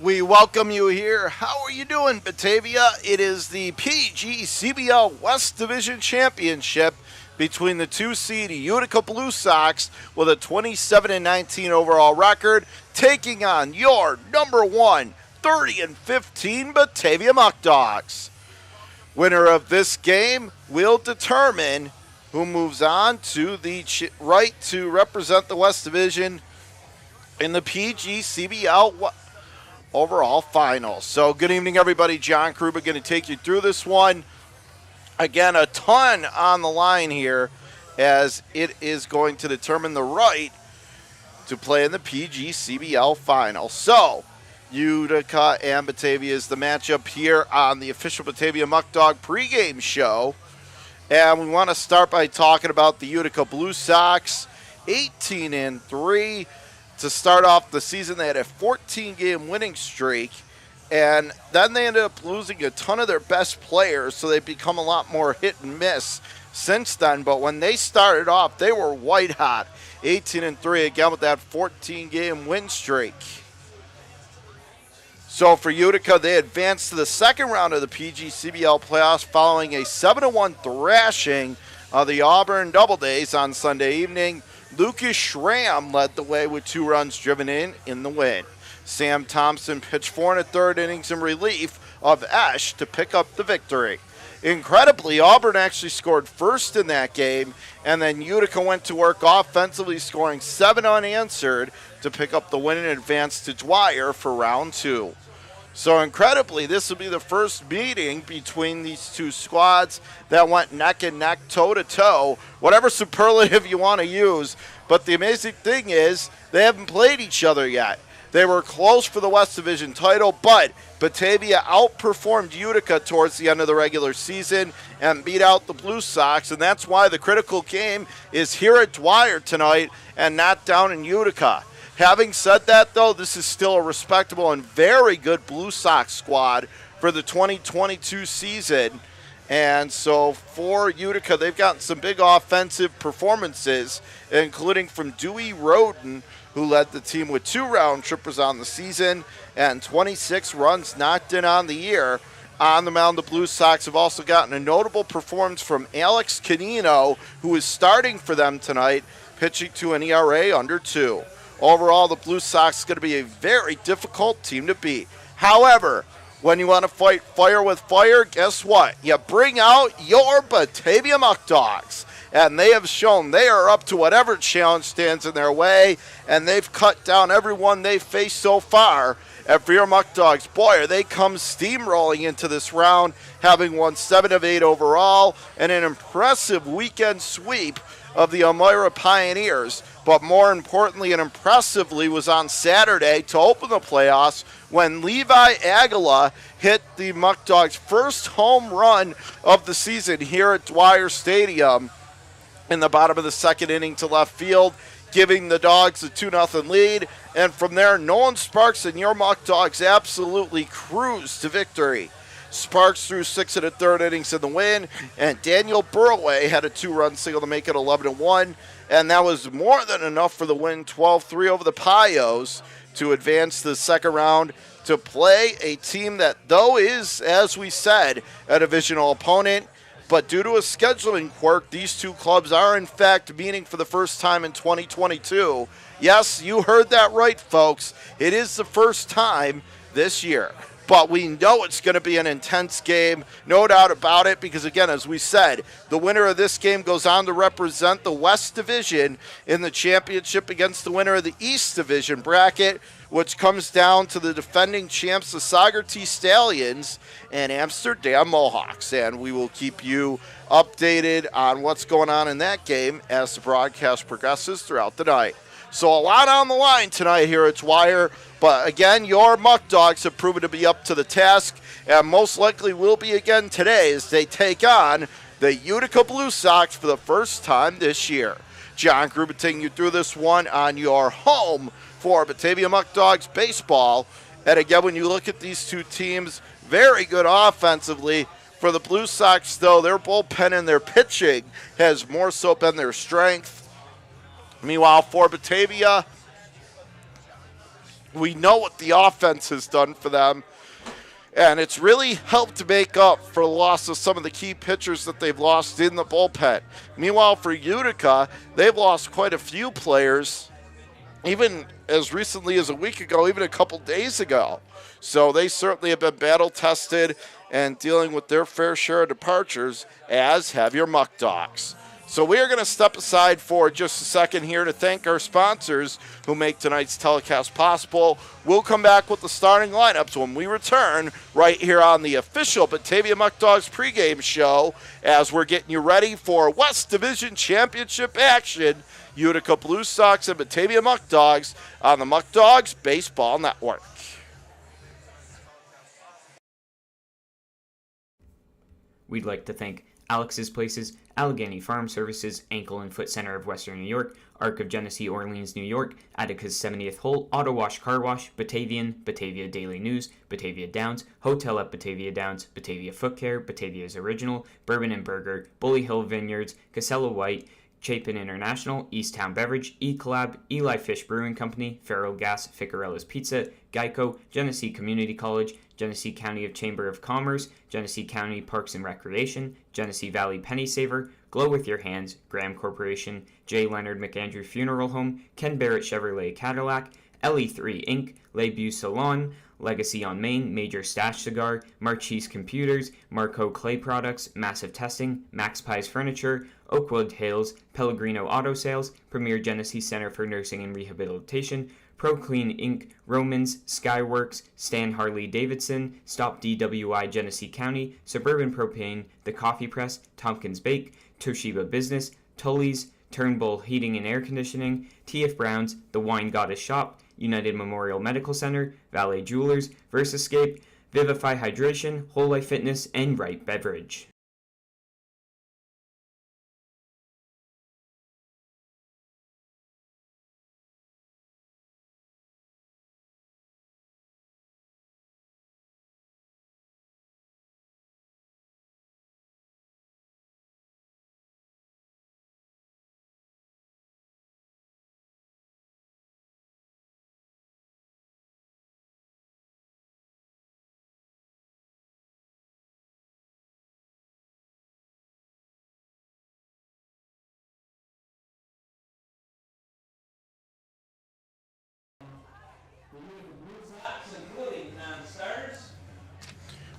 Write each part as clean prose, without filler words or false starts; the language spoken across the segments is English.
We welcome you here. How are you doing, Batavia? It is the PGCBL West Division Championship between the 2-seed Utica Blue Sox with a 27-19 overall record, taking on your number one 30-15 Batavia Muckdogs. Winner of this game will determine who moves on to the right to represent the West Division in the PGCBL overall final. So good evening, everybody. John Kruba going to take you through this one. Again, a ton on the line here as it is going to determine the right to play in the PGCBL final. So Utica and Batavia is the matchup here on the official Batavia Muckdog pregame show. And we want to start by talking about the Utica Blue Sox, 18-3. To start off the season, they had a 14-game winning streak, and then they ended up losing a ton of their best players, so they've become a lot more hit and miss since then. But when they started off, they were white hot, 18-3, again with that 14-game win streak. So for Utica, they advanced to the second round of the PGCBL playoffs following a 7-1 thrashing of the Auburn Doubledays on Sunday evening. Lucas Schramm led the way with 2 runs driven in the win. Sam Thompson pitched 4 1/3 innings in relief of Esch to pick up the victory. Incredibly, Auburn actually scored first in that game, and then Utica went to work offensively, scoring 7 unanswered to pick up the win and advance to Dwyer for round 2. So incredibly, this will be the first meeting between these two squads that went neck and neck, toe-to-toe, whatever superlative you want to use. But the amazing thing is they haven't played each other yet. They were close for the West Division title, but Batavia outperformed Utica towards the end of the regular season and beat out the Blue Sox, and that's why the critical game is here at Dwyer tonight and not down in Utica. Having said that, though, this is still a respectable and very good Blue Sox squad for the 2022 season. And so for Utica, they've gotten some big offensive performances, including from Dewey Roden, who led the team with 2 round trippers on the season and 26 runs knocked in on the year. On the mound, the Blue Sox have also gotten a notable performance from Alex Canino, who is starting for them tonight, pitching to an ERA under 2. Overall, the Blue Sox is going to be a very difficult team to beat. However, when you want to fight fire with fire, guess what? You bring out your Batavia Muckdogs. And they have shown they are up to whatever challenge stands in their way, and they've cut down everyone they've faced so far. And for your Muckdogs, boy, are they come steamrolling into this round, having won 7 of 8 overall, and an impressive weekend sweep of the Elmira Pioneers. But more importantly and impressively was on Saturday to open the playoffs when Levi Aguila hit the Muckdogs' first home run of the season here at Dwyer Stadium in the bottom of the second inning to left field, giving the Dogs a 2-0 lead. And from there, Nolan Sparks and your Muckdogs absolutely cruised to victory. Sparks threw 6 1/3 innings in the win, and Daniel Burway had a 2-run single to make it 11-1, and that was more than enough for the win, 12-3 over the Pios, to advance to the second round to play a team that, though is, as we said, a divisional opponent, but due to a scheduling quirk, these two clubs are in fact meeting for the first time in 2022. Yes, you heard that right, folks. It is the first time this year. But we know it's going to be an intense game, no doubt about it, because, again, as we said, the winner of this game goes on to represent the West Division in the championship against the winner of the East Division bracket, which comes down to the defending champs, the Saugerty Stallions and Amsterdam Mohawks. And we will keep you updated on what's going on in that game as the broadcast progresses throughout the night. So a lot on the line tonight here at Dwyer. But again, your Muckdogs have proven to be up to the task, and most likely will be again today as they take on the Utica Blue Sox for the first time this year. John Gruber taking you through this one on your home for Batavia Muckdogs baseball. And again, when you look at these two teams, very good offensively. For the Blue Sox, though, their bullpen and their pitching has more so been their strength. Meanwhile, for Batavia, We know what the offense has done for them, and it's really helped to make up for the loss of some of the key pitchers that they've lost in the bullpen. Meanwhile, for Utica, they've lost quite a few players, even as recently as a week ago, even a couple days ago. So they certainly have been battle-tested and dealing with their fair share of departures, as have your Muckdogs. So we are going to step aside for just a second here to thank our sponsors who make tonight's telecast possible. We'll come back with the starting lineups when we return right here on the official Batavia Muckdogs pregame show as we're getting you ready for West Division Championship action. Utica Blue Sox and Batavia Muckdogs on the Muckdogs Baseball Network. We'd like to thank Alex's Places, Allegheny Farm Services, Ankle and Foot Center of Western New York, Arc of Genesee, Orleans, New York, Attica's 70th Hole, Auto Wash Car Wash, Batavian, Batavia Daily News, Batavia Downs, Hotel at Batavia Downs, Batavia Foot Care, Batavia's Original, Bourbon and Burger, Bully Hill Vineyards, Casella White, Chapin International, Easttown Beverage, E-Collab, Eli Fish Brewing Company, Feral Gas, Ficarella's Pizza, Geico, Genesee Community College, Genesee County Chamber of Commerce, Genesee County Parks and Recreation, Genesee Valley Penny Saver, Glow With Your Hands, Graham Corporation, J. Leonard McAndrew Funeral Home, Ken Barrett Chevrolet Cadillac, LE3 Inc., Lebu Salon, Legacy on Main, Major Stash Cigar, Marchese Computers, Marco Clay Products, Massive Testing, Max Pies Furniture, Oakwood Hills, Pellegrino Auto Sales, Premier Genesee Center for Nursing and Rehabilitation, ProClean Inc., Romans, Skyworks, Stan Harley Davidson, Stop DWI Genesee County, Suburban Propane, The Coffee Press, Tompkins Bake, Toshiba Business, Tully's, Turnbull Heating and Air Conditioning, T.F. Brown's, The Wine Goddess Shop, United Memorial Medical Center, Valet Jewelers, Versascape, Vivify Hydration, Whole Life Fitness, and Right Beverage.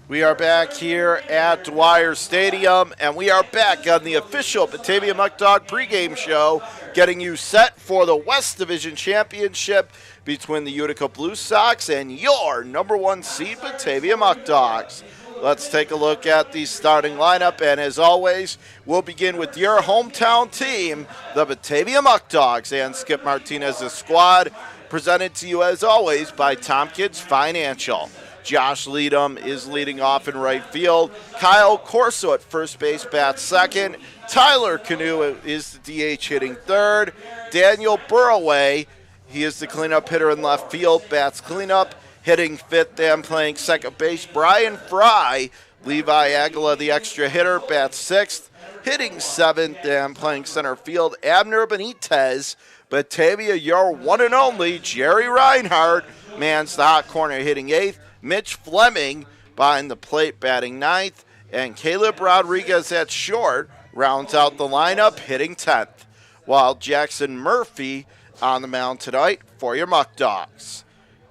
We are back here at Dwyer Stadium, and we are back on the official Batavia Muckdog pregame show, getting you set for the West Division Championship between the Utica Blue Sox and your number one seed Batavia Muckdogs. Let's take a look at the starting lineup, and as always, we'll begin with your hometown team, the Batavia Muckdogs, and Skip Martinez's squad, presented to you as always by Tompkins Financial. Josh Leadham is leading off in right field. Kyle Corso at first base bats second. Tyler Canoe is the DH hitting third. Daniel Burroway, he is the cleanup hitter in left field, bats cleanup. Hitting fifth and playing second base, Brian Fry. Levi Aguila, the extra hitter, bats sixth. Hitting seventh and playing center field, Abner Benitez. Batavia, your one and only Jerry Reinhardt mans the hot corner, hitting eighth. Mitch Fleming behind the plate, batting ninth. And Caleb Rodriguez at short rounds out the lineup, hitting 10th. While Jackson Murphy on the mound tonight for your Muckdogs.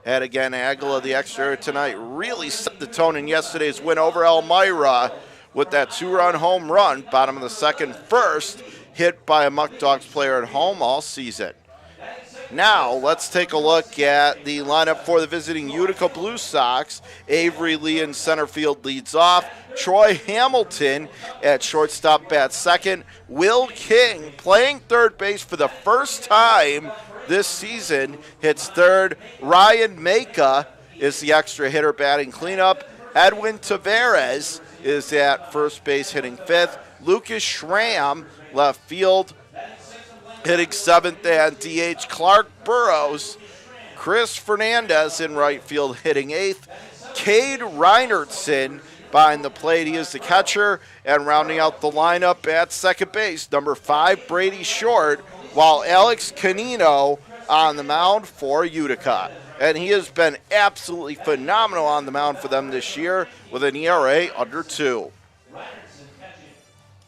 And again, Aguila, the extra tonight, really set the tone in yesterday's win over Elmira with that two-run home run, bottom of the second, first hit by a Muckdogs player at home all season. Now, let's take a look at the lineup for the visiting Utica Blue Sox. Avery Lee in center field leads off. Troy Hamilton at shortstop bats second. Will King, playing third base for the first time this season, hits third. Ryan Maka is the extra hitter batting cleanup. Edwin Tavares is at first base hitting fifth. Lucas Schramm, left field, hitting seventh, and DH Clark Burrows. Chris Fernandez in right field hitting eighth. Cade Reinertson behind the plate, he is the catcher. And rounding out the lineup at second base, number 5, Brady Short, while Alex Canino on the mound for Utica. and he has been absolutely phenomenal on the mound for them this year with an ERA under 2.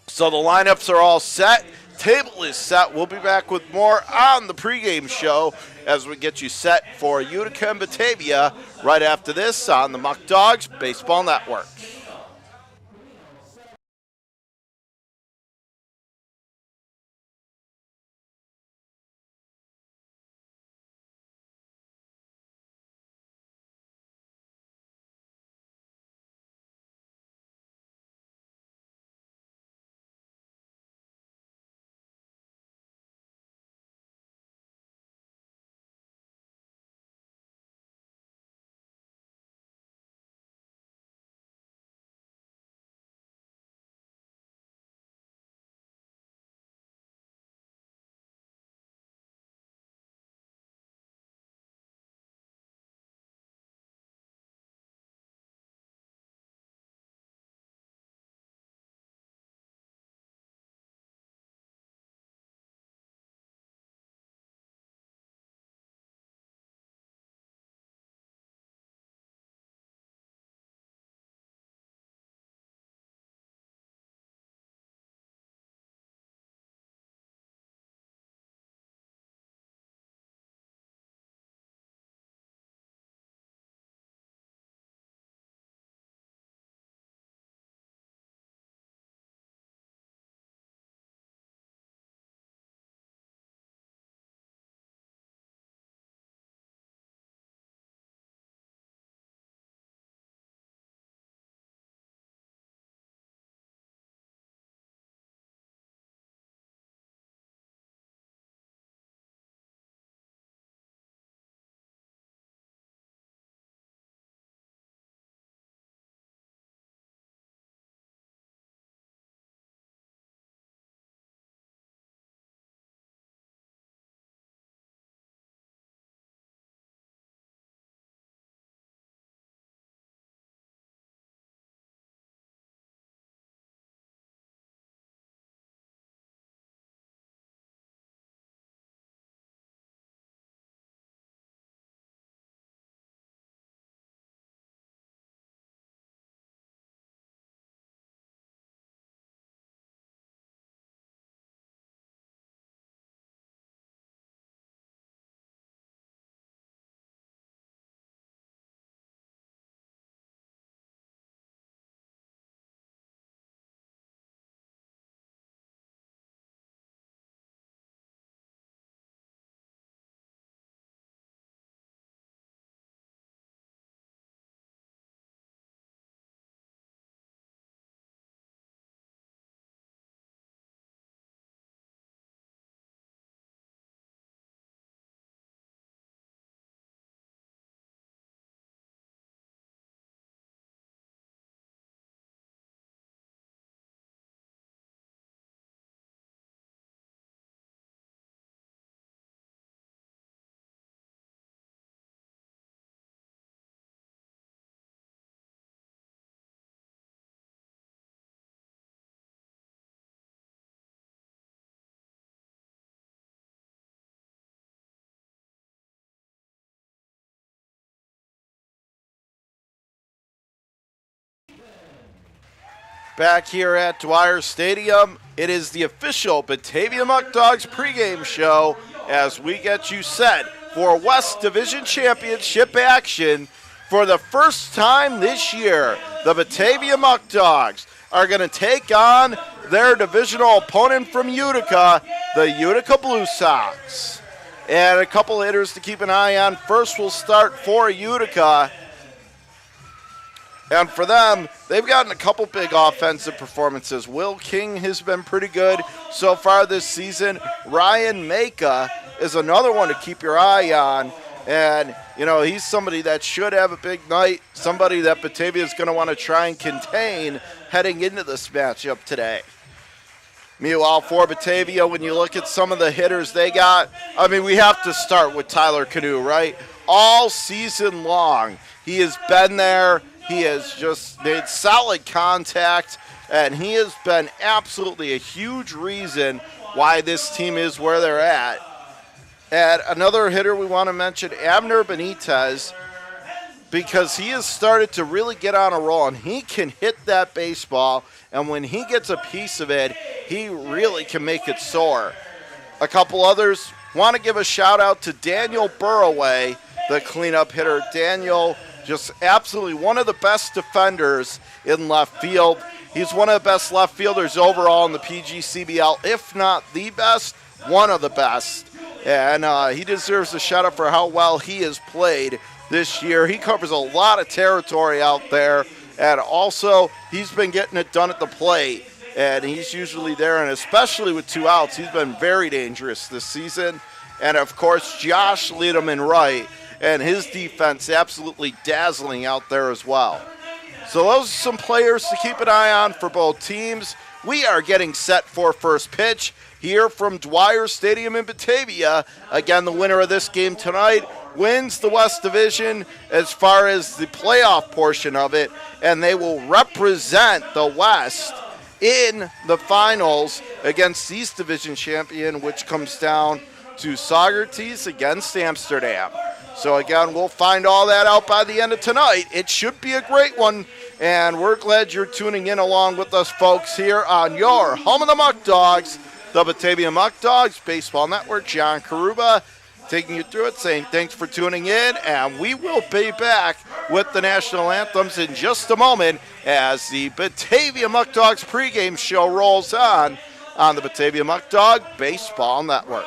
So the lineups are all set. Table is set. We'll be back with more on the pregame show as we get you set for Utica and Batavia right after this on the Muckdogs Baseball Network. Back here at Dwyer Stadium, it is the official Batavia Muckdogs pregame show as we get you set for West Division Championship action. For the first time this year, the Batavia Muckdogs are going to take on their divisional opponent from Utica, the Utica Blue Sox. And a couple hitters to keep an eye on. First, we'll start for Utica. And for them, they've gotten a couple big offensive performances. Will King has been pretty good so far this season. Ryan Maka is another one to keep your eye on. And, you know, he's somebody that should have a big night, somebody that Batavia is going to want to try and contain heading into this matchup today. Meanwhile, for Batavia, when you look at some of the hitters they got, I mean, we have to start with Tyler Canoe, right? All season long, he has been there. He has just made solid contact, and he has been absolutely a huge reason why this team is where they're at. And another hitter we want to mention, Abner Benitez, because he has started to really get on a roll, and he can hit that baseball, and when he gets a piece of it, he really can make it soar. A couple others, want to give a shout out to Daniel Burroway, the cleanup hitter. Daniel, just absolutely one of the best defenders in left field. He's one of the best left fielders overall in the PGCBL, if not the best, one of the best. And he deserves a shout out for how well he has played this year. He covers a lot of territory out there, and also he's been getting it done at the plate. And he's usually there, and especially with 2 outs, he's been very dangerous this season. And, of course, Josh Lederman Wright, and his defense absolutely dazzling out there as well. So those are some players to keep an eye on for both teams. We are getting set for first pitch here from Dwyer Stadium in Batavia. Again, the winner of this game tonight wins the West Division as far as the playoff portion of it, and they will represent the West in the finals against East Division champion, which comes down to Saugerties against Amsterdam. So again, we'll find all that out by the end of tonight. It should be a great one, and we're glad you're tuning in along with us folks here on your home of the Muckdogs, the Batavia Muckdogs Baseball Network. John Karuba taking you through it, saying thanks for tuning in, and we will be back with the national anthems in just a moment as the Batavia Muckdogs pregame show rolls on the Batavia Muckdog Baseball Network.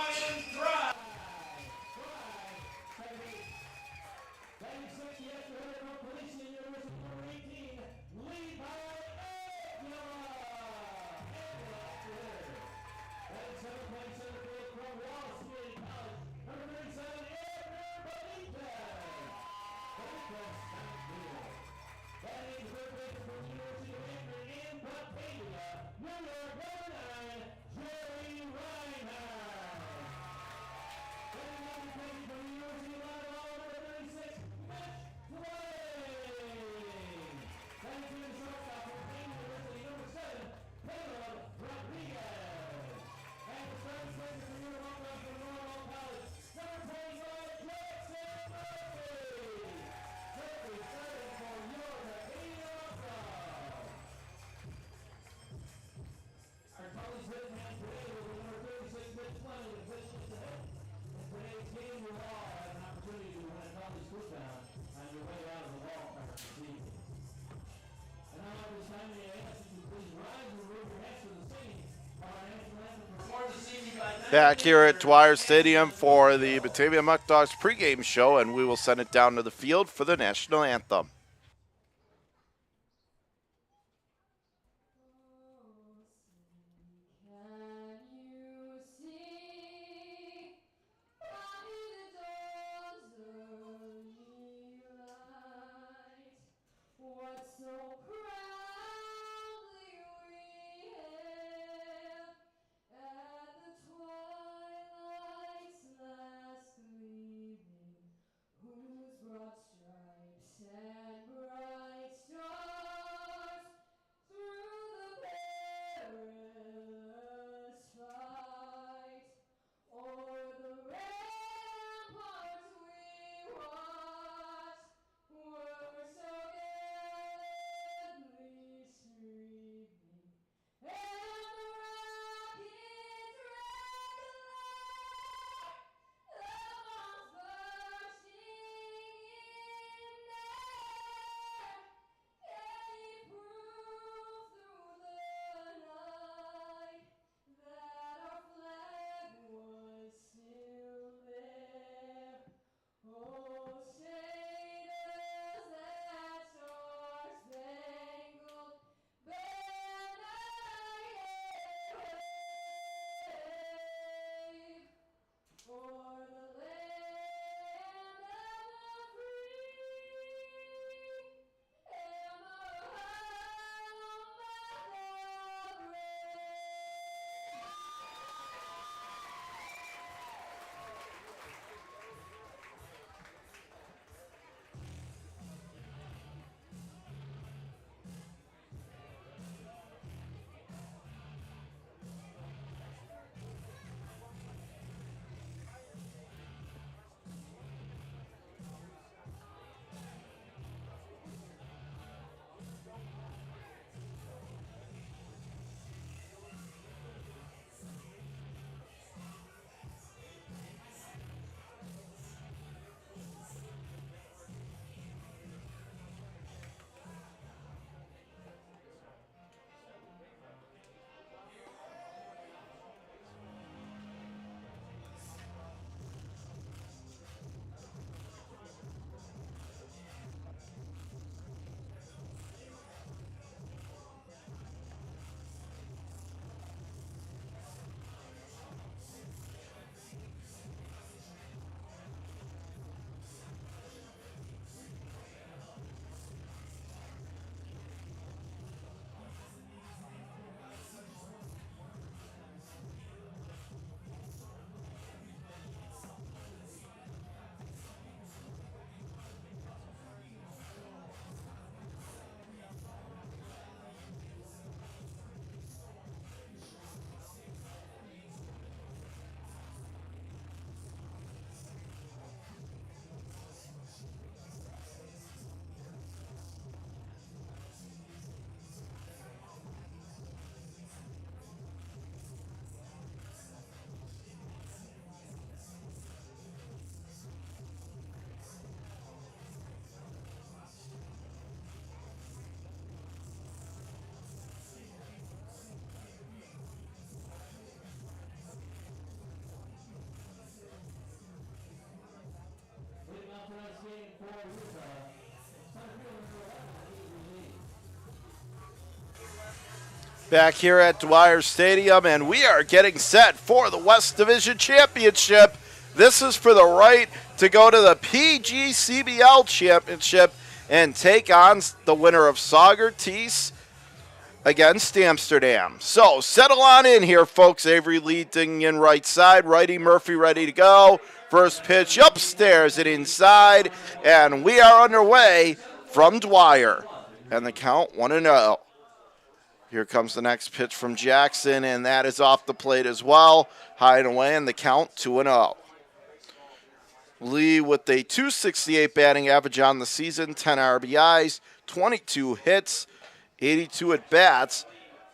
Back here at Dwyer Stadium for the Batavia Muckdogs pregame show, and we will send it down to the field for the national anthem. Whose broad stripes and Back here at Dwyer Stadium, and we are getting set for the West Division Championship. This is for the right to go to the PGCBL Championship and take on the winner of Saugerties against Amsterdam. So settle on in here, folks. Avery leading in right side. Righty Murphy ready to go. First pitch upstairs and inside, and we are underway from Dwyer. And the count 1-0. Here comes the next pitch from Jackson, and that is off the plate as well. High and away, and the count 2-0. Lee with a .268 batting average on the season, 10 RBIs, 22 hits, 82 at-bats.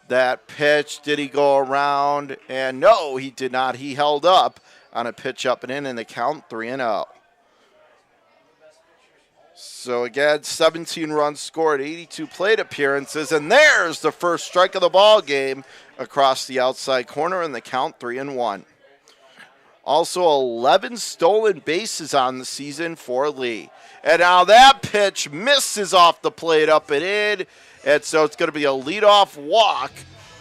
That pitch, did he go around? And no, he did not. He held up on a pitch up and in the count 3-0. So again, 17 runs scored, 82 plate appearances, and there's the first strike of the ball game across the outside corner, and the count 3-1. Also 11 stolen bases on the season for Lee. And now that pitch misses off the plate up and in, and so it's going to be a leadoff walk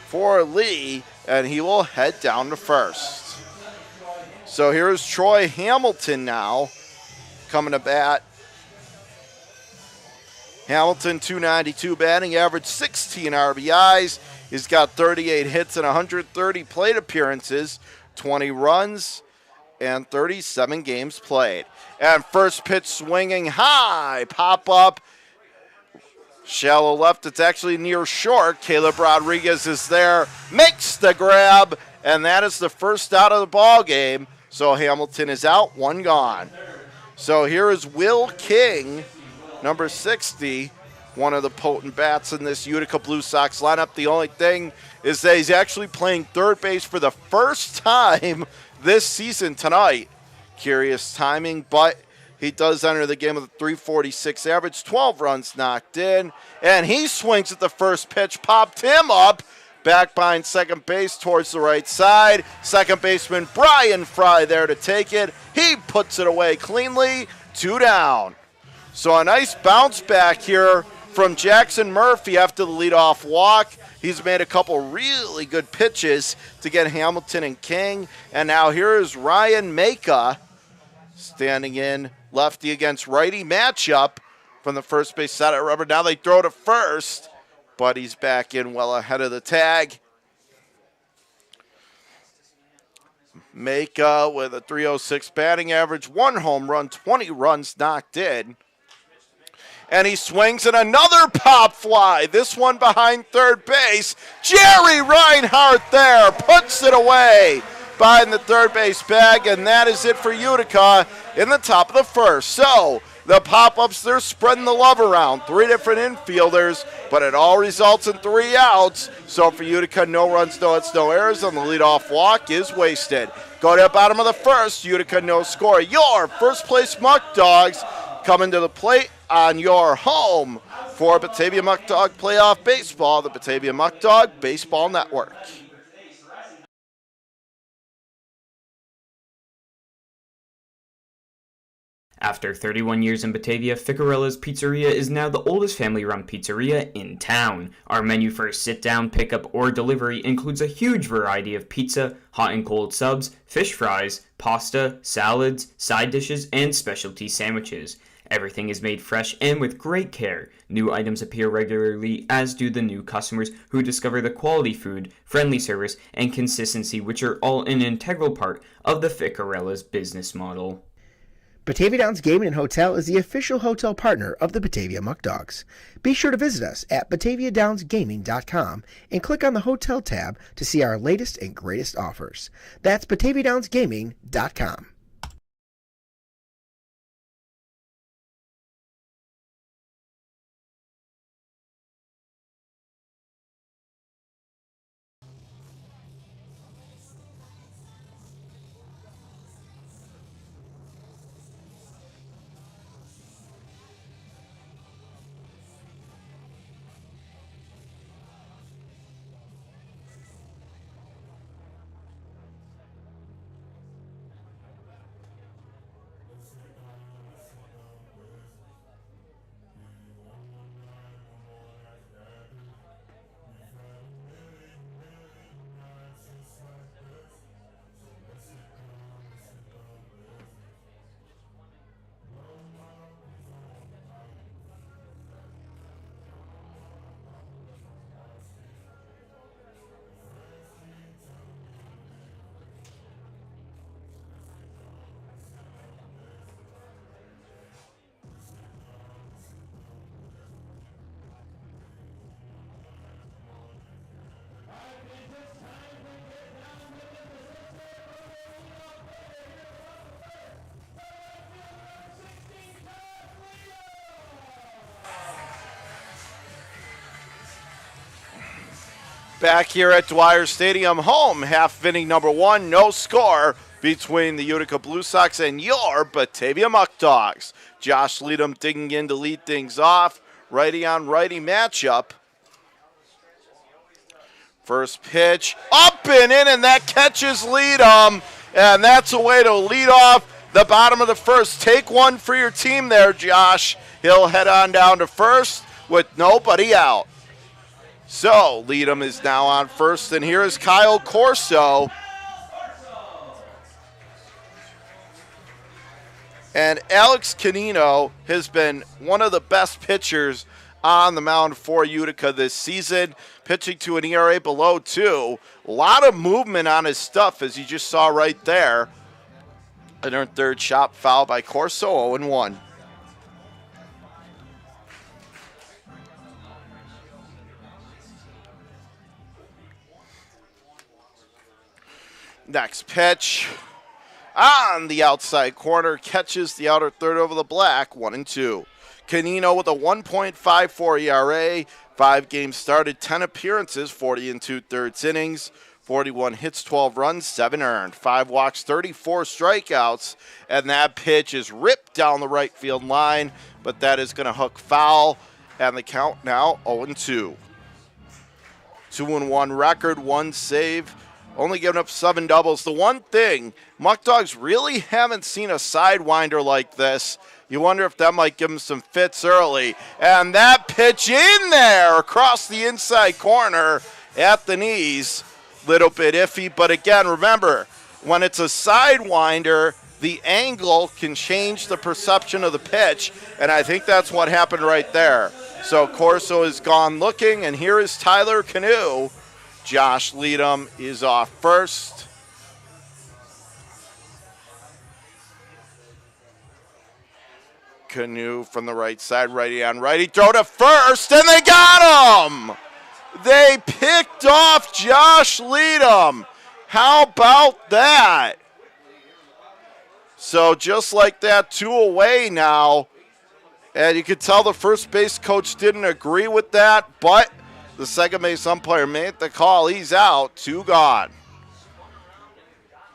for Lee, and he will head down to first. So here's Troy Hamilton now coming to bat. Hamilton, .292 batting average, 16 RBIs. He's got 38 hits and 130 plate appearances, 20 runs, and 37 games played. And first pitch swinging high, pop up, shallow left. It's actually near short. Caleb Rodriguez is there, makes the grab, and that is the first out of the ball game. So Hamilton is out, one gone. So here is Will King, number 60, one of the potent bats in this Utica Blue Sox lineup. The only thing is that he's actually playing third base for the first time this season tonight. Curious timing, but he does enter the game with a .346 average, 12 runs knocked in, and he swings at the first pitch, popped him up, back behind second base towards the right side. Second baseman Brian Fry there to take it. He puts it away cleanly, 2 down. So a nice bounce back here from Jackson Murphy after the leadoff walk. He's made a couple really good pitches to get Hamilton and King. And now here is Ryan Maka standing in lefty against righty matchup from the first base side of rubber. Now they throw to first, but he's back in well ahead of the tag. Maka with a .306 batting average, 1 home run, 20 runs knocked in. And he swings at another pop fly, this one behind third base. Jerry Reinhardt there puts it away behind the third base bag, and that is it for Utica in the top of the first. So the pop-ups, they're spreading the love around. 3 different infielders, but it all results in 3 outs. So for Utica, no runs, no hits, no errors, and the leadoff walk is wasted. Go to the bottom of the first, Utica no score. Your first place Muckdogs coming to the plate on your home for Batavia Muckdog Playoff Baseball, the Batavia Muckdog Baseball Network. After 31 years in Batavia, Ficarella's Pizzeria is now the oldest family-run pizzeria in town. Our menu for sit-down, pickup, or delivery includes a huge variety of pizza, hot and cold subs, fish fries, pasta, salads, side dishes, and specialty sandwiches. Everything is made fresh and with great care. New items appear regularly, as do the new customers who discover the quality food, friendly service, and consistency, which are all an integral part of the Ficarella's business model. Batavia Downs Gaming and Hotel is the official hotel partner of the Batavia Muckdogs. Be sure to visit us at BataviaDownsGaming.com and click on the Hotel tab to see our latest and greatest offers. That's BataviaDownsGaming.com. Back here at Dwyer Stadium, home, half inning number 1, no score between the Utica Blue Sox and your Batavia Muckdogs. Josh Leadham digging in to lead things off. Righty on righty matchup. First pitch, up and in, and that catches Leadham. And that's a way to lead off the bottom of the first. Take one for your team there, Josh. He'll head on down to first with nobody out. So, Leadham is now on first, and here is Kyle Corso. And Alex Canino has been one of the best pitchers on the mound for Utica this season, pitching to an ERA below 2. A lot of movement on his stuff, as you just saw right there. And our third shot foul by Corso, 0-1. Next pitch on the outside corner, catches the outer third over the black, 1-2. Canino with a 1.54 ERA, 5 games started, 10 appearances, 40 2/3 innings, 41 hits, 12 runs, 7 earned, 5 walks, 34 strikeouts, and that pitch is ripped down the right field line, but that is going to hook foul, and the count now 0-2. 2-1 record, 1 save. Only giving up 7 doubles. The one thing, Muckdogs really haven't seen a sidewinder like this. You wonder if that might give them some fits early. And that pitch in there across the inside corner at the knees. Little bit iffy, but again, remember, when it's a sidewinder, the angle can change the perception of the pitch, and I think that's what happened right there. So Corso is gone looking, and here is Tyler Canoe. Josh Leadham is off first. Canoe from the right side, righty on righty, throw to first, and they got him! They picked off Josh Leadham. How about that? So just like that, 2 away now. And you could tell the first base coach didn't agree with that, but the second base umpire made the call. He's out, 2 gone.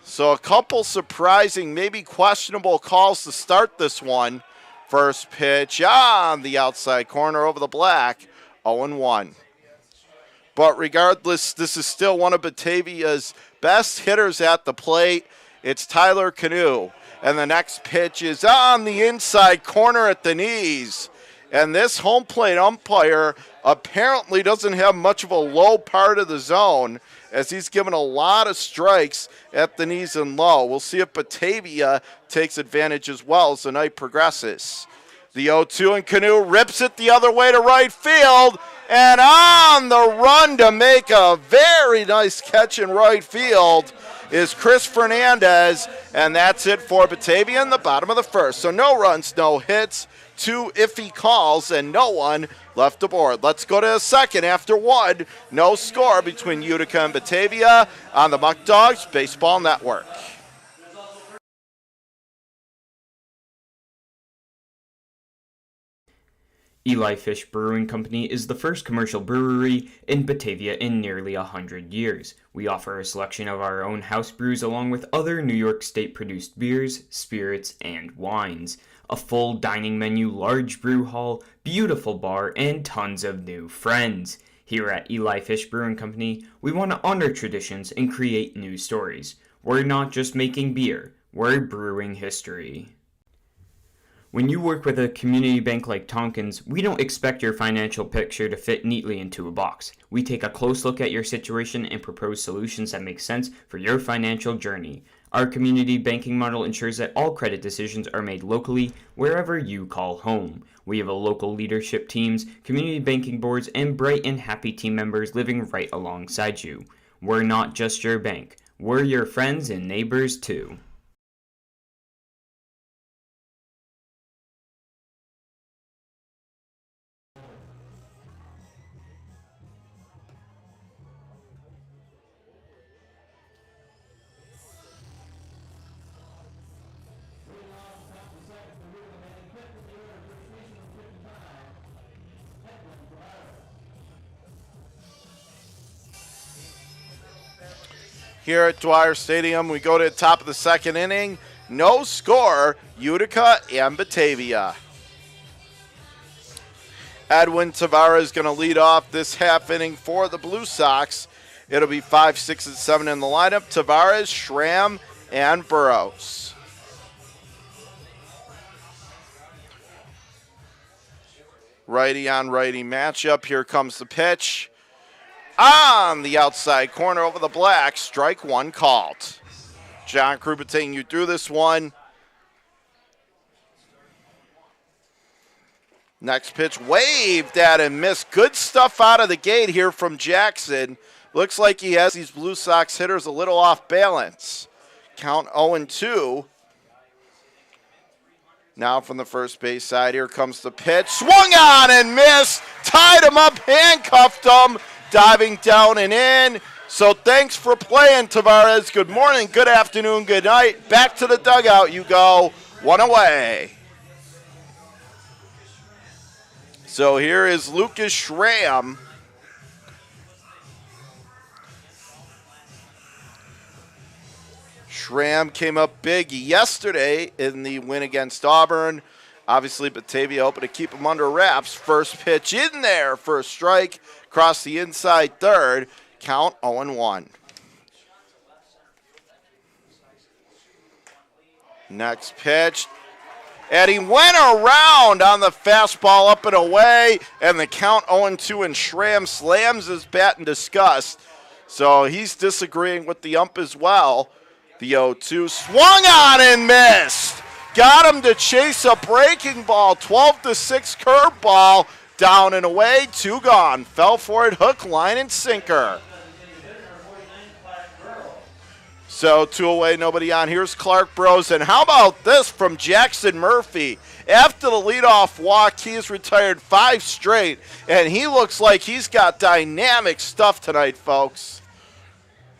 So a couple surprising, maybe questionable calls to start this one. First pitch on the outside corner over the black, 0-1. But regardless, this is still one of Batavia's best hitters at the plate. It's Tyler Canoe. And the next pitch is on the inside corner at the knees. And this home plate umpire apparently doesn't have much of a low part of the zone, as he's given a lot of strikes at the knees and low. We'll see if Batavia takes advantage as well as the night progresses. The 0-2, and Canoe rips it the other way to right field, and on the run to make a very nice catch in right field is Chris Fernandez, and that's it for Batavia in the bottom of the first. So no runs, no hits, 2 iffy calls, and no one left aboard. Let's go to a second after 1. No score between Utica and Batavia on the Muckdogs Baseball Network. Eli Fish Brewing Company is the first commercial brewery in Batavia in nearly 100 years. We offer a selection of our own house brews along with other New York State-produced beers, spirits, and wines. A full dining menu, large brew hall, beautiful bar, and tons of new friends. Here at Eli Fish Brewing Company, we want to honor traditions and create new stories. We're not just making beer, we're brewing history. When you work with a community bank like Tompkins, we don't expect your financial picture to fit neatly into a box. We take a close look at your situation and propose solutions that make sense for your financial journey. Our community banking model ensures that all credit decisions are made locally, wherever you call home. We have a local leadership teams, community banking boards, and bright and happy team members living right alongside you. We're not just your bank. We're your friends and neighbors too. here at Dwyer Stadium. We go to the top of the second inning. No score, Utica and Batavia. Edwin Tavares going to lead off this half inning for the Blue Sox. It'll be 5, 6, and 7 in the lineup. Tavares, Schramm, and Burrows. Righty on righty matchup. Here comes the pitch. On the outside corner over the black. Strike one called. John Krupa taking you through this one. Next pitch waved at and missed. Good stuff out of the gate here from Jackson. Looks like he has these Blue Sox hitters a little off balance. Count 0-2. Now from the first base side, here comes the pitch. Swung on and missed. Tied him up, handcuffed him. Diving down and in. So thanks for playing, Tavares. Good morning, good afternoon, good night. Back to the dugout you go. One away. So here is Lucas Schramm. Schramm came up big yesterday in the win against Auburn. Obviously, Batavia hoping to keep him under wraps. First pitch in there for a strike. Across the inside third. Count 0-1. Next pitch. And he went around on the fastball up and away. And the count 0-2, and Schramm slams his bat in disgust. So he's disagreeing with the ump as well. The 0-2 swung on and missed. Got him to chase a breaking ball. 12-6 curveball. Down and away, 2 gone. Fell for it, hook, line, and sinker. So 2 away, nobody on. Here's Clark Bros. And how about this from Jackson Murphy? After the leadoff walk, he's retired 5 straight, and he looks like he's got dynamic stuff tonight, folks.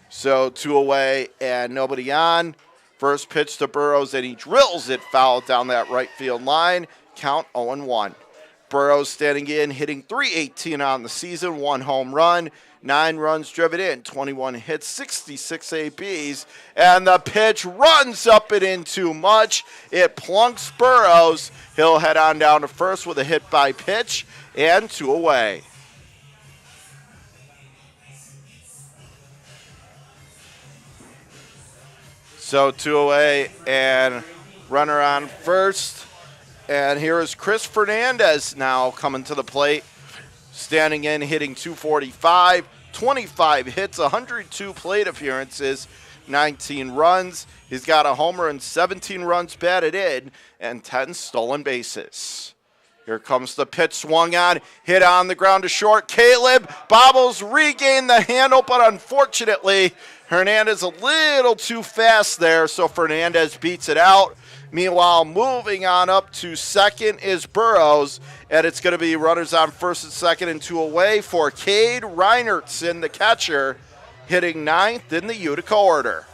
So 2 away and nobody on. First pitch to Burrows, and he drills it foul down that right field line. Count 0-1. Burrows standing in, hitting .318 on the season, 1 home run, 9 runs driven in, 21 hits, 66 ABs, and the pitch runs up and in too much. It plunks Burrows. He'll head on down to first with a hit by pitch, and 2 away. So 2 away and runner on first. And here is Chris Fernandez now coming to the plate. Standing in, hitting .245, 25 hits, 102 plate appearances, 19 runs. He's got a homer and 17 runs batted in and 10 stolen bases. Here comes the pitch, swung on, hit on the ground to short. Caleb bobbles, regained the handle, but unfortunately, Hernandez a little too fast there, so Fernandez beats it out. Meanwhile, moving on up to second is Burrows, and it's going to be runners on first and second and 2 away for Cade Reinertson, the catcher, hitting 9th in the Utica order.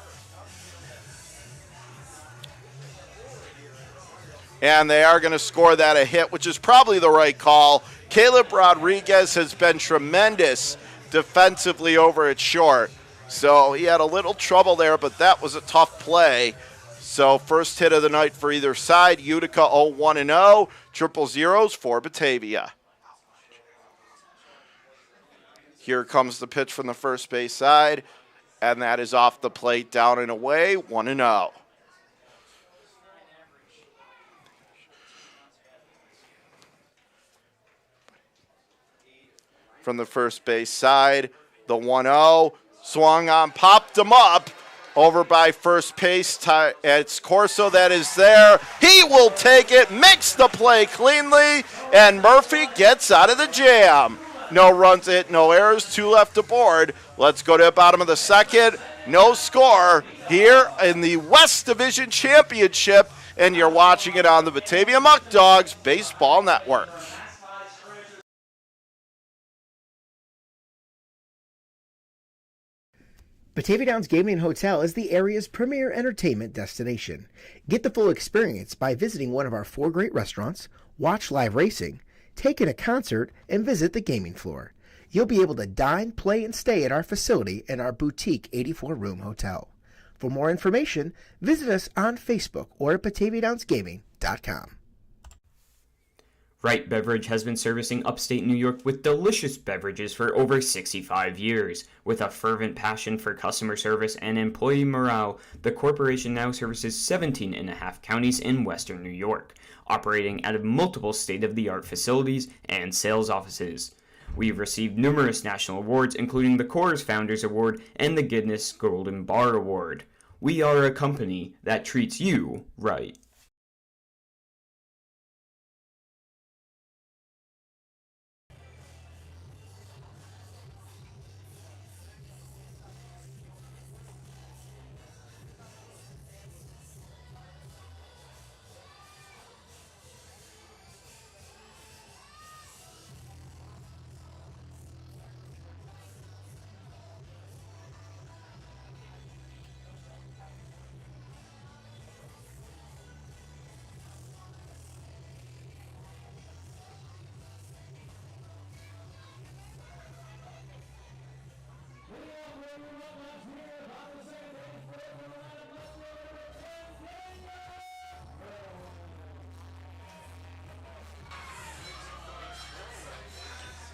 And they are going to score that a hit, which is probably the right call. Caleb Rodriguez has been tremendous defensively over at short. So he had a little trouble there, but that was a tough play. So first hit of the night for either side. Utica 0-1-0. Triple zeros for Batavia. Here comes the pitch from the first base side. And that is off the plate, down and away, 1-0. From the first base side, the 1-0. Swung on, popped him up. Over by first base, it's Corso that is there. He will take it, makes the play cleanly, and Murphy gets out of the jam. No runs hit, no errors, 2 left aboard. Let's go to the bottom of the second. No score here in the West Division Championship, and you're watching it on the Batavia Muckdogs Baseball Network. Batavia Downs Gaming and Hotel is the area's premier entertainment destination. Get the full experience by visiting one of our 4 great restaurants, watch live racing, take in a concert, and visit the gaming floor. You'll be able to dine, play, and stay at our facility in our boutique 84-room hotel. For more information, visit us on Facebook or at BataviaDownsGaming.com. Wright Beverage has been servicing upstate New York with delicious beverages for over 65 years. With a fervent passion for customer service and employee morale, the corporation now services 17 and a half counties in western New York, operating out of multiple state-of-the-art facilities and sales offices. We've received numerous national awards, including the Coors Founders Award and the Guinness Golden Bar Award. We are a company that treats you right.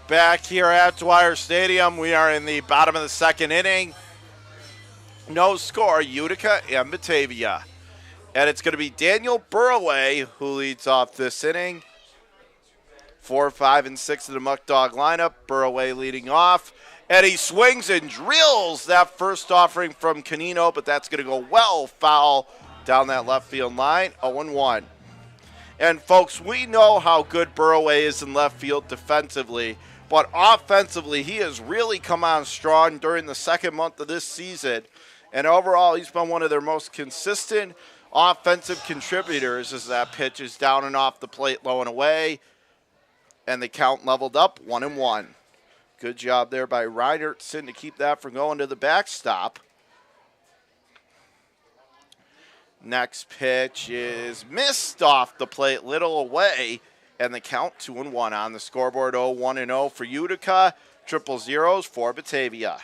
Back here at Dwyer Stadium, we are in the bottom of the second inning. No score, Utica and Batavia. And it's going to be Daniel Burraway who leads off this inning. 4, 5, and 6 of the Muckdog lineup. Burraway leading off. And he swings and drills that first offering from Canino, but that's going to go well foul down that left field line. 0-1. And, folks, we know how good Burraway is in left field defensively. But offensively, he has really come on strong during the second month of this season. And overall, he's been one of their most consistent offensive contributors as that pitch is down and off the plate, low and away. And the count leveled up 1-1. Good job there by Reinertson to keep that from going to the backstop. Next pitch is missed off the plate, little away. And the count 2-1 on the scoreboard. 0-1-0 for Utica. Triple zeros for Batavia.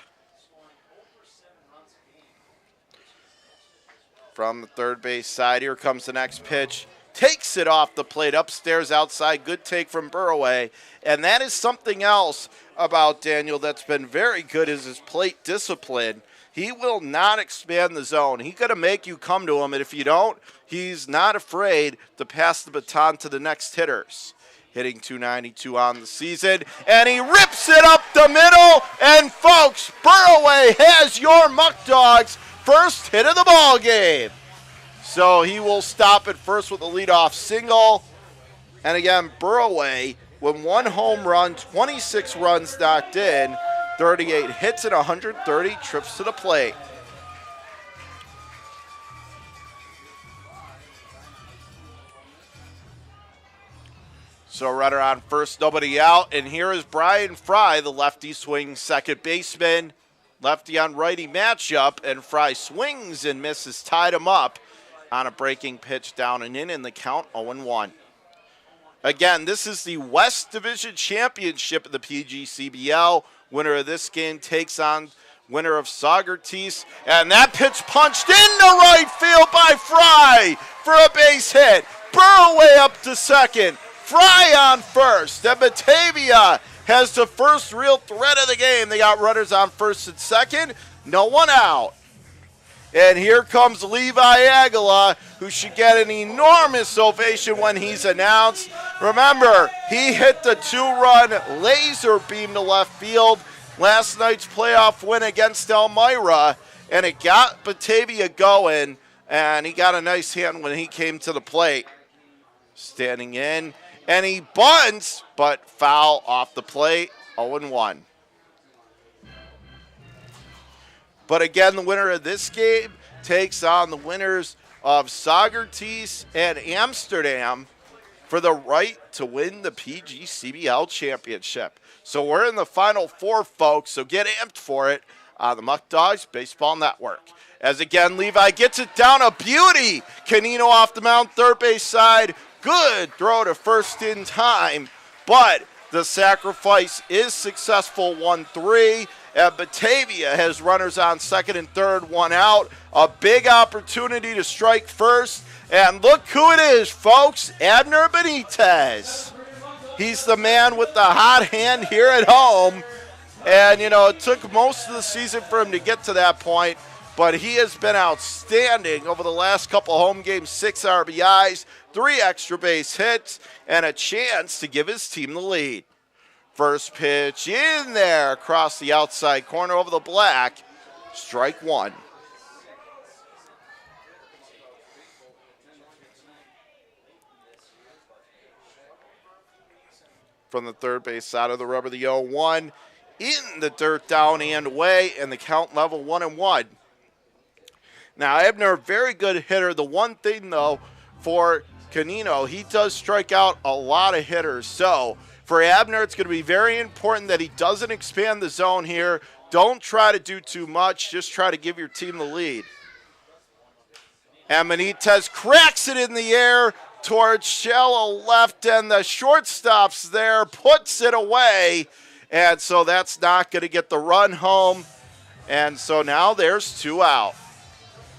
From the third base side, here comes the next pitch. Takes it off the plate, upstairs, outside. Good take from Burraway. And that is something else about Daniel that's been very good is his plate discipline. He will not expand the zone. He's going to make you come to him, and if you don't, he's not afraid to pass the baton to the next hitters. Hitting .292 on the season, and he rips it up the middle, and folks, Burraway has your Muckdogs' first hit of the ball game. So he will stop at first with a leadoff single, and again, Burraway with 1 home run, 26 runs knocked in, 38 hits and 130 trips to the plate. So runner on first, nobody out, and here is Brian Fry, the lefty swing second baseman. Lefty on righty matchup, and Fry swings and misses, tied him up on a breaking pitch down and in the count 0-1. Again, this is the West Division Championship of the PGCBL. Winner of this game takes on winner of Saugerties. And that pitch punched into right field by Fry for a base hit. Burraway up to second. Fry on first. And Batavia has the first real threat of the game. They got runners on first and second. No one out. And here comes Levi Aguilar, who should get an enormous ovation when he's announced. Remember, he hit the 2-run laser beam to left field last night's playoff win against Elmira, and it got Batavia going, and he got a nice hand when he came to the plate. Standing in, and he bunts, but foul off the plate, 0-1. But again, the winner of this game takes on the winners of Saugerties and Amsterdam for the right to win the PGCBL championship. So we're in the Final Four, folks, so get amped for it on the Muckdogs Baseball Network. As again, Levi gets it down, a beauty. Canino off the mound, third base side. Good throw to first in time, but The sacrifice is successful, 1-3. And Batavia has runners on second and third, one out. A big opportunity to strike first. And look who it is, folks. Abner Benitez. He's the man with the hot hand here at home. And, it took most of the season for him to get to that point. But he has been outstanding over the last couple home games. 6 RBIs, 3 extra base hits, and a chance to give his team the lead. First pitch in there across the outside corner over the black. Strike one. From the third base side of the rubber, the 0-1. In the dirt, down and away, and the count level 1-1. Now, Abner, very good hitter. The one thing, though, for Canino, he does strike out a lot of hitters. So, for Abner, it's going to be very important that he doesn't expand the zone here. Don't try to do too much. Just try to give your team the lead. And Benitez cracks it in the air towards shallow left, and the shortstop's there, puts it away. And so that's not going to get the run home. And so now there's 2 out.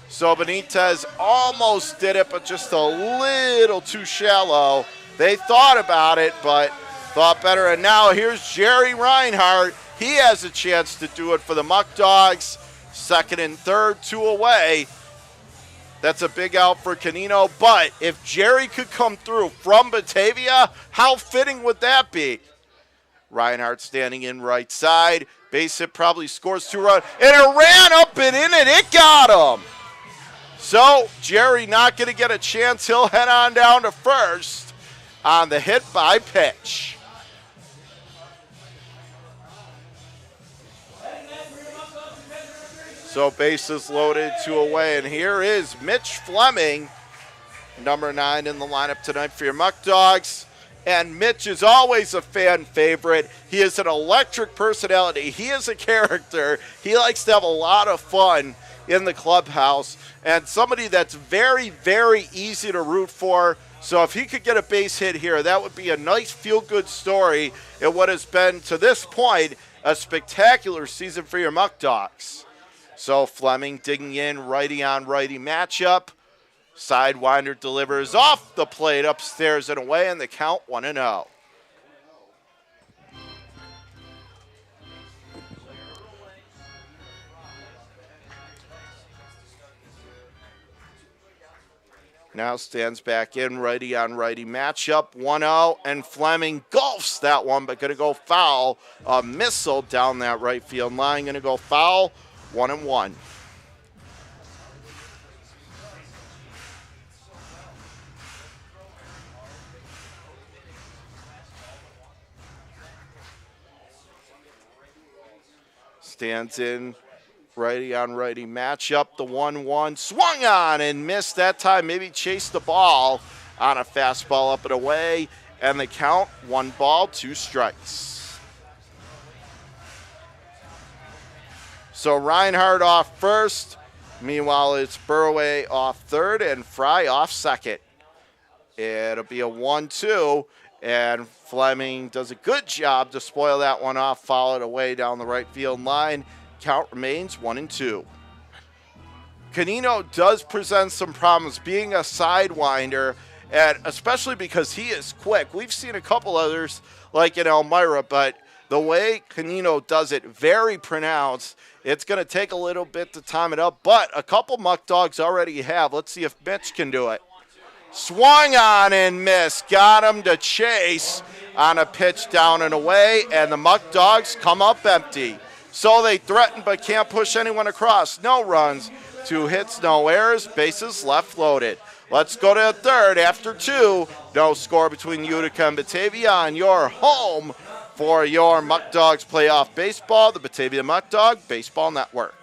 So Benitez almost did it, but just a little too shallow. They thought about it, but thought better. And now here's Jerry Reinhardt. He has a chance to do it for the Muckdogs. Second and third, 2 away. That's a big out for Canino. But if Jerry could come through from Batavia, how fitting would that be? Reinhardt standing in right side. Base hit, probably scores 2 runs. And it ran up and in, and it got him. So Jerry not going to get a chance. He'll head on down to first on the hit by pitch. So bases loaded, 2 away. And here is Mitch Fleming, number 9 in the lineup tonight for your Muckdogs. And Mitch is always a fan favorite. He is an electric personality. He is a character. He likes to have a lot of fun in the clubhouse. And somebody that's very, very easy to root for. So if he could get a base hit here, that would be a nice feel-good story in what has been, to this point, a spectacular season for your Muckdogs. So Fleming digging in, righty-on-righty matchup. Sidewinder delivers off the plate, upstairs and away, and the count 1-0. Now stands back in, righty-on-righty matchup, 1-0, and Fleming gulfs that one, but going to go foul. A missile down that right field line, going to go foul, 1-1. Stands in, righty-on-righty matchup, the 1-1, swung on and missed that time, maybe chased the ball on a fastball up and away, and the count, 1 ball, 2 strikes. So Reinhardt off first, meanwhile it's Burway off third and Fry off second. It'll be a 1-2. And Fleming does a good job to spoil that one off, foul it away down the right field line. Count remains 1-2. Canino does present some problems being a sidewinder, and especially because he is quick. We've seen a couple others like in Elmira, but the way Canino does it, very pronounced. It's going to take a little bit to time it up, but a couple Muckdogs already have. Let's see if Mitch can do it. Swung on and missed. Got him to chase on a pitch down and away, and the Muckdogs come up empty. So they threaten but can't push anyone across. No runs, 2 hits, no errors, bases left loaded. Let's go to the third after 2. No score between Utica and Batavia on your home for your Muckdogs playoff baseball, the Batavia Muckdog Baseball Network.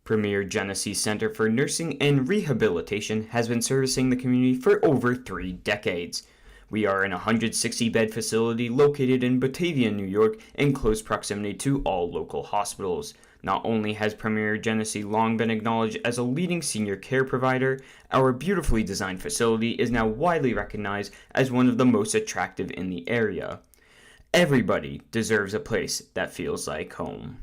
Premier Genesee Center for Nursing and Rehabilitation has been servicing the community for over 3 decades. We are an 160-bed facility located in Batavia, New York, in close proximity to all local hospitals. Not only has Premier Genesee long been acknowledged as a leading senior care provider, our beautifully designed facility is now widely recognized as one of the most attractive in the area. Everybody deserves a place that feels like home.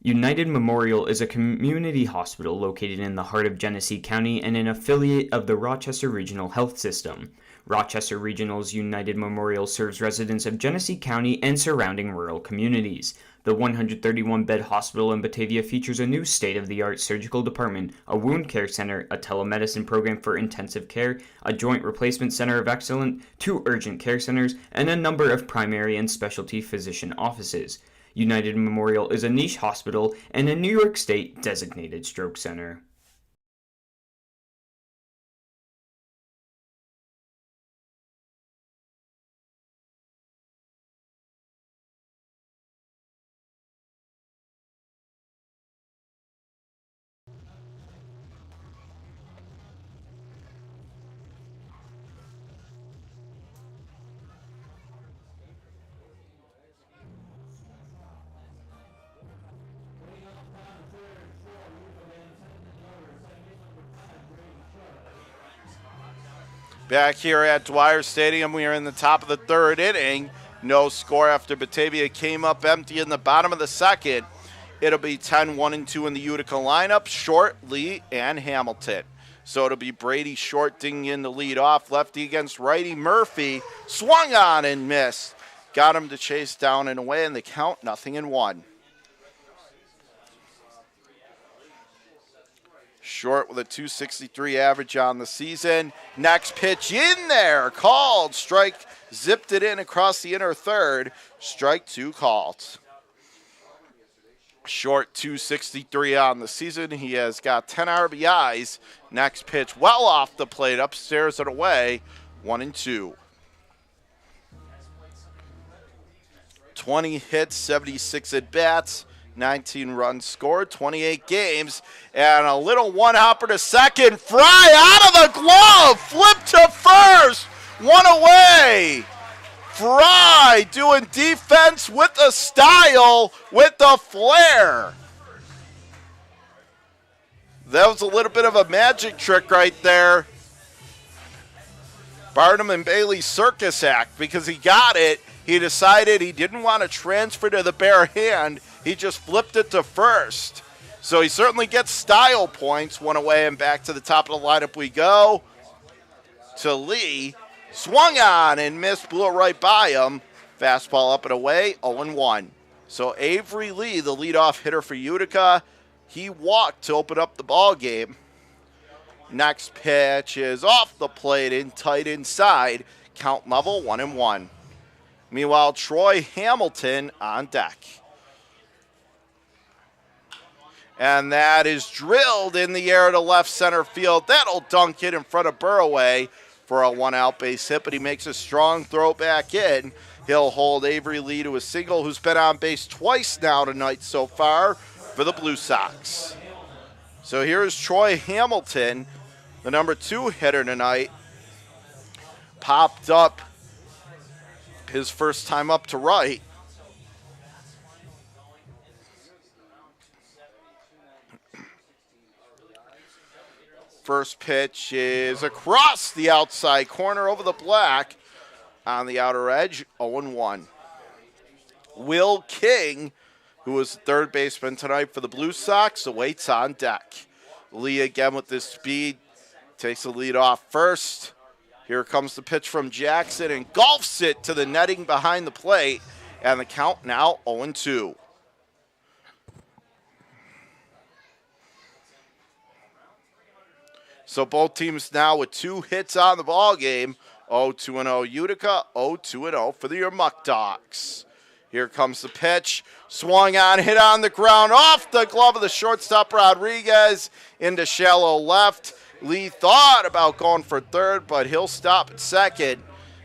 United Memorial is a community hospital located in the heart of Genesee County and an affiliate of the Rochester Regional Health System. Rochester Regional's United Memorial serves residents of Genesee County and surrounding rural communities. The 131-bed hospital in Batavia features a new state-of-the-art surgical department, a wound care center, a telemedicine program for intensive care, a joint replacement center of excellence, 2 urgent care centers, and a number of primary and specialty physician offices. United Memorial is a niche hospital and a New York State designated stroke center. Back here at Dwyer Stadium, we are in the top of the 3rd inning. No score after Batavia came up empty in the bottom of the 2nd. It'll be 10-1-2 in the Utica lineup, Short, Lee, and Hamilton. So it'll be Brady Short dinging in the lead off. Lefty against righty Murphy. Swung on and missed. Got him to chase down and away, and the count 0-1. Short with a .263 average on the season. Next pitch in there, called. Strike, zipped it in across the inner third. Strike 2 called. Short .263 on the season. He has got 10 RBIs. Next pitch well off the plate, upstairs and away. 1-2. 20 hits, 76 at-bats. 19 runs scored, 28 games, and a little one-hopper to second. Fry out of the glove, flip to first, 1 away. Fry doing defense with the style, with the flair. That was a little bit of a magic trick right there. Barnum and Bailey circus act, because he got it. He decided he didn't want to transfer to the bare hand. He just flipped it to first. So he certainly gets style points. 1 away and back to the top of the lineup we go. To Lee. Swung on and missed, blew it right by him. Fastball up and away, 0-1. So Avery Lee, the leadoff hitter for Utica, he walked to open up the ball game. Next pitch is off the plate in tight inside. Count level 1-1. Meanwhile, Troy Hamilton on deck. And that is drilled in the air to left center field. That'll dunk it in front of Burroway for a 1-out base hit, but he makes a strong throw back in. He'll hold Avery Lee to a single, who's been on base twice now tonight so far for the Blue Sox. So here's Troy Hamilton, the number 2 hitter tonight. Popped up his first time up to right. First pitch is across the outside corner over the black on the outer edge, 0-1. Will King, who was the third baseman tonight for the Blue Sox, awaits on deck. Lee again with this speed, takes the lead off first. Here comes the pitch from Jackson, and golfs it to the netting behind the plate, and the count now 0-2. So both teams now with 2 hits on the ball game. 0-2-0 Utica, 0-2-0 for your Muckdogs. Here comes the pitch. Swung on, hit on the ground, off the glove of the shortstop Rodriguez into shallow left. Lee thought about going for third, but he'll stop at second.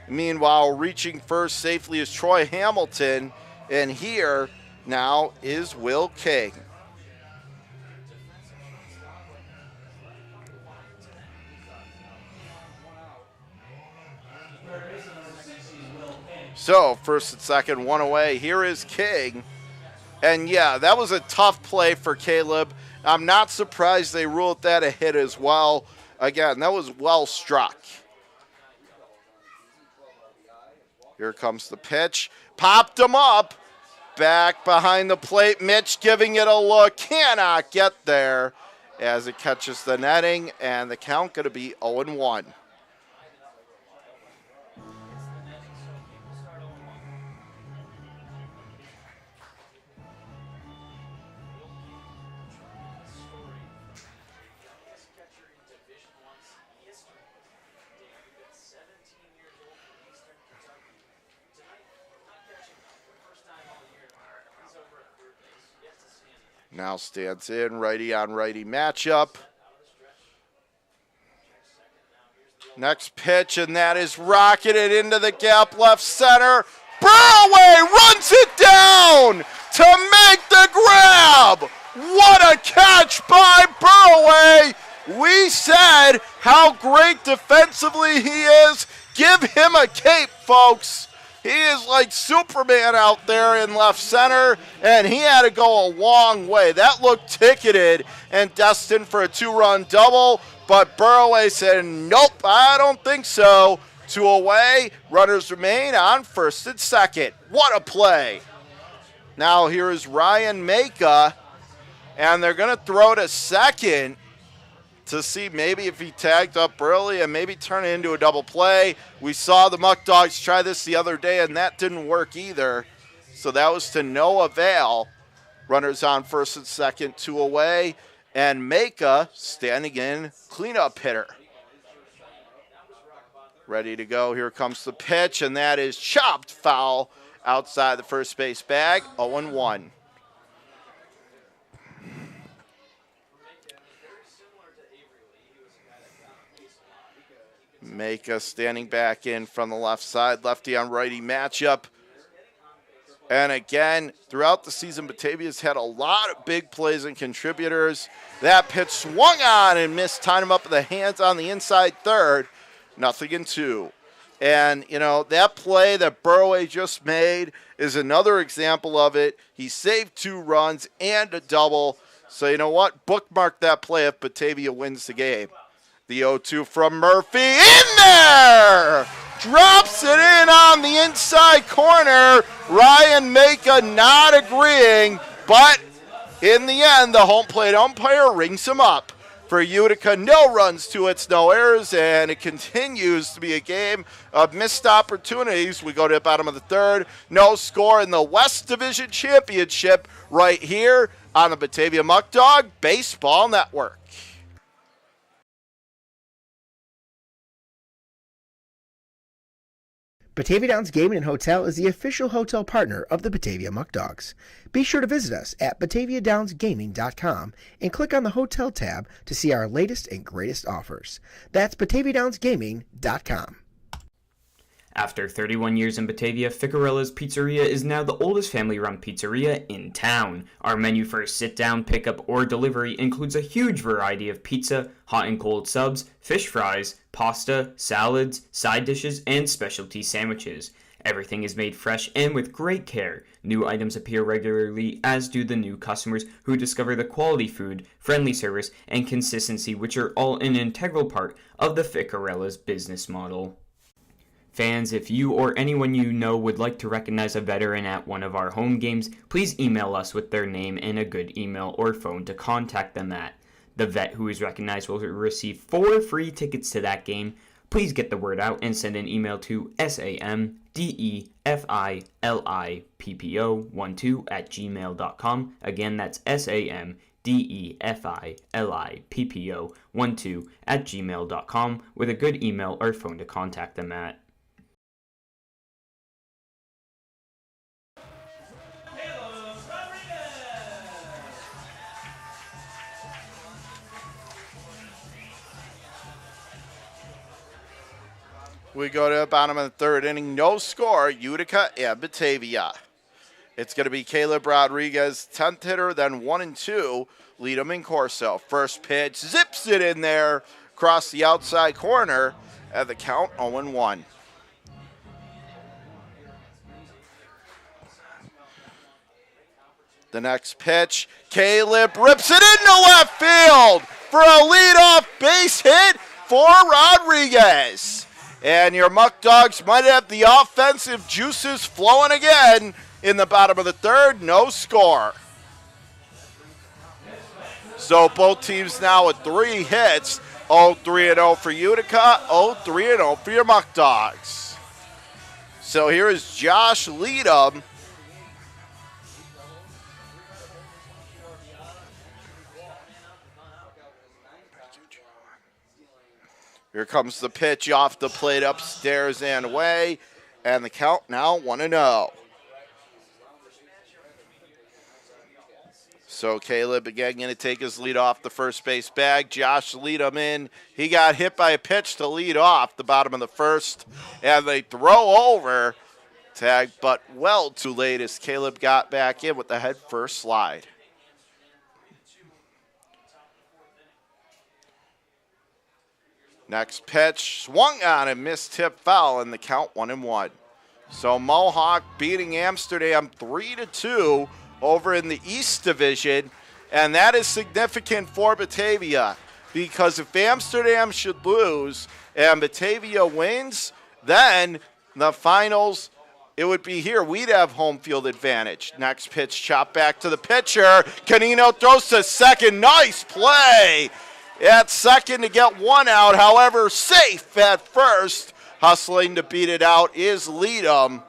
Meanwhile, reaching first safely is Troy Hamilton. And here now is Will King. So, first and second, 1 away. Here is King. And yeah, that was a tough play for Caleb. I'm not surprised they ruled that a hit as well. Again, that was well struck. Here comes the pitch. Popped him up. Back behind the plate. Mitch giving it a look. Cannot get there as it catches the netting. And the count going to be 0-1. Now stands in, righty on righty matchup. Next pitch, and that is rocketed into the gap left center. Burroway runs it down to make the grab. What a catch by Burroway. We said how great defensively he is. Give him a cape, folks. He is like Superman out there in left center, and he had to go a long way. That looked ticketed and destined for a 2-run double, but Burroway said, nope, I don't think so. 2 away, runners remain on first and second. What a play. Now here is Ryan Maka, and they're going to throw to second to see maybe if he tagged up early and maybe turn it into a double play. We saw the Muckdogs try this the other day, and that didn't work either. So that was to no avail. Runners on first and second, 2 away. And Maka standing in, cleanup hitter. Ready to go. Here comes the pitch, and that is chopped foul outside the first base bag, 0-1. Maka standing back in from the left side, lefty on righty matchup. And again, throughout the season, Batavia's had a lot of big plays and contributors. That pitch swung on and missed, tying him up with the hands on the inside third. 0-2. And, you know, that play that Burroway just made is another example of it. He saved 2 runs and a double. So, you know what? Bookmark that play if Batavia wins the game. The 0-2 from Murphy, in there! Drops it in on the inside corner. Ryan Maka not agreeing, but in the end, the home plate umpire rings him up. For Utica, no runs, 2 hits, no errors, and it continues to be a game of missed opportunities. We go to the bottom of the third. No score in the West Division Championship right here on the Batavia Muckdog Baseball Network. Batavia Downs Gaming and Hotel is the official hotel partner of the Batavia Muckdogs. Be sure to visit us at BataviaDownsGaming.com and click on the Hotel tab to see our latest and greatest offers. That's BataviaDownsGaming.com. After 31 years in Batavia, Ficarella's Pizzeria is now the oldest family-run pizzeria in town. Our menu for sit-down, pickup, or delivery includes a huge variety of pizza, hot and cold subs, fish fries, pasta, salads, side dishes, and specialty sandwiches. Everything is made fresh and with great care. New items appear regularly, as do the new customers who discover the quality food, friendly service, and consistency, which are all an integral part of the Ficarella's business model. Fans, if you or anyone you know would like to recognize a veteran at one of our home games, please email us with their name and a good email or phone to contact them at. The vet who is recognized will receive 4 free tickets to that game. Please get the word out and send an email to samdefilippo12@gmail.com. Again, that's samdefilippo12@gmail.com with a good email or phone to contact them at. We go to the bottom of the third inning. No score, Utica and Batavia. It's going to be Caleb Rodriguez, 10th hitter, then 1 and 2. Lead him in Corso. First pitch, zips it in there across the outside corner at the count 0-1. The next pitch, Caleb rips it into left field for a leadoff base hit for Rodriguez. And your Muckdogs might have the offensive juices flowing again in the bottom of the third. No score. So both teams now with 3 hits. 0-3-0 for Utica, 0-3-0 for your Muckdogs. So here is Josh Leadham. Here comes the pitch off the plate, upstairs and away, and the count now 1-0. So Caleb again going to take his lead off the first base bag. Josh Leadham in. He got hit by a pitch to lead off the bottom of the first, and they throw over. Tag, but well too late as Caleb got back in with the head first slide. Next pitch, swung on and missed, tip foul, and the count 1-1. So Mohawk beating Amsterdam 3-2 over in the East Division, and that is significant for Batavia because if Amsterdam should lose and Batavia wins, then the finals, it would be here. We'd have home field advantage. Next pitch, chop back to the pitcher. Canino throws to second. Nice play at second to get one out. However, safe at first. Hustling to beat it out is Leadham.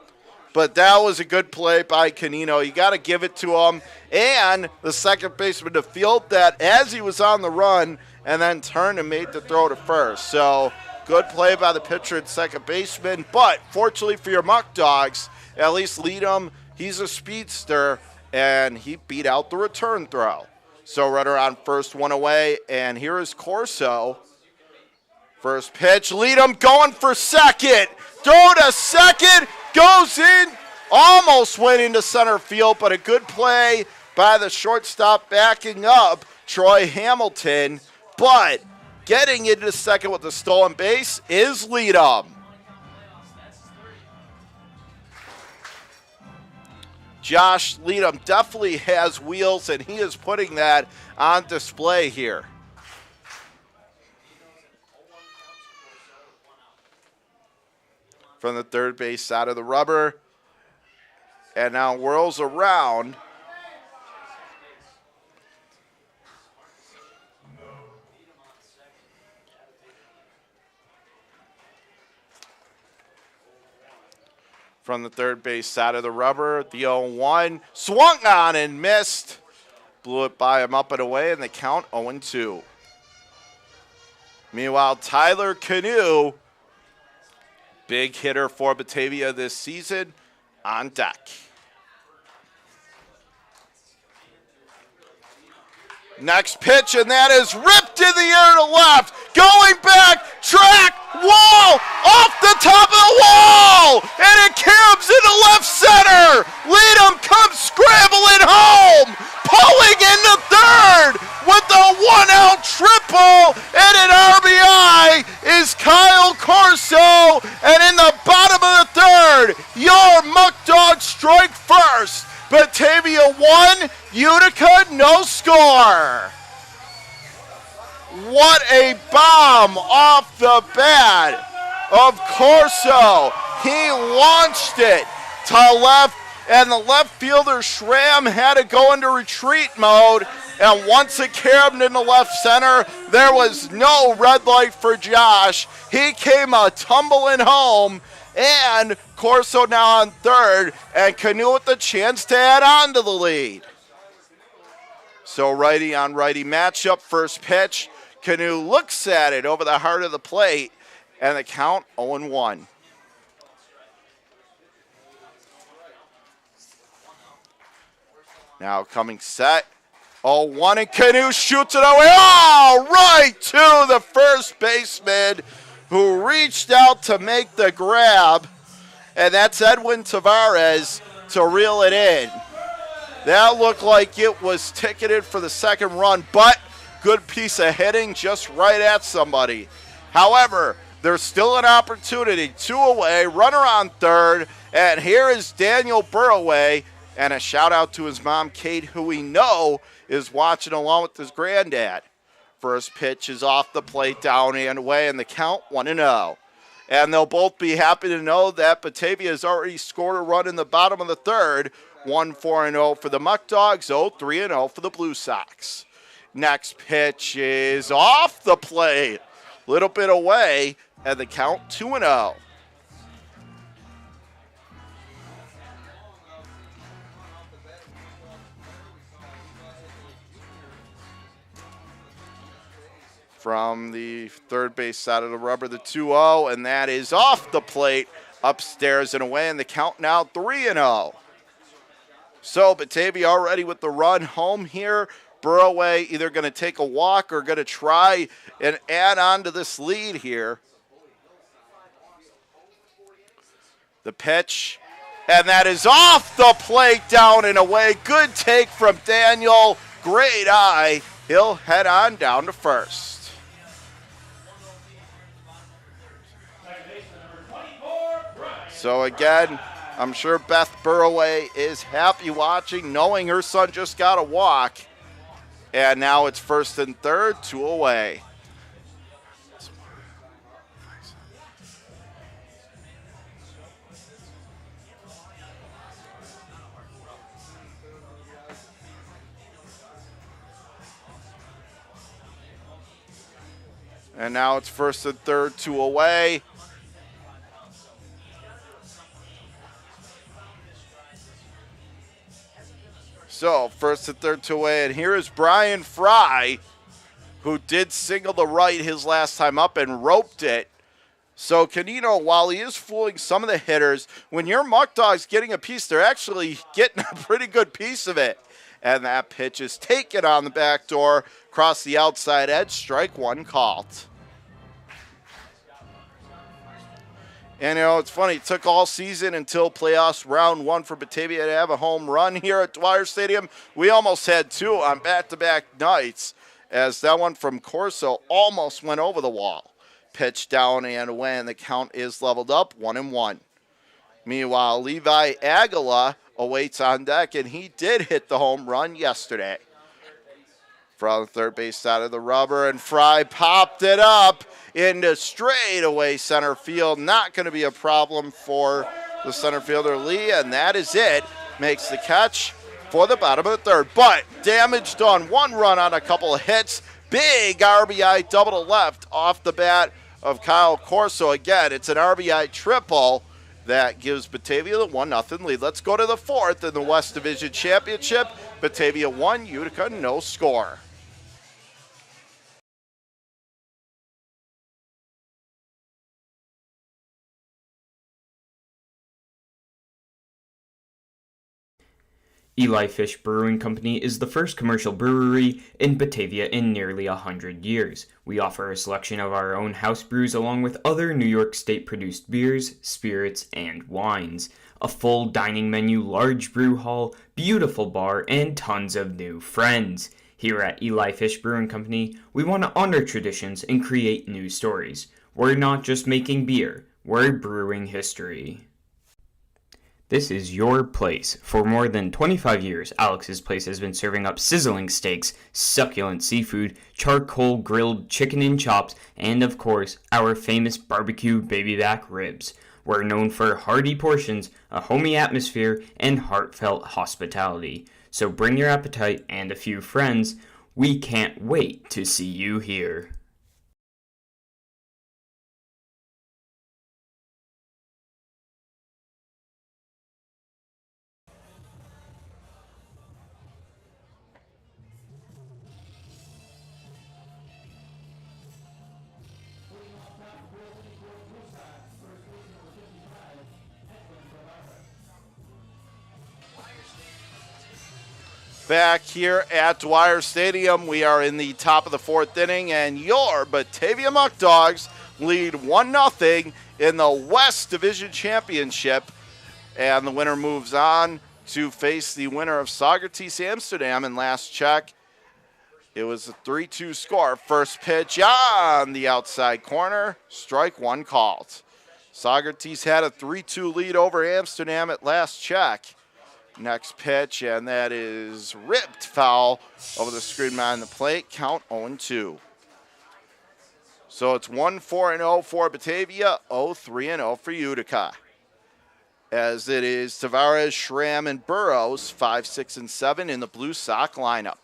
But that was a good play by Canino. You got to give it to him. And the second baseman to field that as he was on the run and then turned and made the throw to first. So good play by the pitcher and second baseman. But fortunately for your Muckdogs, at least Leadham, he's a speedster, and he beat out the return throw. So runner on first, one away, and here is Corso. First pitch, Leadham going for second. Throw to second, goes in, almost went into center field, but a good play by the shortstop backing up Troy Hamilton. But getting into second with the stolen base is Leadham. Josh Leadham definitely has wheels, and he is putting that on display here. From the third base side of the rubber, and now whirls around. From the third base side of the rubber, the 0-1, swung on and missed. Blew it by him up and away, and the count 0-2. Meanwhile, Tyler Canoe, big hitter for Batavia this season, on deck. Next pitch, and that is ripped in the air to left. Going back, track, wall, off the top of the wall, and it cabs into left center. Leadham comes scrambling home, pulling into third with a one-out triple, and an RBI is Kyle Corso, and in the bottom of the third, your Muckdogs strike first. Batavia 1, Utica no score. What a bomb off the bat of Corso. He launched it to left, and the left fielder Schramm had to go into retreat mode. And once it carried into left center, there was no red light for Josh. He came tumbling home. And Corso now on third, and Canoe with the chance to add on to the lead. So righty on righty matchup, first pitch. Canoe looks at it over the heart of the plate, and the count 0-1. Now coming set, 0-1, and Canoe shoots it away. Oh, right to the first baseman, who reached out to make the grab, and that's Edwin Tavares to reel it in. That looked like it was ticketed for the second run, but good piece of hitting just right at somebody. However, there's still an opportunity. 2 away, runner on third, and here is Daniel Burroway. And a shout out to his mom, Kate, who we know is watching along with his granddad. First pitch is off the plate, down and away, and the count 1-0. And they'll both be happy to know that Batavia has already scored a run in the bottom of the third. 1-4-0 for the Muckdogs, 0-3-0 for the Blue Sox. Next pitch is off the plate. Little bit away, and the count 2-0. From the third base side of the rubber, the 2-0, and that is off the plate, upstairs and away, and the count now 3-0. So Batavia already with the run home here. Burroway either going to take a walk or going to try and add on to this lead here. The pitch, and that is off the plate, down and away. Good take from Daniel. Great eye. He'll head on down to first. So again, I'm sure Beth Burroway is happy watching, knowing her son just got a walk. And now it's first and third, 2 away. And now it's first and third, 2 away. So, first and third, 2 away, and here is Brian Fry, who did single the right his last time up and roped it. So, Canino, while he is fooling some of the hitters, when your Muckdogs getting a piece, they're actually getting a pretty good piece of it. And that pitch is taken on the back door, across the outside edge, strike one called. And, you know, it's funny, it took all season until playoffs round one for Batavia to have a home run here at Dwyer Stadium. We almost had two on back-to-back nights, as that one from Corso almost went over the wall. Pitch down and away, and the count is leveled up, 1-1. Meanwhile, Levi Aguila awaits on deck, and he did hit the home run yesterday. From the third base side of the rubber, and Fry popped it up into straightaway center field. Not going to be a problem for the center fielder Lee, and that is it. Makes the catch for the bottom of the third, but damage done. One run on a couple of hits. Big RBI double to left off the bat of Kyle Corso. Again, it's an RBI triple that gives Batavia the 1-0 lead. Let's go to the fourth in the West Division Championship. Batavia 1, Utica no score. Eli Fish Brewing Company is the first commercial brewery in Batavia in nearly 100 years. We offer a selection of our own house brews along with other New York State-produced beers, spirits, and wines. A full dining menu, large brew hall, beautiful bar, and tons of new friends. Here at Eli Fish Brewing Company, we want to honor traditions and create new stories. We're not just making beer, we're brewing history. This is your place. For more than 25 years, Alex's Place has been serving up sizzling steaks, succulent seafood, charcoal grilled chicken and chops, and of course, our famous barbecue baby back ribs. We're known for hearty portions, a homey atmosphere, and heartfelt hospitality. So bring your appetite and a few friends. We can't wait to see you here. Back here at Dwyer Stadium, we are in the top of the fourth inning, and your Batavia Muckdogs lead 1-0 in the West Division Championship. And the winner moves on to face the winner of Socrates Amsterdam. And last check, it was a 3-2 score. First pitch on the outside corner, strike one called. Socrates had a 3-2 lead over Amsterdam at last check. Next pitch, and that is ripped foul over the screen behind the plate. Count 0-2. So it's 1-4-0 for Batavia, 0-3-0 for Utica. As it is Tavares, Schramm, and Burrows, 5, 6, and 7 in the Blue Sock lineup.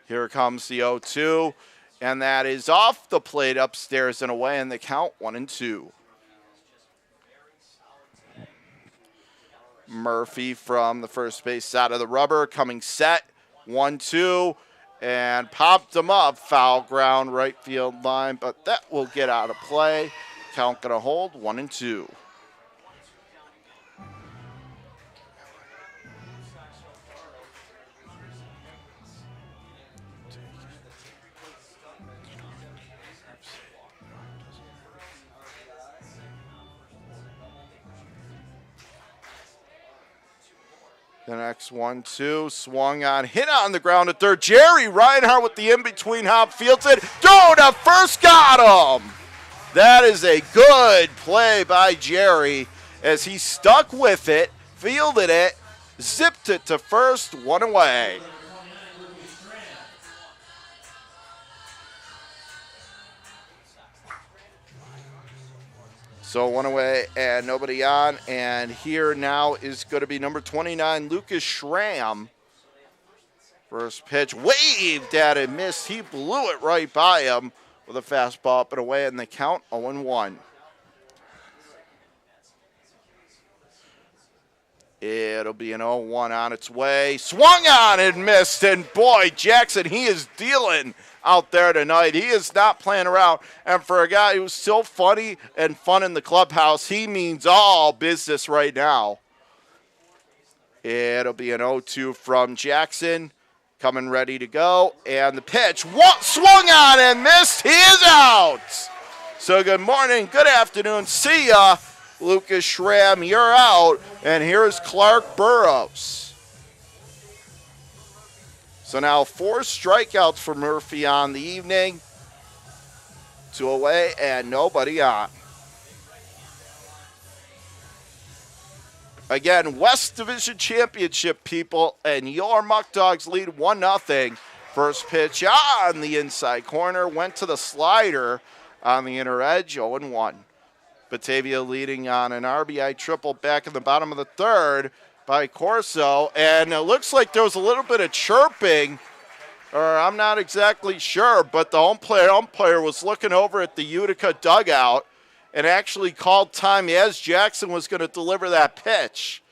Here comes the 0-2, and that is off the plate upstairs and away, and the count 1-2. Murphy from the first base side of the rubber, coming set, 1-2, and popped him up, foul ground, right field line, but that will get out of play. Count gonna hold, 1-2. The next 1-2, swung on, hit on the ground at third. Jerry Reinhardt with the in-between hop, fields it. Go to first, got him! That is a good play by Jerry as he stuck with it, fielded it, zipped it to first, one away. So one away and nobody on. And here now is going to be number 29, Lucas Schramm. First pitch, waved at it, missed. He blew it right by him with a fastball up and away, and the count 0-1. It'll be an 0-1 on its way. Swung on and missed, and boy, Jackson, he is dealing out there tonight. He is not playing around. And for a guy who's still funny and fun in the clubhouse, he means all business right now. It'll be an 0-2 from Jackson. Coming ready to go. And the pitch swung on and missed. He is out. So good morning, good afternoon. See ya. Lucas Schramm, you're out. And here's Clark Burrows. So now 4 strikeouts for Murphy on the evening. 2 away and nobody on. Again, West Division Championship, people, and your Muckdogs lead 1-0. First pitch on the inside corner, went to the slider on the inner edge, 0-1. Batavia leading on an RBI triple back in the bottom of the third by Corso, and it looks like there was a little bit of chirping, or I'm not exactly sure, but the umpire was looking over at the Utica dugout and actually called time as Jackson was going to deliver that pitch.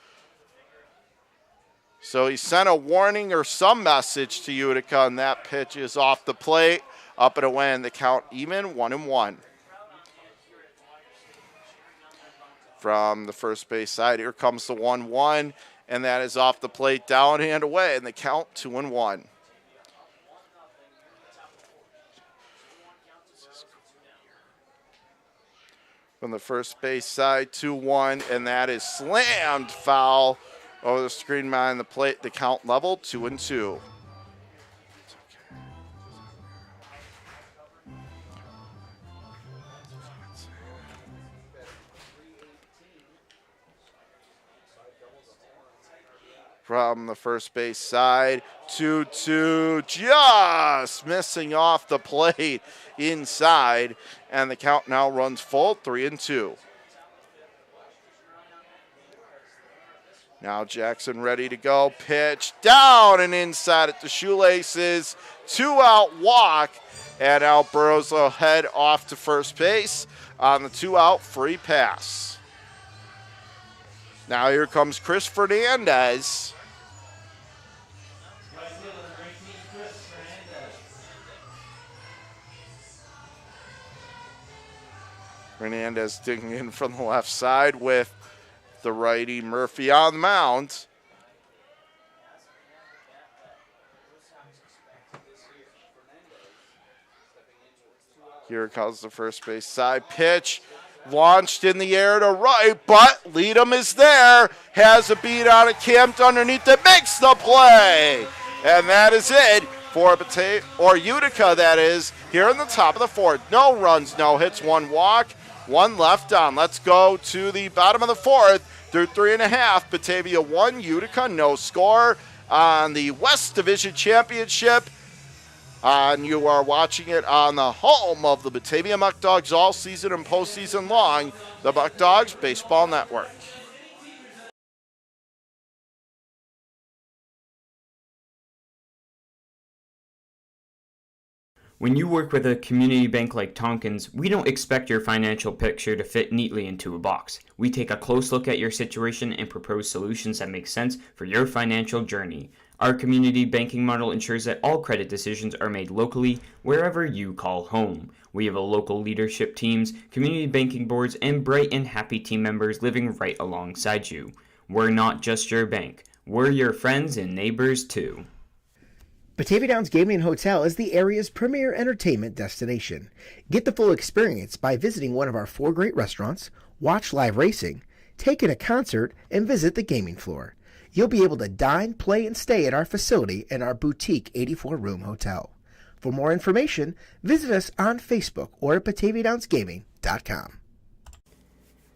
So he sent a warning or some message to Utica, and that pitch is off the plate, up and away, and the count even, 1-1. From the first base side, here comes the 1-1, and that is off the plate, down and away, and the count 2-1. From the first base side, 2-1, and that is slammed foul over the screen behind the plate. The count level, 2-2. From the first base side, 2-2, just missing off the plate inside, and the count now runs full, 3-2. Now Jackson ready to go, pitch down and inside at the shoelaces, 2-out walk, and now Burrows will head off to first base on the 2-out free pass. Now here comes Chris Fernandez. Fernandez digging in from the left side with the righty Murphy on the mound. Here comes the first base side pitch. Launched in the air to right, but Leadham is there. Has a beat on it, camped underneath it, makes the play. And that is it for Utica, that is, here in the top of the fourth. No runs, no hits, 1 walk. One left on. Let's go to the bottom of the fourth. Through 3.5, Batavia 1, Utica no score on the West Division Championship. And you are watching it on the home of the Batavia Muckdogs all season and postseason long, the Muckdogs Baseball Network. When you work with a community bank like Tompkins, we don't expect your financial picture to fit neatly into a box. We take a close look at your situation and propose solutions that make sense for your financial journey. Our community banking model ensures that all credit decisions are made locally, wherever you call home. We have a local leadership teams, community banking boards, and bright and happy team members living right alongside you. We're not just your bank. We're your friends and neighbors too. Batavia Downs Gaming and Hotel is the area's premier entertainment destination. Get the full experience by visiting one of our 4 great restaurants, watch live racing, take in a concert, and visit the gaming floor. You'll be able to dine, play, and stay at our facility in our boutique 84-room hotel. For more information, visit us on Facebook or at BataviaDownsGaming.com.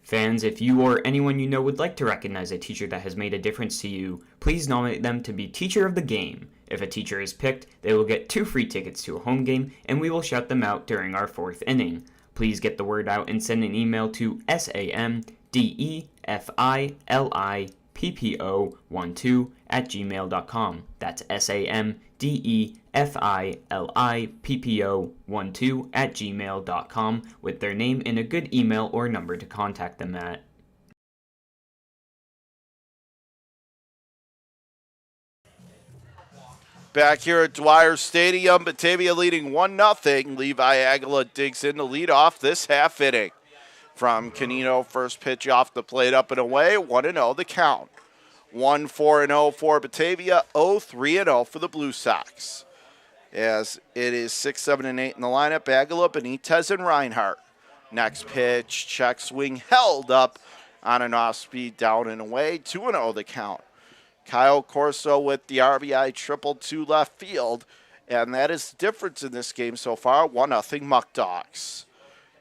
Fans, if you or anyone you know would like to recognize a teacher that has made a difference to you, please nominate them to be Teacher of the Game. If a teacher is picked, they will get 2 free tickets to a home game, and we will shout them out during our 4th inning. Please get the word out and send an email to samdefilippo12@gmail.com. That's samdefilippo12@gmail.com with their name and a good email or number to contact them at. Back here at Dwyer Stadium, Batavia leading 1-0. Levi Aguila digs in to lead off this half inning. From Canino, first pitch off the plate, up and away, 1-0 the count. 1-4-0 for Batavia, 0-3-0 for the Blue Sox. As it is 6, 7, and 8 in the lineup, Aguila, Benitez, and Reinhardt. Next pitch, check swing held up on an off-speed, down and away, 2-0 the count. Kyle Corso with the RBI triple to left field, and that is the difference in this game so far, 1-0 Muckdogs.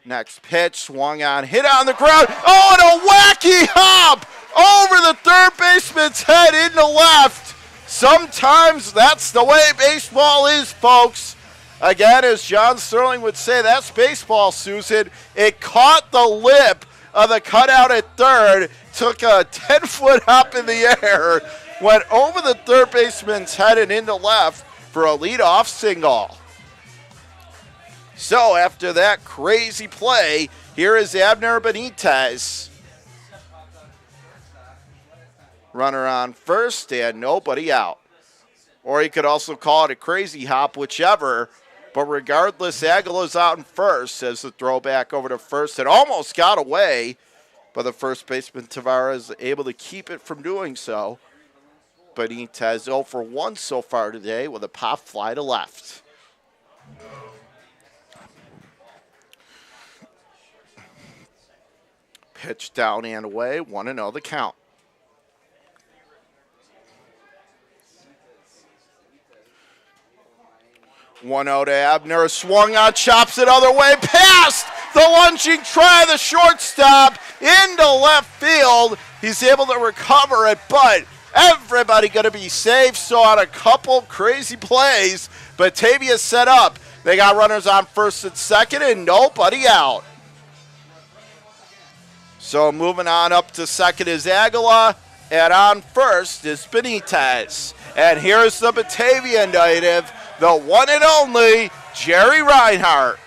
Next pitch, swung on, hit on the ground, oh, and a wacky hop over the third baseman's head into left. Sometimes that's the way baseball is, folks. Again, as John Sterling would say, that's baseball, Susan. It caught the lip of the cutout at third, took a 10-foot hop in the air, went over the third baseman's head and into left for a leadoff single. So after that crazy play, here is Abner Benitez. Runner on first and nobody out. Or you could also call it a crazy hop, whichever. But regardless, Aguila's out in first as the throw back over to first. It almost got away, but the first baseman Tavares able to keep it from doing so. Benitez 0 for 1 so far today with a pop fly to left. Pitch down and away, 1-0 the count. 1-0 to Abner, swung on, chops it other way, past the lunging try, the shortstop into left field. He's able to recover it, but everybody going to be safe. So on a couple crazy plays, Batavia set up. They got runners on first and second and nobody out. So moving on up to second is Aguila, and on first is Benitez. And here's the Batavia native, the one and only Jerry Reinhardt.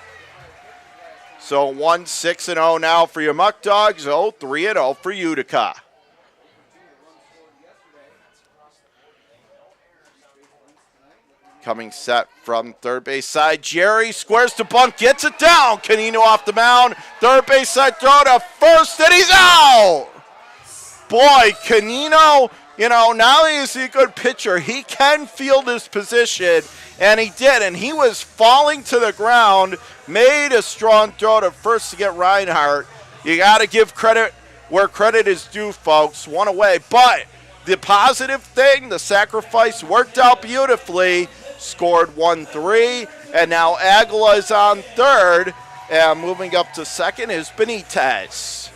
So 1-6-0 now for your Muckdogs, 0-3-0 for Utica. Coming set from third base side, Jerry squares to bunt, gets it down. Canino off the mound, third base side throw to first, and he's out. Boy, Canino, now he's a good pitcher. He can field his position, and he did, and he was falling to the ground, made a strong throw to first to get Reinhardt. You got to give credit where credit is due, folks. One away, but the positive thing, the sacrifice worked out beautifully. Scored 1-3, and now Aguila is on third And moving up to second is Benitez.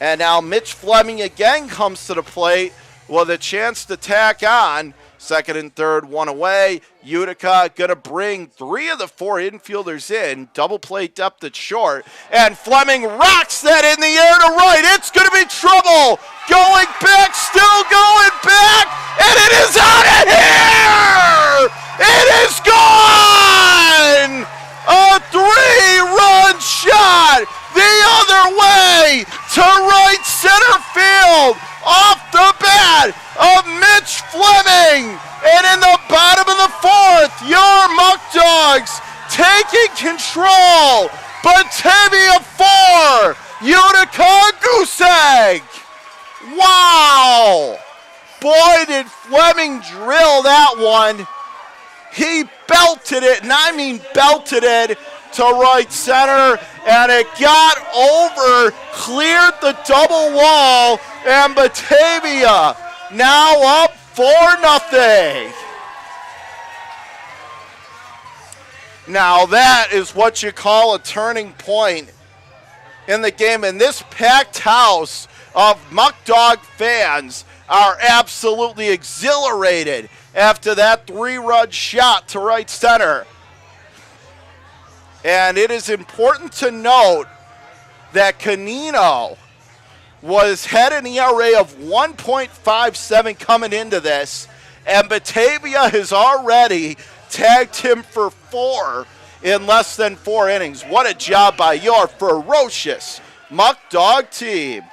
And now Mitch Fleming again comes to the plate with a chance to tack on. Second and third, one away. Utica going to bring 3 of the 4 infielders in. Double play depth at short. And Fleming rocks that in the air to right. It's going to be trouble. Going back, still going back. And it is out of here! It is gone! A 3-run shot the other way to right center field. Off the bat of Mitch Fleming. And in the bottom of the 4th, your Muckdogs taking control. Batavia 4, Utica goose egg. Wow. Boy, did Fleming drill that one. He belted it, and I mean belted it to right center, and it got over, cleared the double wall, and Batavia now up 4-0. Now that is what you call a turning point in the game, and this packed house of Muckdog fans are absolutely exhilarated after that 3-run shot to right center. And it is important to note that Canino had an ERA of 1.57 coming into this, and Batavia has already tagged him for 4 in less than 4 innings. What a job by your ferocious Muckdog team.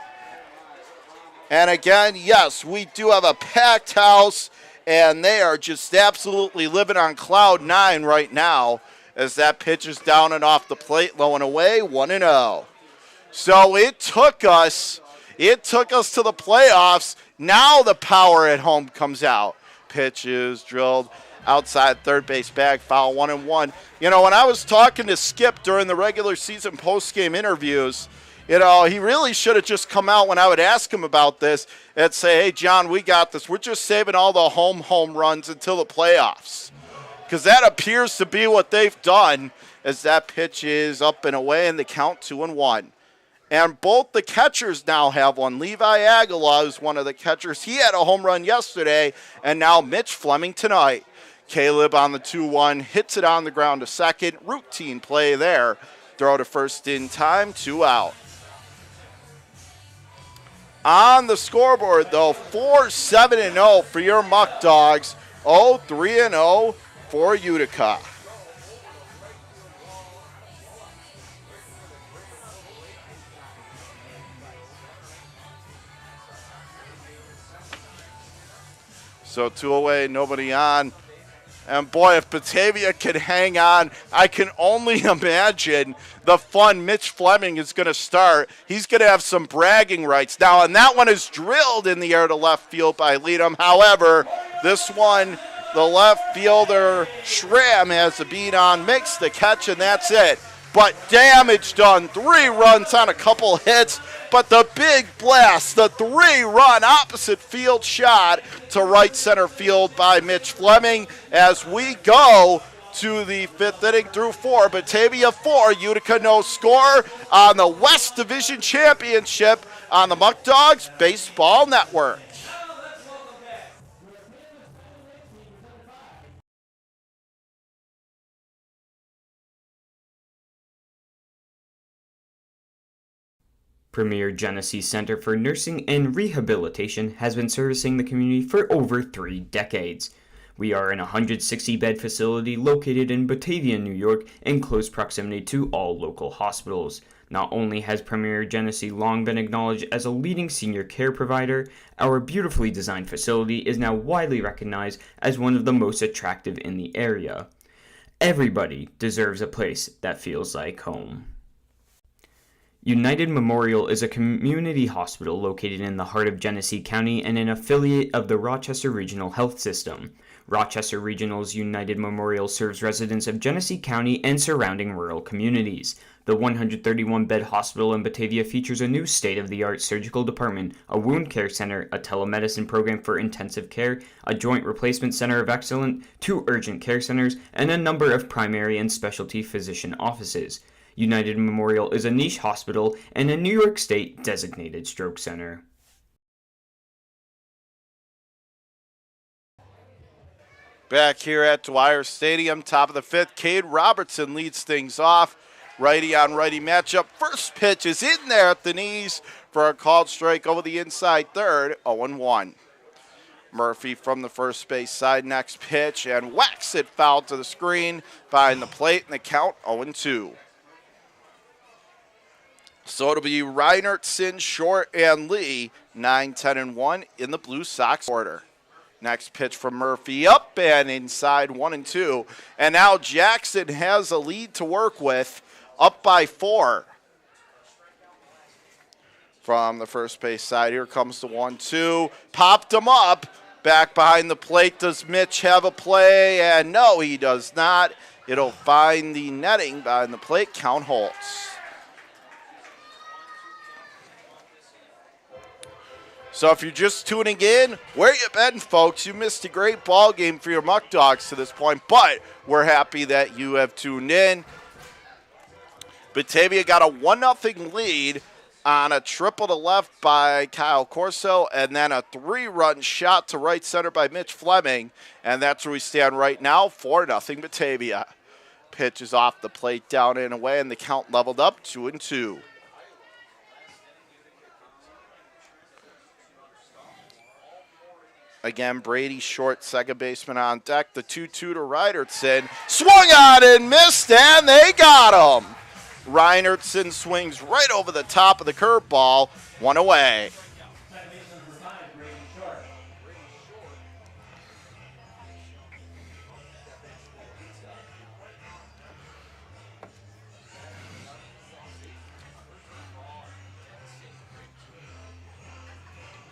And again, yes, we do have a packed house, and they are just absolutely living on cloud 9 right now as that pitch is down and off the plate, low and away, 1-0. So it took us to the playoffs. Now the power at home comes out. Pitch is drilled outside third base bag, foul, 1-1. You know, when I was talking to Skip during the regular season postgame interviews, you know, he really should have just come out when I would ask him about this and say, hey, John, we got this. We're just saving all the home runs until the playoffs. Because that appears to be what they've done as that pitch is up and away and the count 2-1. And both the catchers now have one. Levi Aguilar is one of the catchers. He had a home run yesterday, and now Mitch Fleming tonight. Caleb on the 2-1, hits it on the ground to second. Routine play there. Throw to first in time, 2 out. On the scoreboard, though, 4-7-0 for your Muckdogs. 0-3-0 for Utica. So 2 away, nobody on. And boy, if Batavia can hang on, I can only imagine the fun Mitch Fleming is going to start. He's going to have some bragging rights. Now, and that one is drilled in the air to left field by Leadham. However, this one, the left fielder, Schramm, has the beat on, makes the catch, and that's it. But damage done. 3 runs on a couple hits. But the big blast, the 3-run opposite field shot to right center field by Mitch Fleming as we go to the 5th inning through 4. Batavia 4, Utica no score on the West Division Championship on the Muckdogs Baseball Network. Premier Genesee Center for Nursing and Rehabilitation has been servicing the community for over 3 decades. We are an 160-bed facility located in Batavia, New York, in close proximity to all local hospitals. Not only has Premier Genesee long been acknowledged as a leading senior care provider, our beautifully designed facility is now widely recognized as one of the most attractive in the area. Everybody deserves a place that feels like home. United Memorial is a community hospital located in the heart of Genesee County and an affiliate of the Rochester Regional Health System. Rochester Regional's United Memorial serves residents of Genesee County and surrounding rural communities. The 131-bed hospital in Batavia features a new state-of-the-art surgical department, a wound care center, a telemedicine program for intensive care, a joint replacement center of excellence, 2 urgent care centers, and a number of primary and specialty physician offices. United Memorial is a niche hospital and a New York State designated stroke center. Back here at Dwyer Stadium, top of the fifth, Cade Robertson leads things off. Righty on righty matchup. First pitch is in there at the knees for a called strike over the inside third, 0-1. Murphy from the first base side, next pitch, and whacks it foul to the screen behind the plate, and the count 0-2. So it'll be Reinertson, Short, and Lee, 9, 10, and 1 in the Blue Sox order. Next pitch from Murphy, up and inside, 1-2. And now Jackson has a lead to work with, up by 4. From the first base side, here comes the 1-2. Popped him up, back behind the plate. Does Mitch have a play? And no, he does not. It'll find the netting behind the plate. Count holds. So if you're just tuning in, where you been, folks? You missed a great ball game for your Muckdogs to this point, but we're happy that you have tuned in. Batavia got a 1-0 lead on a triple to left by Kyle Corso, and then a 3-run shot to right center by Mitch Fleming, and that's where we stand right now, 4-0 Batavia. Pitch is off the plate, down and away, and the count leveled up, 2-2. Again, Brady Short, second baseman on deck. The 2-2 to Reinertson. Swung on and missed, and they got him. Reinertson swings right over the top of the curveball. 1 away.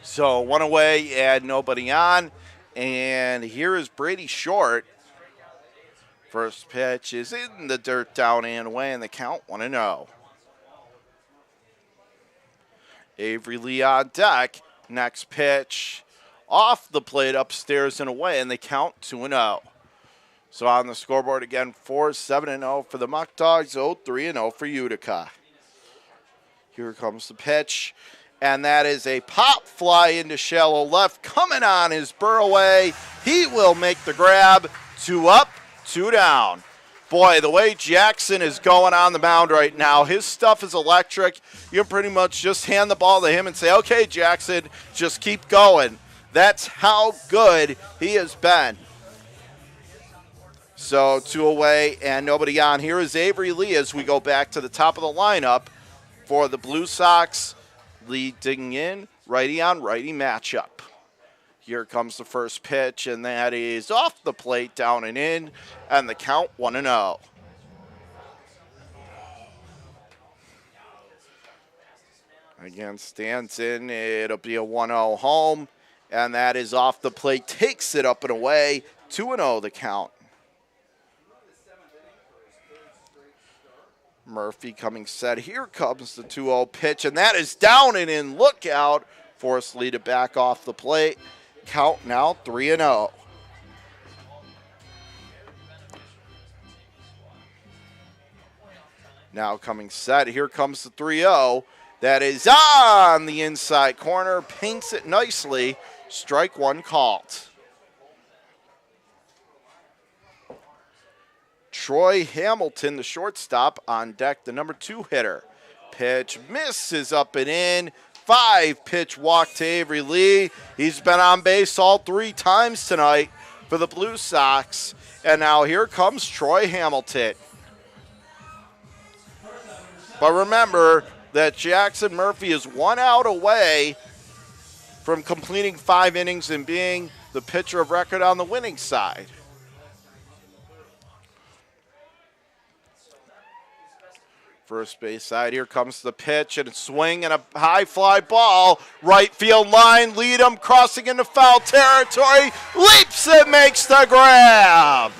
So 1 away and nobody on. And here is Brady Short. First pitch is in the dirt, down and away, and the count 1-0. Avery Lee on deck. Next pitch off the plate, upstairs and away, and they count 2-0. So on the scoreboard again, 4-7-0 for the Muckdogs, 0-3-0 for Utica. Here comes the pitch. And that is a pop fly into shallow left, coming on his Burroway. He will make the grab. 2 up, 2 down. Boy, the way Jackson is going on the mound right now, his stuff is electric. You can pretty much just hand the ball to him and say, okay, Jackson, just keep going. That's how good he has been. So 2 away and nobody on. Here is Avery Lee as we go back to the top of the lineup for the Blue Sox. Lee digging in, righty on righty matchup. Here comes the first pitch, and that is off the plate, down and in, and the count 1-0. Again, stands in, it'll be a 1-0 home, and that is off the plate, takes it up and away, 2-0 the count. Murphy coming set. Here comes the 2-0 pitch, and that is down and in. Look out. Forced Lee to back off the plate. Count now 3-0. Now coming set. Here comes the 3-0. That is on the inside corner. Paints it nicely. Strike 1 called. Troy Hamilton, the shortstop, on deck, the number 2 hitter. Pitch misses up and in. 5-pitch walk to Avery Lee. He's been on base all 3 times tonight for the Blue Sox. And now here comes Troy Hamilton. But remember that Jackson Murphy is 1 out away from completing 5 innings and being the pitcher of record on the winning side. First base side, here comes the pitch, and a swing and a high fly ball. Right field line, Leadham crossing into foul territory, leaps and makes the grab.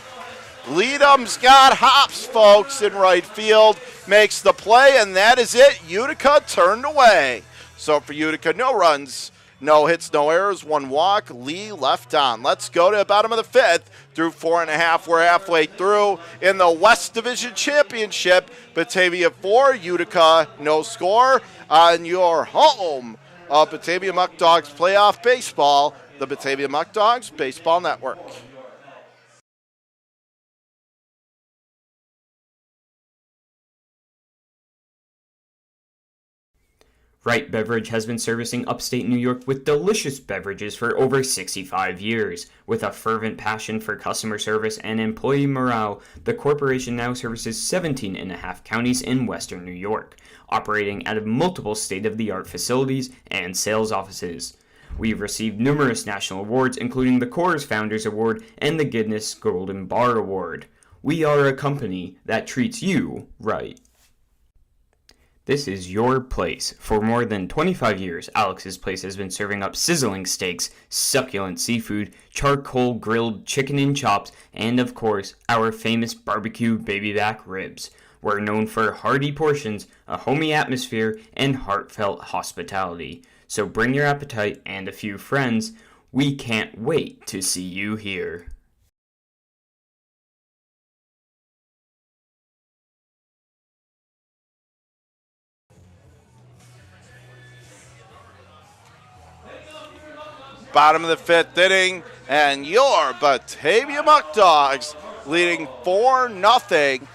Leadham's got hops, folks, in right field, makes the play, and that is it. Utica turned away. So for Utica, no runs No hits, no errors, 1 walk. Lee left on. Let's go to the bottom of the 5th through 4.5. We're halfway through in the West Division Championship. Batavia 4, Utica no score on your home of Batavia Muckdogs Playoff Baseball, the Batavia Muckdogs Baseball Network. Wright Beverage has been servicing upstate New York with delicious beverages for over 65 years. With a fervent passion for customer service and employee morale, the corporation now services 17 and a half counties in western New York, operating out of multiple state-of-the-art facilities and sales offices. We've received numerous national awards, including the Coors Founders Award and the Guinness Golden Bar Award. We are a company that treats you right. This is your place. For more than 25 years, Alex's Place has been serving up sizzling steaks, succulent seafood, charcoal grilled chicken and chops, and of course, our famous barbecue baby back ribs. We're known for hearty portions, a homey atmosphere, and heartfelt hospitality. So bring your appetite and a few friends. We can't wait to see you here. Bottom of the 5th inning, and your Batavia Muckdogs leading 4-0.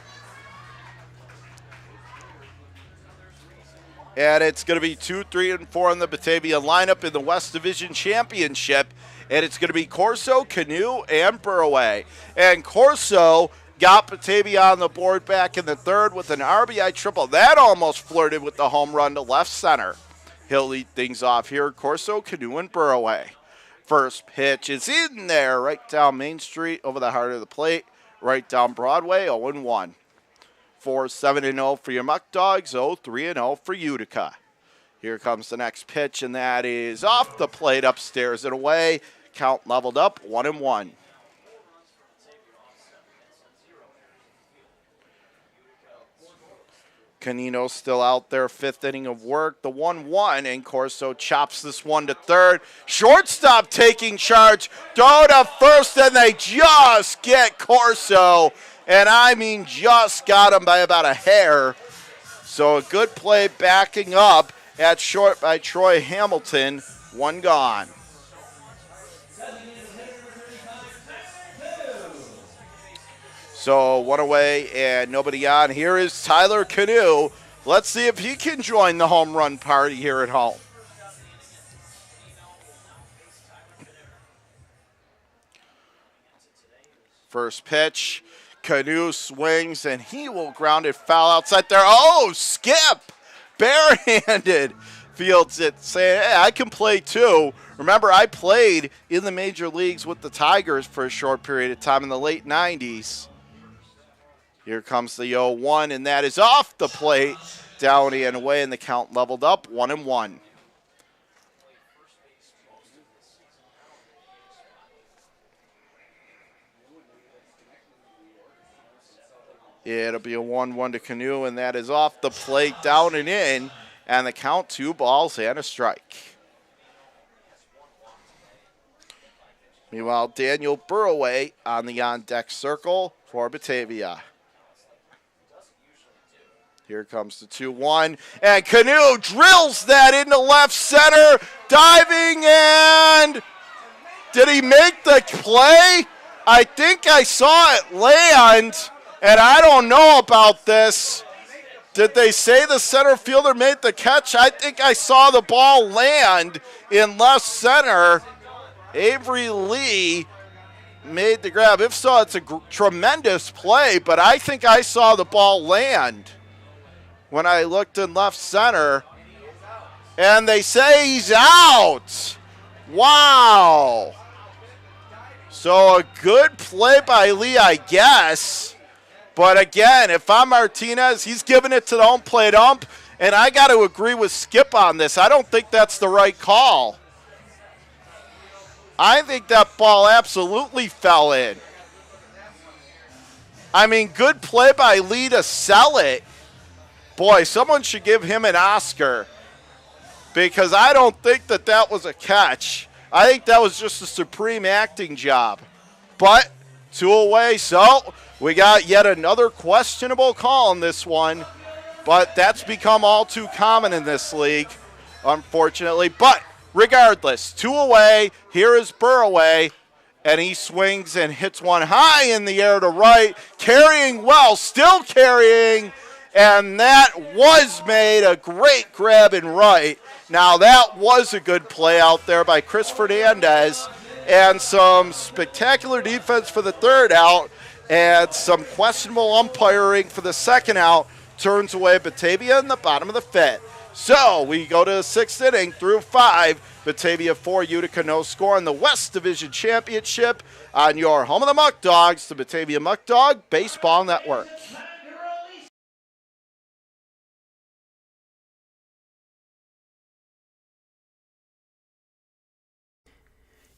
And it's going to be 2, 3, and 4 in the Batavia lineup in the West Division Championship. And it's going to be Corso, Canoe, and Burraway. And Corso got Batavia on the board back in the 3rd with an RBI triple. That almost flirted with the home run to left center. He'll lead things off here. Corso, Canoe, and Burraway. First pitch is in there, right down Main Street, over the heart of the plate, right down Broadway, 0-1. 4-7-0 for your Muckdogs, 0-3-0 for Utica. Here comes the next pitch, and that is off the plate, upstairs and away. Count leveled up, 1-1. Canino still out there, 5th inning of work. The 1-1, and Corso chops this one to 3rd. Shortstop taking charge. Throw to 1st, and they just get Corso. And I mean just got him by about a hair. So a good play backing up at short by Troy Hamilton. 1 gone. So 1 away and nobody on. Here is Tyler Canoe. Let's see if he can join the home run party here at home. First pitch. Canoe swings and he will ground it foul outside there. Oh, Skip! Barehanded. Fields it, saying, hey, I can play too. Remember, I played in the major leagues with the Tigers for a short period of time in the late 90s. Here comes the 0-1, and that is off the plate. Downey and away, and the count leveled up, 1-1. It'll be a 1-1 to Canoe, and that is off the plate, down and in, and the count 2 balls and a strike. Meanwhile, Daniel Burraway on the on-deck circle for Batavia. Here comes the 2-1, and Canoe drills that into left center, diving, and did he make the play? I think I saw it land, and I don't know about this. Did they say the center fielder made the catch? I think I saw the ball land in left center. Avery Lee made the grab. If so, it's a tremendous play, but I think I saw the ball land when I looked in left center, and they say he's out. Wow. So a good play by Lee, I guess. But again, if I'm Martinez, he's giving it to the home plate ump, and I got to agree with Skip on this. I don't think that's the right call. I think that ball absolutely fell in. I mean, good play by Lee to sell it. Boy, someone should give him an Oscar. because I don't think that was a catch. I think that was just a supreme acting job. But 2 away, so we got yet another questionable call on this one. But that's become all too common in this league, unfortunately. But regardless, 2 away, here is Burraway, and he swings and hits one high in the air to right, carrying well, still carrying, and that was made a great grab in right. Now that was a good play out there by Chris Fernandez, and some spectacular defense for the 3rd out, and some questionable umpiring for the 2nd out. Turns away Batavia in the bottom of the 5th. So we go to the 6th inning through 5. Batavia 4, Utica no score in the West Division Championship on your home of the Muckdogs, the Batavia Muckdog Baseball Network.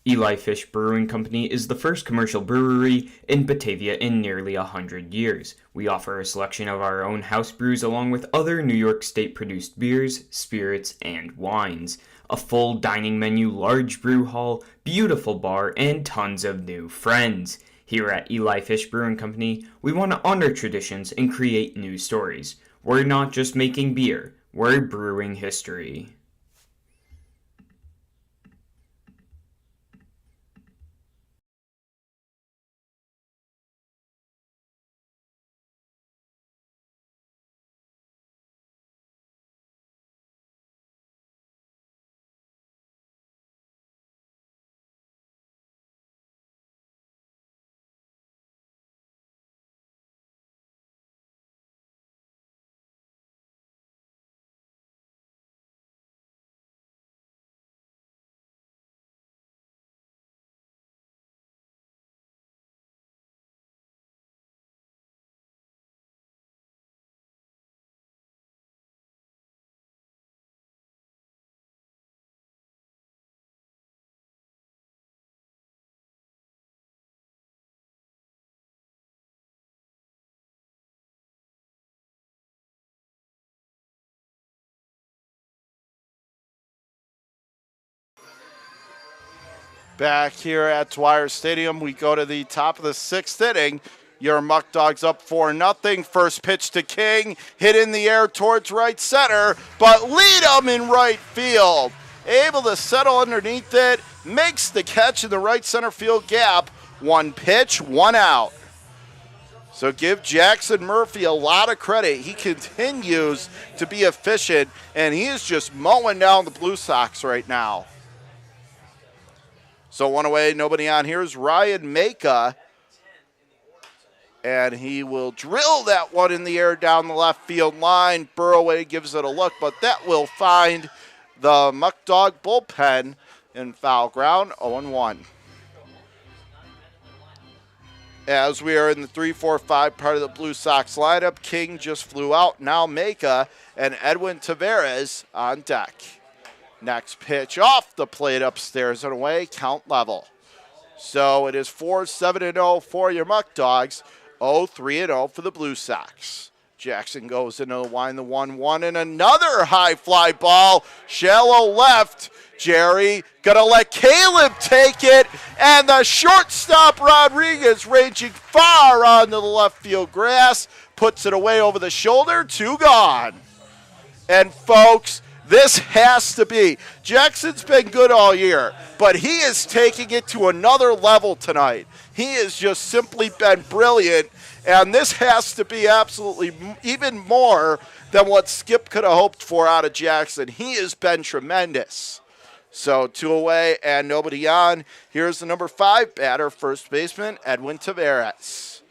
Eli Fish Brewing Company is the first commercial brewery in Batavia in nearly 100 years. We offer a selection of our own house brews along with other New York State-produced beers, spirits, and wines. A full dining menu, large brew hall, beautiful bar, and tons of new friends. Here at Eli Fish Brewing Company, we want to honor traditions and create new stories. We're not just making beer, we're brewing history. Back here at Dwyer Stadium, we go to the top of the 6th inning. Your Muckdogs up 4-0. First pitch to King, hit in the air towards right center, but lead him in right field. Able to settle underneath it, makes the catch in the right center field gap. 1 pitch, 1 out. So give Jackson Murphy a lot of credit. He continues to be efficient, and he is just mowing down the Blue Sox right now. So 1 away, nobody on. Here's Ryan Maka. And he will drill that one in the air down the left field line. Burraway gives it a look, but that will find the Muckdog bullpen in foul ground, 0-1. As we are in the 3-4-5 part of the Blue Sox lineup, King just flew out. Now Maka and Edwin Taveras on deck. Next pitch off the plate upstairs and away, count level. So it is 4-7-0 for your Muckdogs, 0-3-0 for the Blue Sox. Jackson goes into the line, the 1-1, and another high fly ball, shallow left. Jerry gonna let Caleb take it, and the shortstop Rodriguez, ranging far onto the left field grass, puts it away over the shoulder, 2 gone. And folks, this has to be. Jackson's been good all year, but he is taking it to another level tonight. He has just simply been brilliant, and this has to be absolutely even more than what Skip could have hoped for out of Jackson. He has been tremendous. So 2 away and nobody on. Here's the number 5 batter, first baseman Edwin Taveras.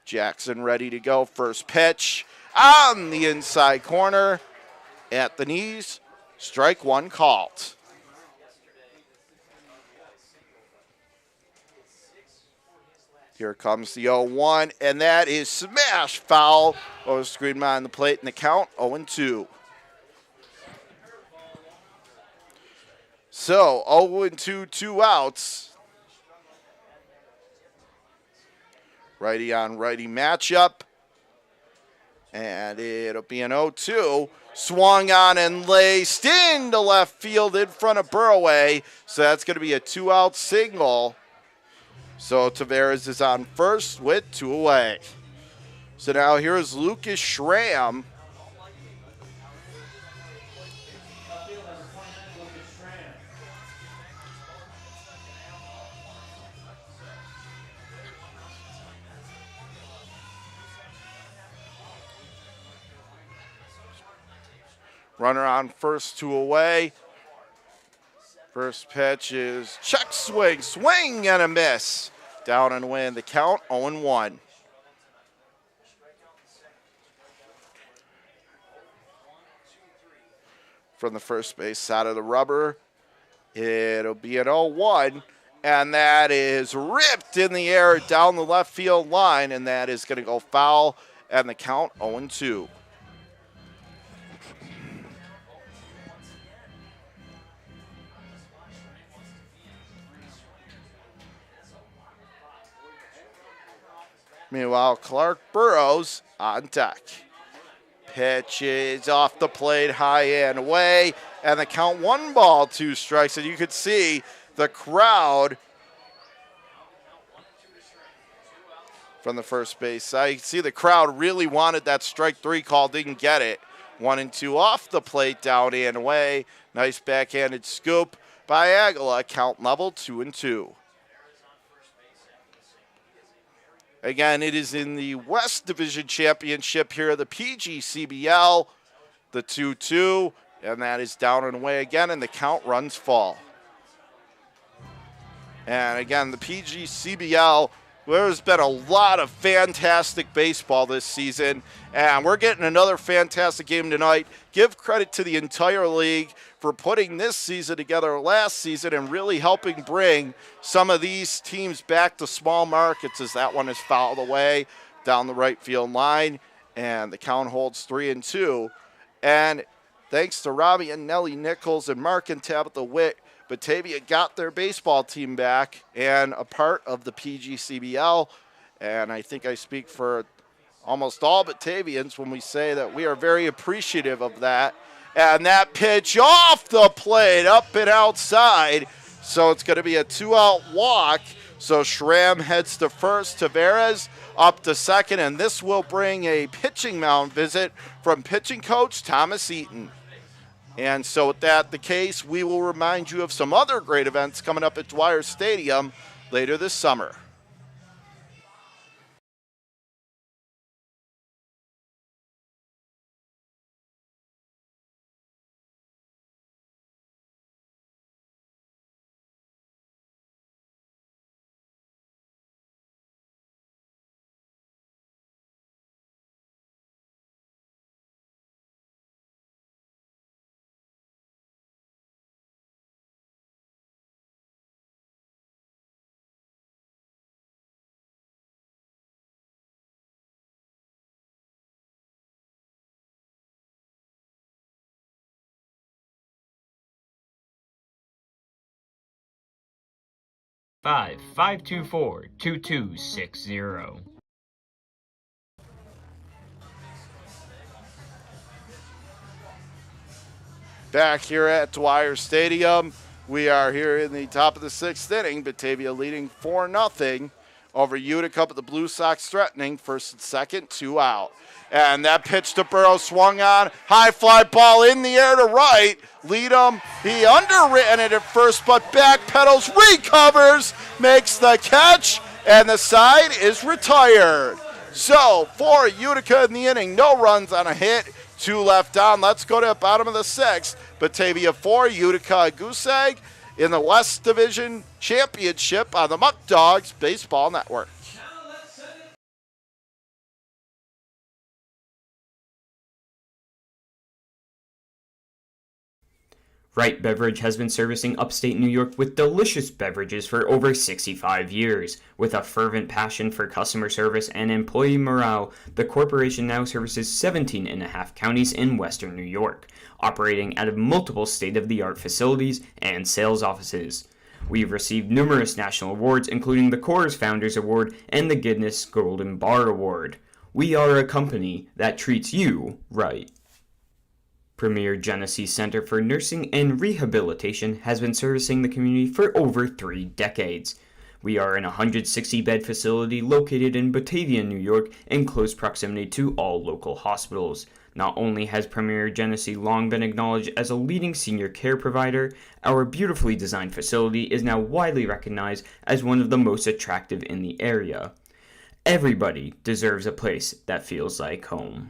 Jackson ready to go. First pitch on the inside corner. At the knees, strike 1 called. Here comes the 0-1, and that is smash foul. Over the screen behind the plate in the count, 0-2. So 0-2, 2 outs. Righty on righty matchup. And it'll be an 0-2. Swung on and laced into left field in front of Burroway. So that's going to be a 2-out single. So Tavares is on first with 2 away. So now here's Lucas Schramm. Runner on first, 2 away. First pitch is check swing, swing and a miss. Down and away in the count, 0-1. From the first base side of the rubber, it'll be an 0-1. And that is ripped in the air down the left field line, and that is going to go foul, and the count 0-2. Meanwhile, Clark Burrows on deck. Pitch is off the plate, high and away, and the count 1 ball, 2 strikes. And you could see the crowd from the first base side. You can see the crowd really wanted that strike 3 call, didn't get it. 1-2 off the plate, down and away. Nice backhanded scoop by Aguila. Count level 2-2. Again, it is in the West Division Championship here at the PGCBL, the 2-2, and that is down and away again, and the count runs fall. And again, the PGCBL, there's been a lot of fantastic baseball this season, and we're getting another fantastic game tonight. Give credit to the entire league for putting this season together last season and really helping bring some of these teams back to small markets, as that one is fouled away down the right field line, and the count holds 3-2. And thanks to Robbie and Nellie Nichols and Mark and Tabitha Witt, Batavia got their baseball team back and a part of the PGCBL. And I think I speak for almost all Batavians when we say that we are very appreciative of that. And that pitch off the plate, up and outside. So it's going to be a 2-out walk. So Schramm heads to first, Tavares up to second, and this will bring a pitching mound visit from pitching coach Thomas Eaton. And so with that the case, we will remind you of some other great events coming up at Dwyer Stadium later this summer. Five 524-2260. Back here at Dwyer Stadium, we are here in the top of the 6th inning. Batavia leading 4-0 over Utica, but the Blue Sox threatening first and second, 2 out. And that pitch to Burrow swung on, high fly ball in the air to right. Leadham, he underwritten it at first, but backpedals, recovers, makes the catch, and the side is retired. So for Utica in the inning, no runs on a hit, 2 left on. Let's go to the bottom of the 6th. Batavia 4, Utica a goose egg in the West Division Championship on the Muckdogs Baseball Network. Wright Beverage has been servicing upstate New York with delicious beverages for over 65 years. With a fervent passion for customer service and employee morale, the corporation now services 17 and a half counties in western New York, operating out of multiple state-of-the-art facilities and sales offices. We've received numerous national awards, including the Coors Founders Award and the Guinness Golden Bar Award. We are a company that treats you right. Premier Genesee Center for Nursing and Rehabilitation has been servicing the community for over 3 decades. We are an 160-bed facility located in Batavia, New York, in close proximity to all local hospitals. Not only has Premier Genesee long been acknowledged as a leading senior care provider, our beautifully designed facility is now widely recognized as one of the most attractive in the area. Everybody deserves a place that feels like home.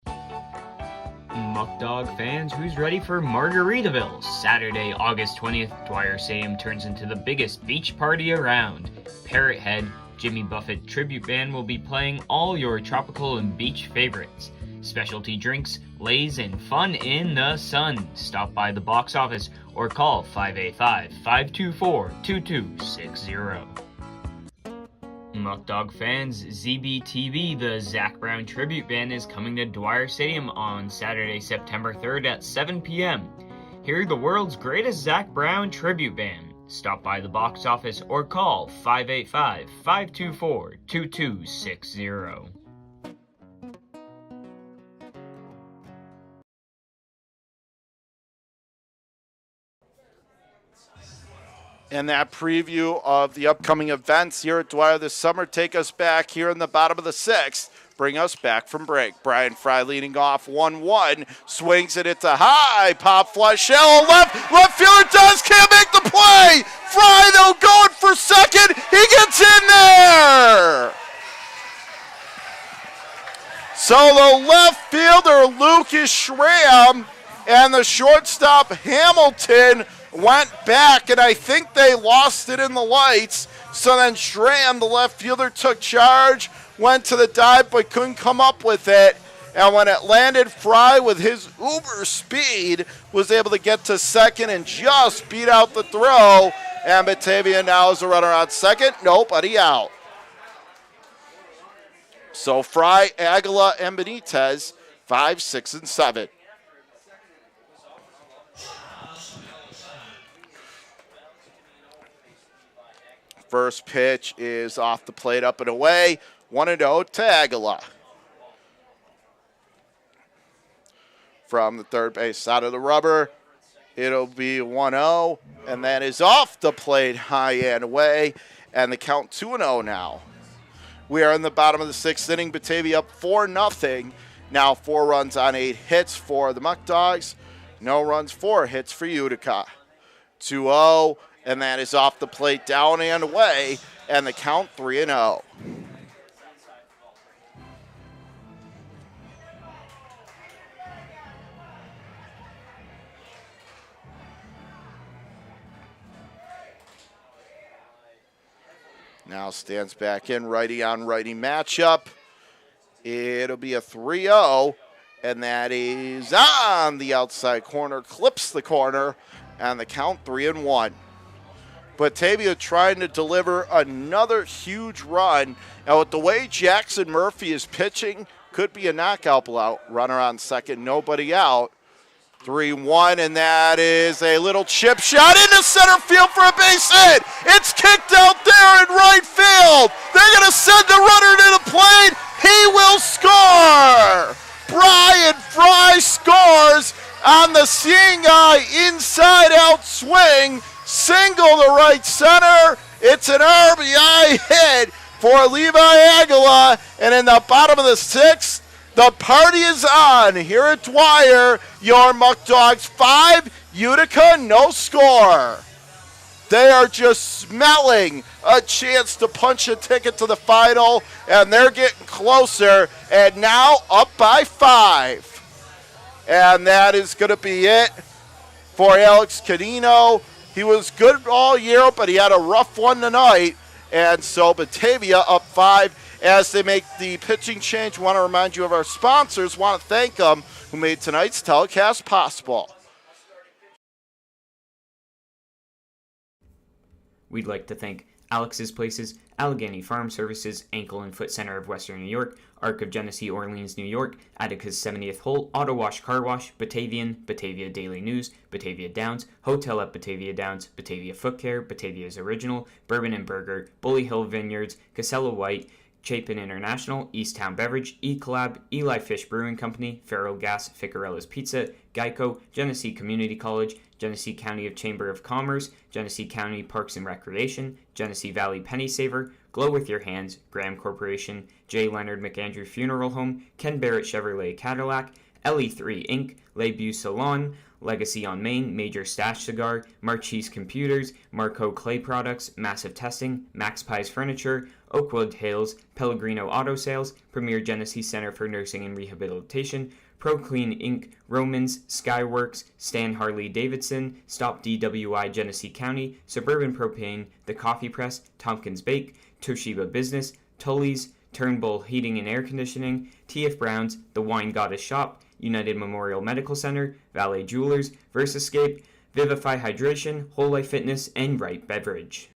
Muckdog fans, who's ready for Margaritaville? Saturday, August 20th, Dwyer Stadium turns into the biggest beach party around. Parrot Head, Jimmy Buffett Tribute Band will be playing all your tropical and beach favorites. Specialty drinks, lays, and fun in the sun. Stop by the box office or call 585-524-2260. Muckdog fans, ZBTV, the Zach Brown Tribute Band, is coming to Dwyer Stadium on Saturday, September 3rd at 7 p.m. Hear the world's greatest Zach Brown Tribute Band. Stop by the box office or call 585-524-2260. And that preview of the upcoming events here at Dwyer this summer take us back here in the bottom of the 6th. Bring us back from break. Brian Fry leading off 1-1. Swings it. It's a high pop fly. Shallow left. Left fielder does. Can't make the play. Fry, though, going for second. He gets in there. So the left fielder, Lucas Schramm, and the shortstop, Hamilton, went back, and I think they lost it in the lights. So then Schramm, the left fielder, took charge, went to the dive, but couldn't come up with it. And when it landed, Fry, with his uber speed, was able to get to second and just beat out the throw. And Batavia now is a runner on second. Nobody out. So Fry, Aguila, and Benitez, 5, 6, and 7. First pitch is off the plate, up and away. 1-0 to Aguila. From the third base side of the rubber, it'll be 1-0, and that is off the plate, high and away, and the count 2-0 now. We are in the bottom of the 6th inning. Batavia up 4-0. Now 4 runs on 8 hits for the Muckdogs. No runs, 4 hits for Utica. 2-0. And that is off the plate, down and away, and the count 3-0. Now stands back in, righty on righty matchup. It'll be a 3-0, and that is on the outside corner, clips the corner, and the count 3-1. Batavia trying to deliver another huge run. Now, with the way Jackson Murphy is pitching, could be a knockout blowout. Runner on second, nobody out. 3-1, and that is a little chip shot into center field for a base hit. It's kicked out there in right field. They're going to send the runner to the plate. He will score. Brian Fry scores on the seeing eye inside-out swing. Single to right center. It's an RBI hit for Levi Aguila. And in the bottom of the 6th, the party is on here at Dwyer. Your Muckdogs 5, Utica no score. They are just smelling a chance to punch a ticket to the final, and they're getting closer, and now up by 5. And that is going to be it for Alex Cadino. He was good all year, but he had a rough one tonight. And so Batavia up 5 as they make the pitching change. Want to remind you of our sponsors. Want to thank them who made tonight's telecast possible. We'd like to thank Alex's Places, Allegheny Farm Services, Ankle and Foot Center of Western New York, Arc of Genesee, Orleans, New York, Attica's 70th Hole, Auto Wash Car Wash, Batavian, Batavia Daily News, Batavia Downs, Hotel at Batavia Downs, Batavia Foot Care, Batavia's Original, Bourbon and Burger, Bully Hill Vineyards, Casella White, Chapin International, Easttown Beverage, E-Collab, Eli Fish Brewing Company, Feral Gas, Ficarella's Pizza, Geico, Genesee Community College, Genesee County Chamber of Commerce, Genesee County Parks and Recreation, Genesee Valley Penny Saver, Glow With Your Hands, Graham Corporation, J. Leonard McAndrew Funeral Home, Ken Barrett Chevrolet Cadillac, LE3 Inc., Lebu Salon, Legacy on Main, Major Stash Cigar, Marchese Computers, Marco Clay Products, Massive Testing, Max Pies Furniture, Oakwood Hills, Pellegrino Auto Sales, Premier Genesee Center for Nursing and Rehabilitation, ProClean Inc., Romans, Skyworks, Stan Harley Davidson, Stop DWI Genesee County, Suburban Propane, The Coffee Press, Tompkins Bake, Toshiba Business, Tully's, Turnbull Heating and Air Conditioning, T.F. Brown's, The Wine Goddess Shop, United Memorial Medical Center, Valet Jewelers, Versascape, Vivify Hydration, Whole Life Fitness, and Right Beverage.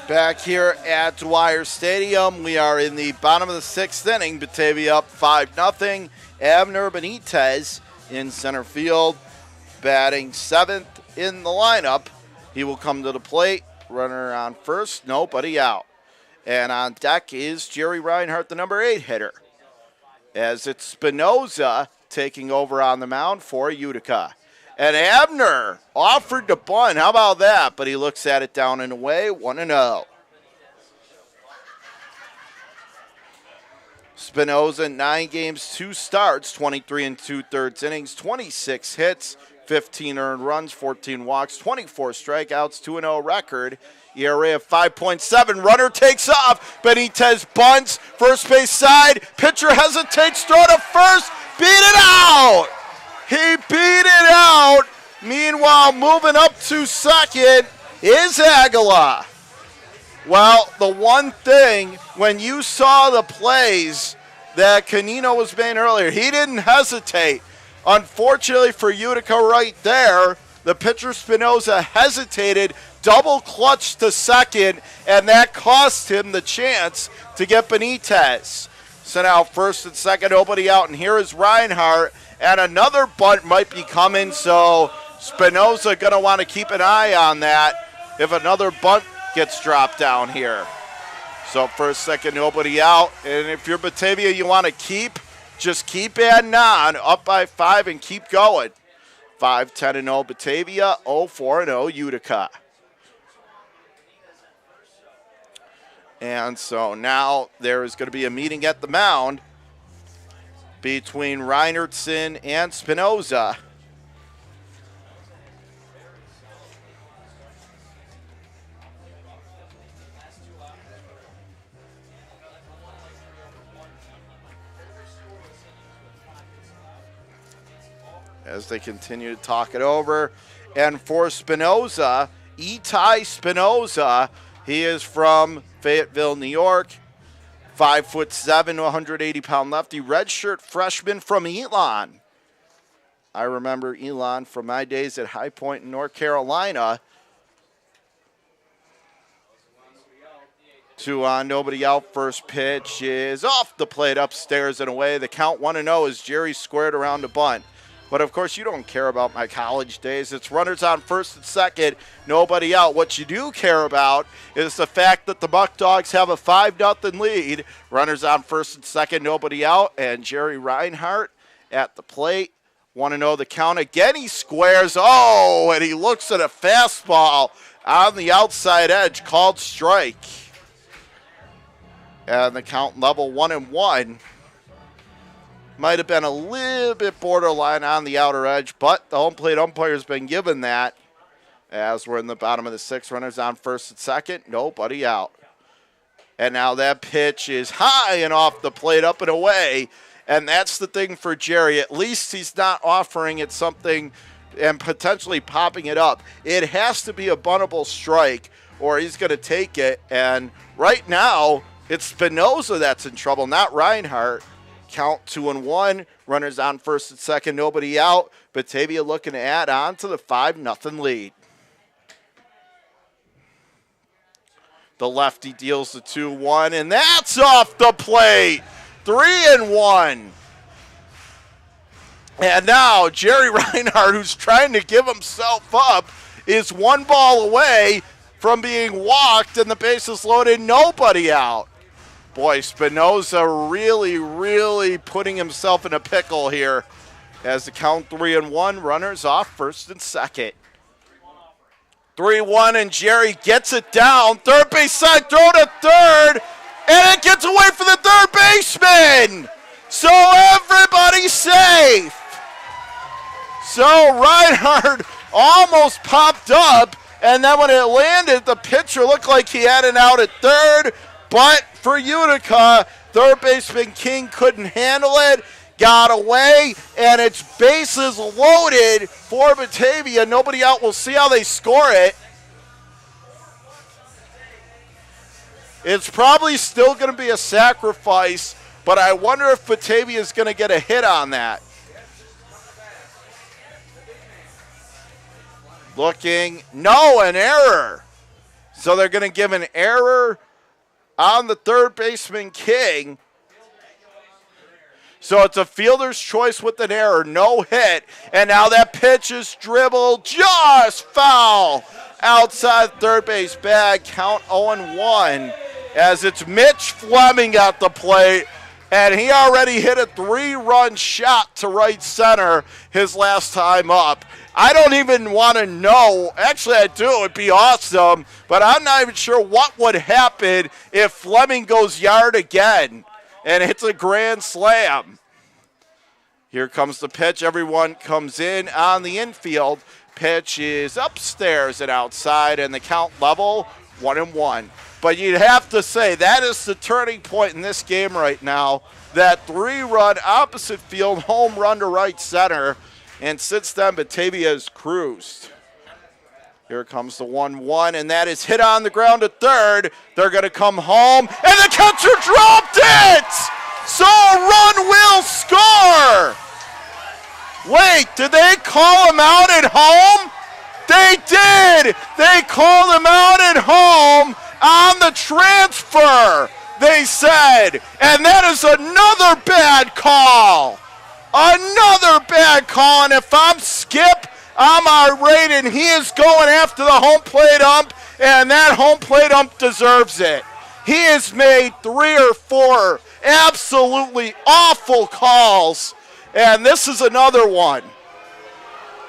Back here at Dwyer Stadium, we are in the bottom of the sixth inning. Batavia up 5-0. Abner Benitez in center field, batting seventh in the lineup. He will come to the plate. Runner on first, nobody out. And on deck is Jerry Reinhardt, the number 8 hitter, as it's Spinoza taking over on the mound for Utica. And Abner offered to bunt. How about that? But he looks at it down and away, 1-0. Spinoza, 9 games, 2 starts, 23 2/3 innings, 26 hits, 15 earned runs, 14 walks, 24 strikeouts, 2-0 record. ERA of 5.7. Runner takes off. Benitez bunts. First base side. Pitcher hesitates. Throw to first. Beat it out. He beat it out. Meanwhile, moving up to second is Aguilar. Well, the one thing, when you saw the plays that Canino was making earlier, he didn't hesitate. Unfortunately for Utica right there, the pitcher Spinoza hesitated, double clutched to second, and that cost him the chance to get Benitez. So now first and second, nobody out, and here is Reinhardt, and another bunt might be coming, so Spinoza going to want to keep an eye on that if another bunt gets dropped down here. So first, second, nobody out, and if you're Batavia, you want to just keep adding on, up by 5 and keep going. 5-10-0 Batavia, 0-4-0 Utica. And so now there is going to be a meeting at the mound between Reinertson and Spinoza. As they continue to talk it over. And for Spinoza, Itai Spinoza, he is from Fayetteville, New York. 5'7", 180-pound lefty, redshirt freshman from Elon. I remember Elon from my days at High Point in North Carolina. Two on, nobody out. First pitch is off the plate, upstairs and away. The count 1-0 as Jerry squared around a bunt. But, of course, you don't care about my college days. It's runners on first and second, nobody out. What you do care about is the fact that the Muckdogs have a 5-0 lead. Runners on first and second, nobody out. And Jerry Reinhardt at the plate. 1-0 the count. Again, he squares. Oh, and he looks at a fastball on the outside edge, called strike. And the count level 1-1. Might have been a little bit borderline on the outer edge, but the home plate umpire's been given that. As we're in the bottom of the sixth, runners on first and second, nobody out. And now that pitch is high and off the plate, up and away. And that's the thing for Jerry. At least he's not offering it something and potentially popping it up. It has to be a buntable strike or he's going to take it. And right now, it's Spinoza that's in trouble, not Reinhardt. Count 2-1. Runners on first and second, nobody out. Batavia looking to add on to the 5-0 lead. The lefty deals the 2-1, and that's off the plate. 3-1. And now Jerry Reinhardt, who's trying to give himself up, is one ball away from being walked, and the bases loaded, nobody out. Boy, Spinoza really putting himself in a pickle here as the count 3-1, runners off first and second. 3-1, and Jerry gets it down. Third base side, throw to third, and it gets away from the third baseman. So everybody's safe. So Reinhardt almost popped up, and then when it landed, the pitcher looked like he had an out at third, but for Utica, third baseman King couldn't handle it, got away, and it's bases loaded for Batavia. Nobody out. We'll see how they score it. It's probably still going to be a sacrifice, but I wonder if Batavia is going to get a hit on that. Looking, no, an error. So they're going to give an error on the third baseman King. So it's a fielder's choice with an error, no hit. And now that pitch is dribbled, just foul outside third base bag. Count 0-1 as it's Mitch Fleming at the plate. And he already hit a 3-run shot to right center his last time up. I don't even want to know. Actually, I do. It'd be awesome. But I'm not even sure what would happen if Fleming goes yard again and hits a grand slam. Here comes the pitch. Everyone comes in on the infield. Pitch is upstairs and outside, and the count level 1-1. But you'd have to say that is the turning point in this game right now. That 3-run opposite field home run to right center. And since then, Batavia has cruised. Here comes the 1-1, and that is hit on the ground at third. They're going to come home, and the catcher dropped it! So a run will score! Wait, did they call him out at home? They did! They called him out at home on the transfer, they said. And that is another bad call. Another bad call, and if I'm Skip, I'm irate, and he is going after the home plate ump, and that home plate ump deserves it. He has made 3 or 4 absolutely awful calls, and this is another one.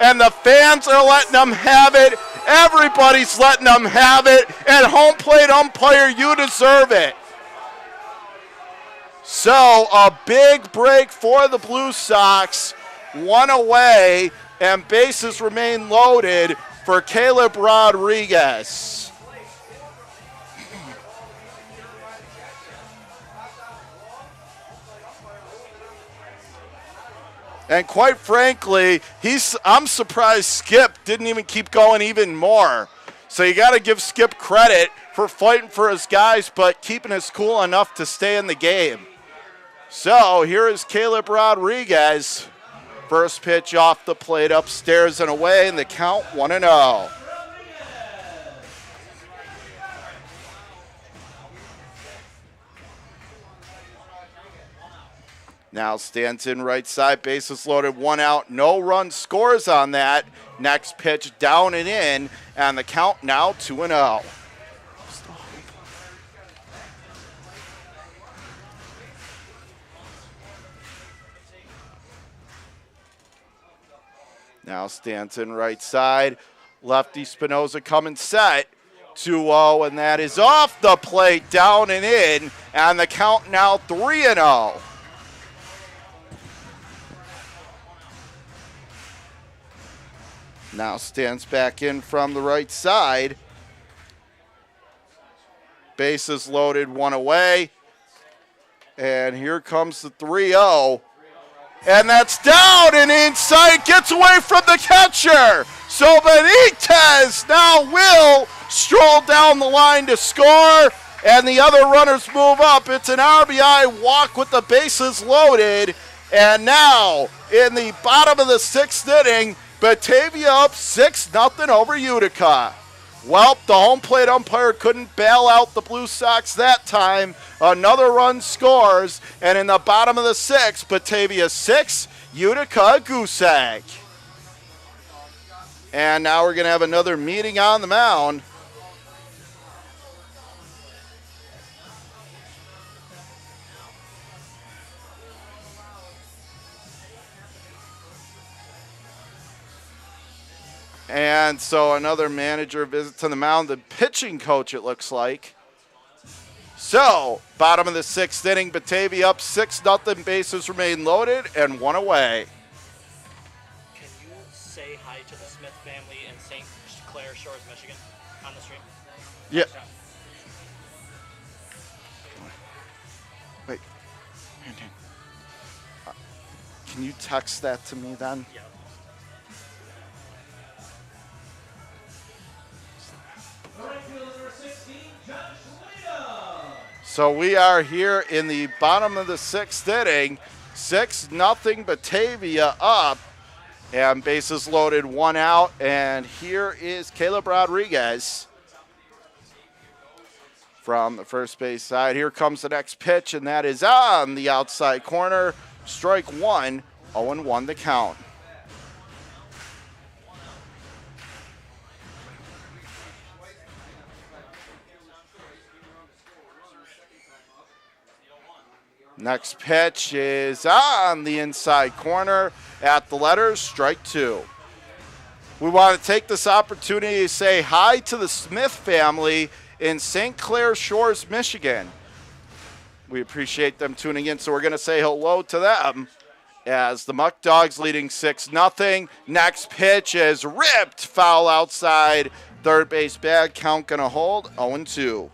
And the fans are letting them have it. Everybody's letting them have it, and home plate umpire, you deserve it. So a big break for the Blue Sox, 1 away, and bases remain loaded for Caleb Rodriguez. And quite frankly, I'm surprised Skip didn't even keep going even more. So you got to give Skip credit for fighting for his guys, but keeping his cool enough to stay in the game. So here is Caleb Rodriguez. First pitch off the plate, upstairs and away, and the count 1-0. Now Stanton right side, bases loaded, 1 out, no run scores on that. Next pitch down and in, and the count now 2-0. Now Stanton right side, lefty Spinoza coming set. 2-0, and that is off the plate, down and in, and the count now 3-0. Now stands back in from the right side. Bases loaded, 1 away. And here comes the 3-0. And that's down and inside, gets away from the catcher. So Benitez now will stroll down the line to score, and the other runners move up. It's an RBI walk with the bases loaded. And now, in the bottom of the 6th inning, Batavia up 6-0 over Utica. Well, the home plate umpire couldn't bail out the Blue Sox that time. Another run scores, and in the bottom of the 6th, Batavia 6, Utica a goose egg. And now we're going to have another meeting on the mound. And so another manager visit to the mound, the pitching coach, it looks like. So, bottom of the 6th inning, Batavia up 6-0, bases remain loaded, and 1 away. Can you say hi to the Smith family in St. Clair Shores, Michigan, on the stream? Yeah. Wait. Can you text that to me then? Yeah. So we are here in the bottom of the 6th inning, 6-0 Batavia up, and bases loaded, 1 out, and here is Caleb Rodriguez from the first base side. Here comes the next pitch, and that is on the outside corner. Strike 1, 0-1 the count. Next pitch is on the inside corner at the letters, strike 2. We want to take this opportunity to say hi to the Smith family in St. Clair Shores, Michigan. We appreciate them tuning in, so we're going to say hello to them as the Muckdogs leading 6-0. Next pitch is ripped, foul outside, third base bag, count going to hold, 0-2.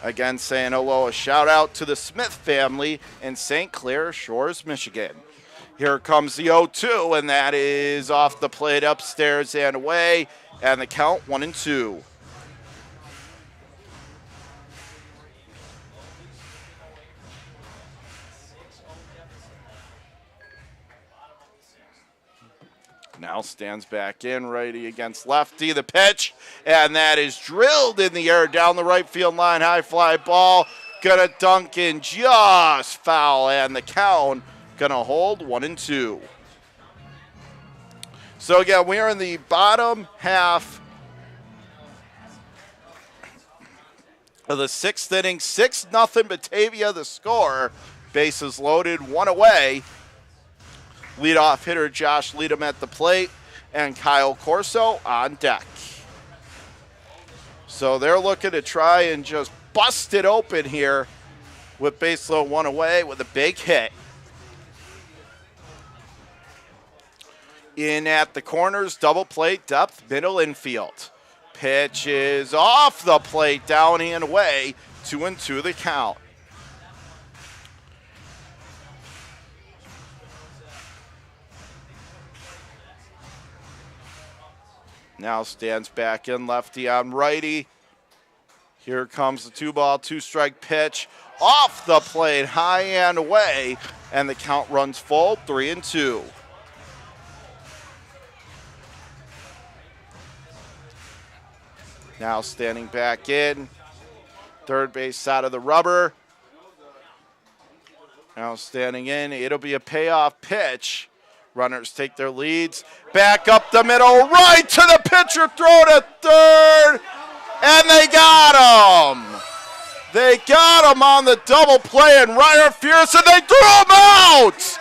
Again, saying hello, a shout out to the Smith family in St. Clair Shores, Michigan. Here comes the 0-2, and that is off the plate, upstairs and away, and the count 1-2. Now stands back in, righty against lefty. The pitch, and that is drilled in the air down the right field line. High fly ball, gonna dunk in, just foul, and the count gonna hold 1-2. So again, we are in the bottom half of the 6th inning. 6-0 Batavia, the score. Bases loaded, 1 away. Leadoff hitter Josh Leadham at the plate, and Kyle Corso on deck. So they're looking to try and just bust it open here with base load 1 away with a big hit. In at the corners, double plate, depth, middle infield. Pitch is off the plate, down and away, 2-2 the count. Now stands back in, lefty on righty. Here comes the 2-ball, 2-strike pitch. Off the plate, high and away, and the count runs full, 3-2. Now standing back in. Third base side of the rubber. Now standing in. It'll be a payoff pitch. Runners take their leads. Back up the middle. Right to the pitcher. Throw to third. And they got him. They got him on the double play. And Ryder Fierce. And they threw him out.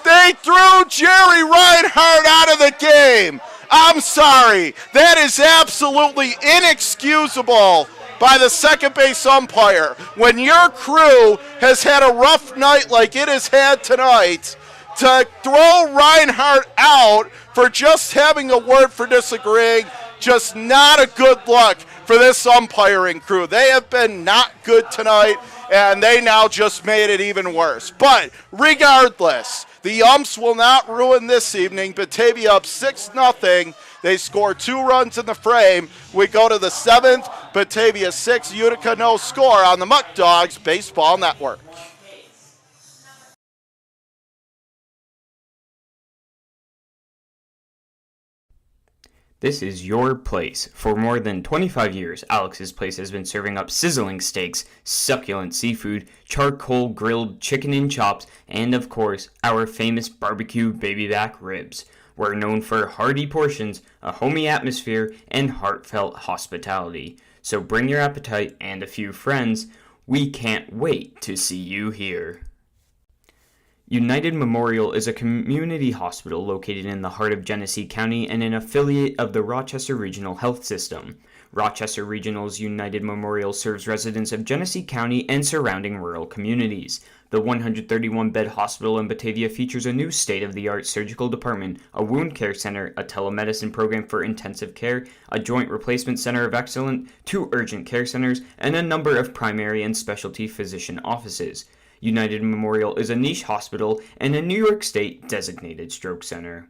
They threw Jerry Reinhardt out of the game. I'm sorry. That is absolutely inexcusable by the second base umpire. When your crew has had a rough night like it has had tonight, to throw Reinhardt out for just having a word for disagreeing, just not a good look for this umpiring crew. They have been not good tonight, and they now just made it even worse. But regardless, the umps will not ruin this evening. Batavia up 6-0. They score 2 runs in the frame. We go to the 7th. Batavia 6, Utica no score on the Muckdogs Baseball Network. This is your place. For more than 25 years, Alex's Place has been serving up sizzling steaks, succulent seafood, charcoal grilled chicken and chops, and of course, our famous barbecue baby back ribs. We're known for hearty portions, a homey atmosphere, and heartfelt hospitality. So bring your appetite and a few friends. We can't wait to see you here. United Memorial is a community hospital located in the heart of Genesee County and an affiliate of the Rochester Regional Health System. Rochester Regional's United Memorial serves residents of Genesee County and surrounding rural communities. The 131-bed hospital in Batavia features a new state-of-the-art surgical department, a wound care center, a telemedicine program for intensive care, a joint replacement center of excellence, 2 urgent care centers, and a number of primary and specialty physician offices. United Memorial is a niche hospital and a New York State designated stroke center.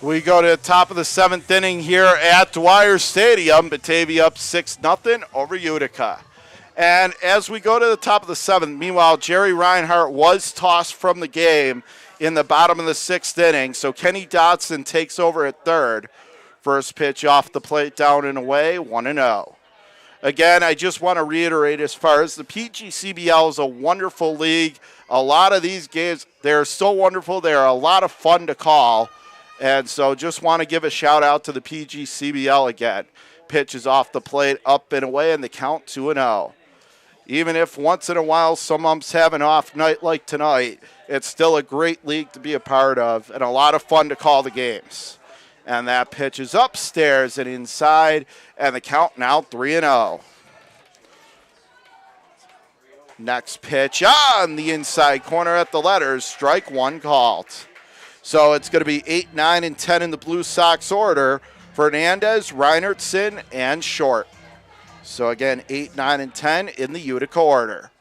We go to the top of the 7th inning here at Dwyer Stadium. Batavia up 6-0 over Utica. And as we go to the top of the 7th, meanwhile, Jerry Reinhardt was tossed from the game in the bottom of the 6th inning. So Kenny Dodson takes over at third. First pitch off the plate, down and away, 1-0. Again, I just want to reiterate, as far as the PGCBL is a wonderful league. A lot of these games, they're so wonderful. They're a lot of fun to call. And so just want to give a shout out to the PGCBL again. Pitch is off the plate, up and away, and the count 2-0. Even if once in a while some umps have an off night like tonight, it's still a great league to be a part of and a lot of fun to call the games. And that pitch is upstairs and inside, and the count now 3-0. Next pitch on the inside corner at the letters, strike 1 called. So it's going to be 8, 9, and 10 in the Blue Sox order. Fernandez, Reinertson, and Short. So again, 8, 9, and 10 in the Utica order.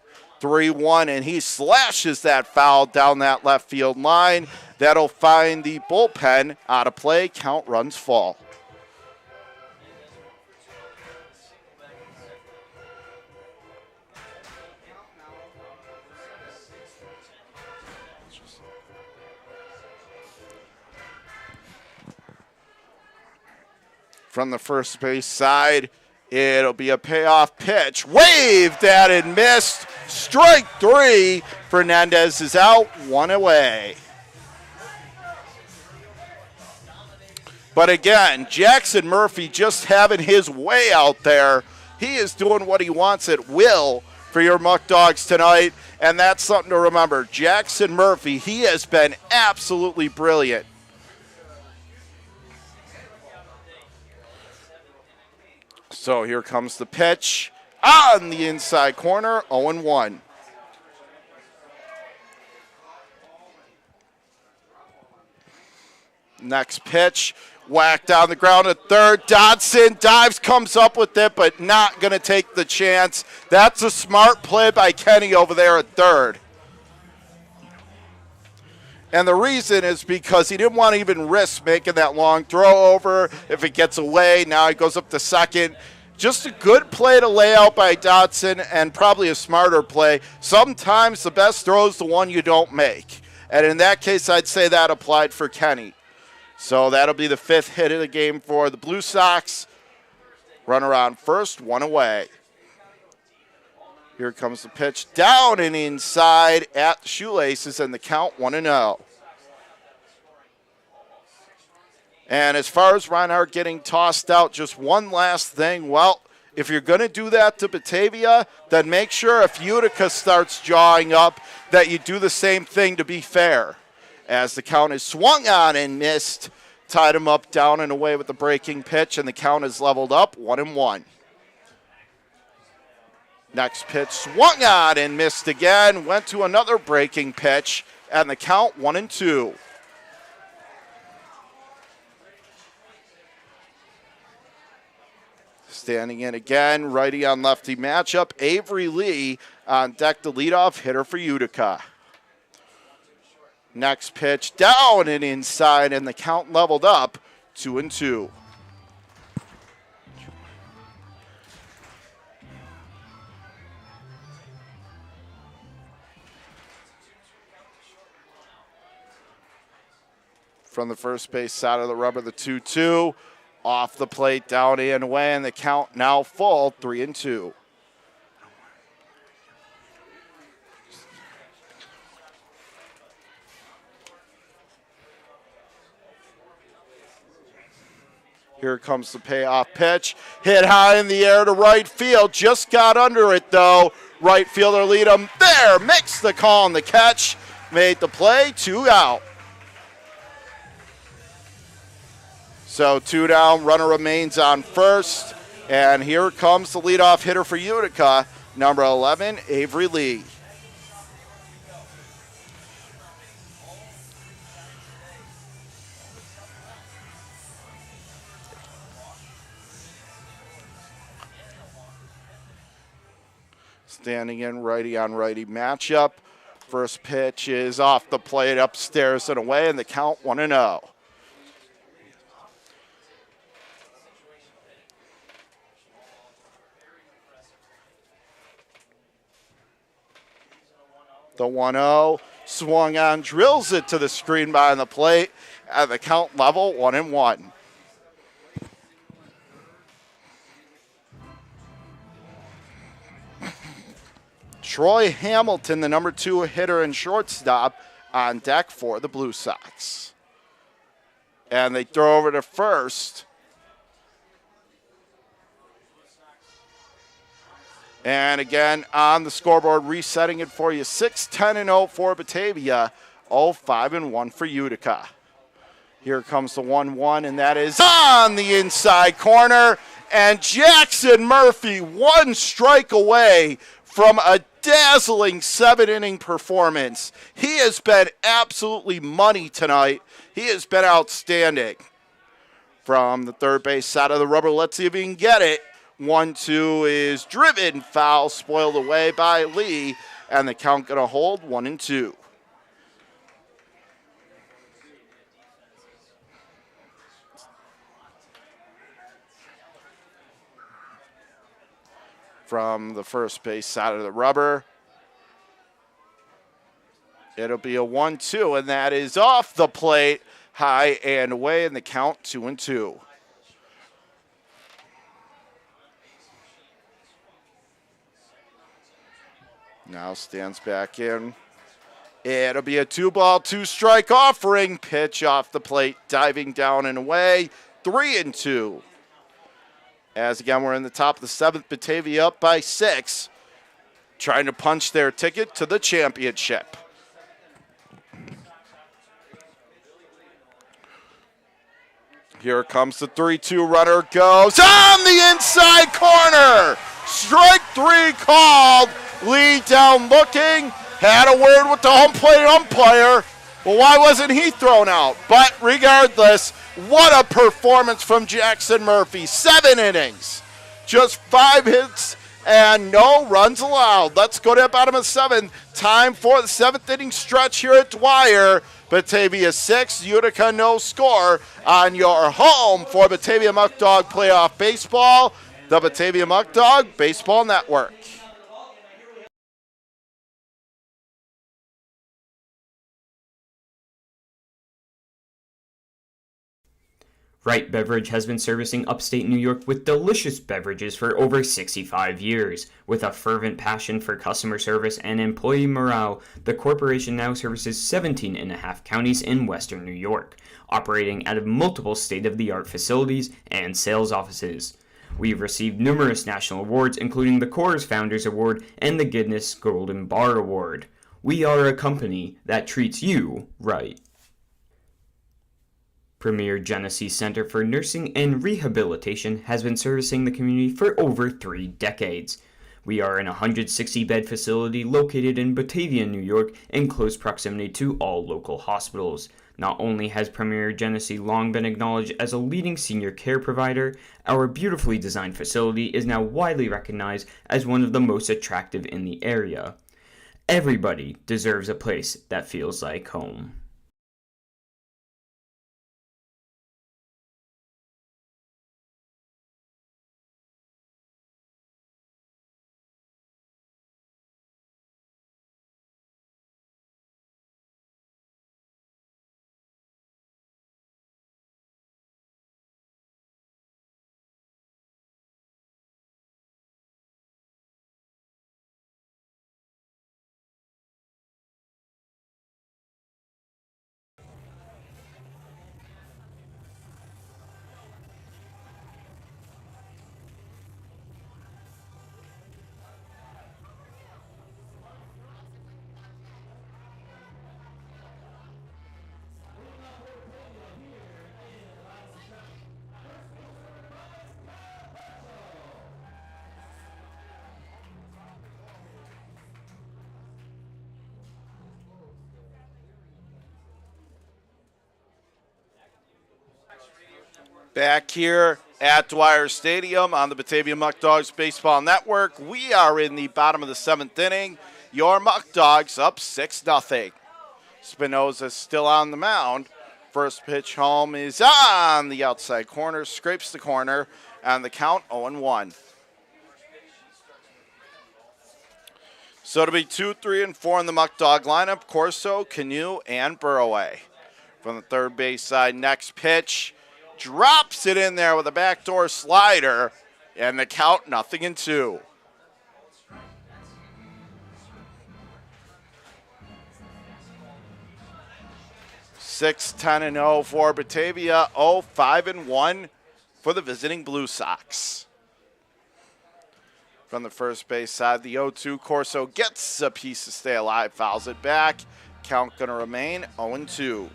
3-1, and he slashes that foul down that left field line. That'll find the bullpen out of play. Count runs full. From the first base side, it'll be a payoff pitch. Waved at and missed. Strike 3. Fernandez is out, 1 away. But again, Jackson Murphy just having his way out there. He is doing what he wants at will for your Muckdogs tonight, and that's something to remember. Jackson Murphy, he has been absolutely brilliant. So here comes the pitch on the inside corner, 0-1. Next pitch, whacked down the ground at third. Dodson dives, comes up with it, but not going to take the chance. That's a smart play by Kenny over there at third. And the reason is because he didn't want to even risk making that long throw over. If it gets away, now he goes up to second. Just a good play to lay out by Dodson, and probably a smarter play. Sometimes the best throw is the one you don't make. And in that case, I'd say that applied for Kenny. So that'll be the 5th hit of the game for the Blue Sox. Runner on first, 1 away. Here comes the pitch down and inside at the shoelaces, and the count 1-0. And as far as Reinhardt getting tossed out, just one last thing. Well, if you're going to do that to Batavia, then make sure if Utica starts jawing up that you do the same thing to be fair. As the count is swung on and missed, tied him up down and away with the breaking pitch, and the count is leveled up 1-1. Next pitch swung on and missed again, went to another breaking pitch, and the count 1-2. Standing in again, righty on lefty matchup, Avery Lee on deck, the leadoff hitter for Utica. Next pitch down and inside, and the count leveled up 2-2. From the first base side of the rubber, the 2-2. Off the plate, down and away, and the count now full, 3-2. Here comes the payoff pitch. Hit high in the air to right field. Just got under it, though. Right fielder lead him there. Makes the call on the catch. Made the play, 2 out. So 2 down, runner remains on first. And here comes the leadoff hitter for Utica, number 11, Avery Lee. Standing in righty on righty matchup. First pitch is off the plate, upstairs and away, and the count 1-0. The 1-0, swung on, drills it to the screen behind the plate, and the count level 1-1. Troy Hamilton, the number 2 hitter and shortstop, on deck for the Blue Sox. And they throw over to first. And again, on the scoreboard, resetting it for you, 6-10-0 for Batavia, 0-5-1 for Utica. Here comes the 1-1, and that is on the inside corner. And Jackson Murphy, 1 strike away from a dazzling 7-inning performance. He has been absolutely money tonight. He has been outstanding. From the third base side of the rubber, let's see if he can get it. 1-2 is driven, foul, spoiled away by Lee, and the count going to hold 1-2. From the first base side of the rubber, it'll be a 1-2, and that is off the plate, high and away, and the count 2-2. Now stands back in. It'll be a 2-ball, 2-strike offering. Pitch off the plate, diving down and away. 3-2. As again, we're in the top of the 7th. Batavia up by 6. Trying to punch their ticket to the championship. Here comes the 3-2 runner. Goes on the inside corner. Strike 3 called. Lee down looking, had a word with the home plate umpire. Well, why wasn't he thrown out? But regardless, what a performance from Jackson Murphy. 7 innings, just 5 hits, and no runs allowed. Let's go to the bottom of 7. Time for the 7th inning stretch here at Dwyer. Batavia 6, Utica no score on your home for Batavia Muckdog Playoff Baseball, the Batavia Muckdog Baseball Network. Wright Beverage has been servicing upstate New York with delicious beverages for over 65 years. With a fervent passion for customer service and employee morale, the corporation now services 17 and a half counties in western New York, operating out of multiple state-of-the-art facilities and sales offices. We've received numerous national awards, including the Coors Founders Award and the Guinness Golden Bar Award. We are a company that treats you right. Premier Genesee Center for Nursing and Rehabilitation has been servicing the community for over 3 decades. We are an 160-bed facility located in Batavia, New York, in close proximity to all local hospitals. Not only has Premier Genesee long been acknowledged as a leading senior care provider, our beautifully designed facility is now widely recognized as one of the most attractive in the area. Everybody deserves a place that feels like home. Back here at Dwyer Stadium on the Batavia Muckdogs Baseball Network, we are in the bottom of the 7th inning. Your Muckdogs up 6-0. Spinoza still on the mound. First pitch home is on the outside corner, scrapes the corner, and the count 0-1. So it'll be 2, 3, and 4 in the Muckdog lineup: Corso, Canoe, and Burroway. From the third base side, next pitch. Drops it in there with a backdoor slider, and the count 0-2. Six, 10-0 for Batavia. 5-1 for the visiting Blue Sox. From the first base side, the 0-2 Corso gets a piece to stay alive, fouls it back. Count going to remain 0-2.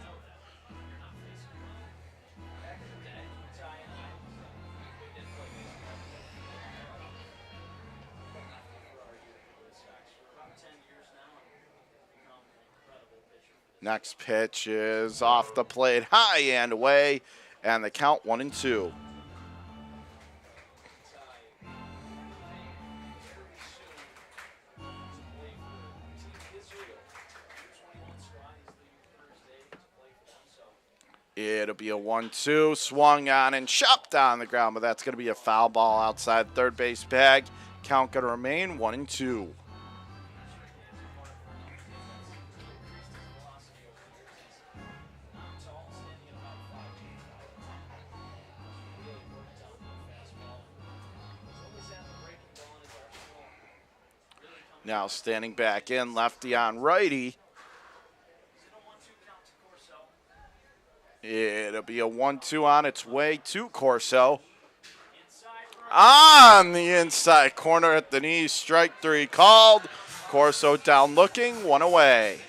Next pitch is off the plate, high and away, and the count 1-2. It'll be a 1-2, swung on and chopped on the ground, but that's going to be a foul ball outside third base bag. Count going to remain 1-2. Now standing back in, lefty on righty. It'll be a 1-2 on its way to Corso. On the inside corner at the knees, strike 3 called. Corso down looking, 1 away.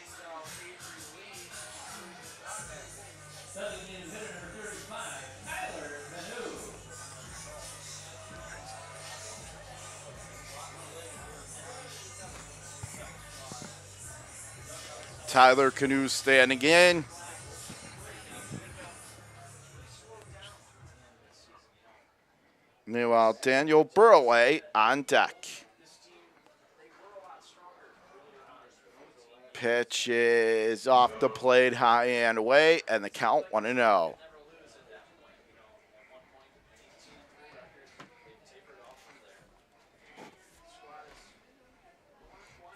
Tyler Canoe standing in. Meanwhile, Daniel Burroway on deck. Pitch is off the plate, high and away, and the count 1-0.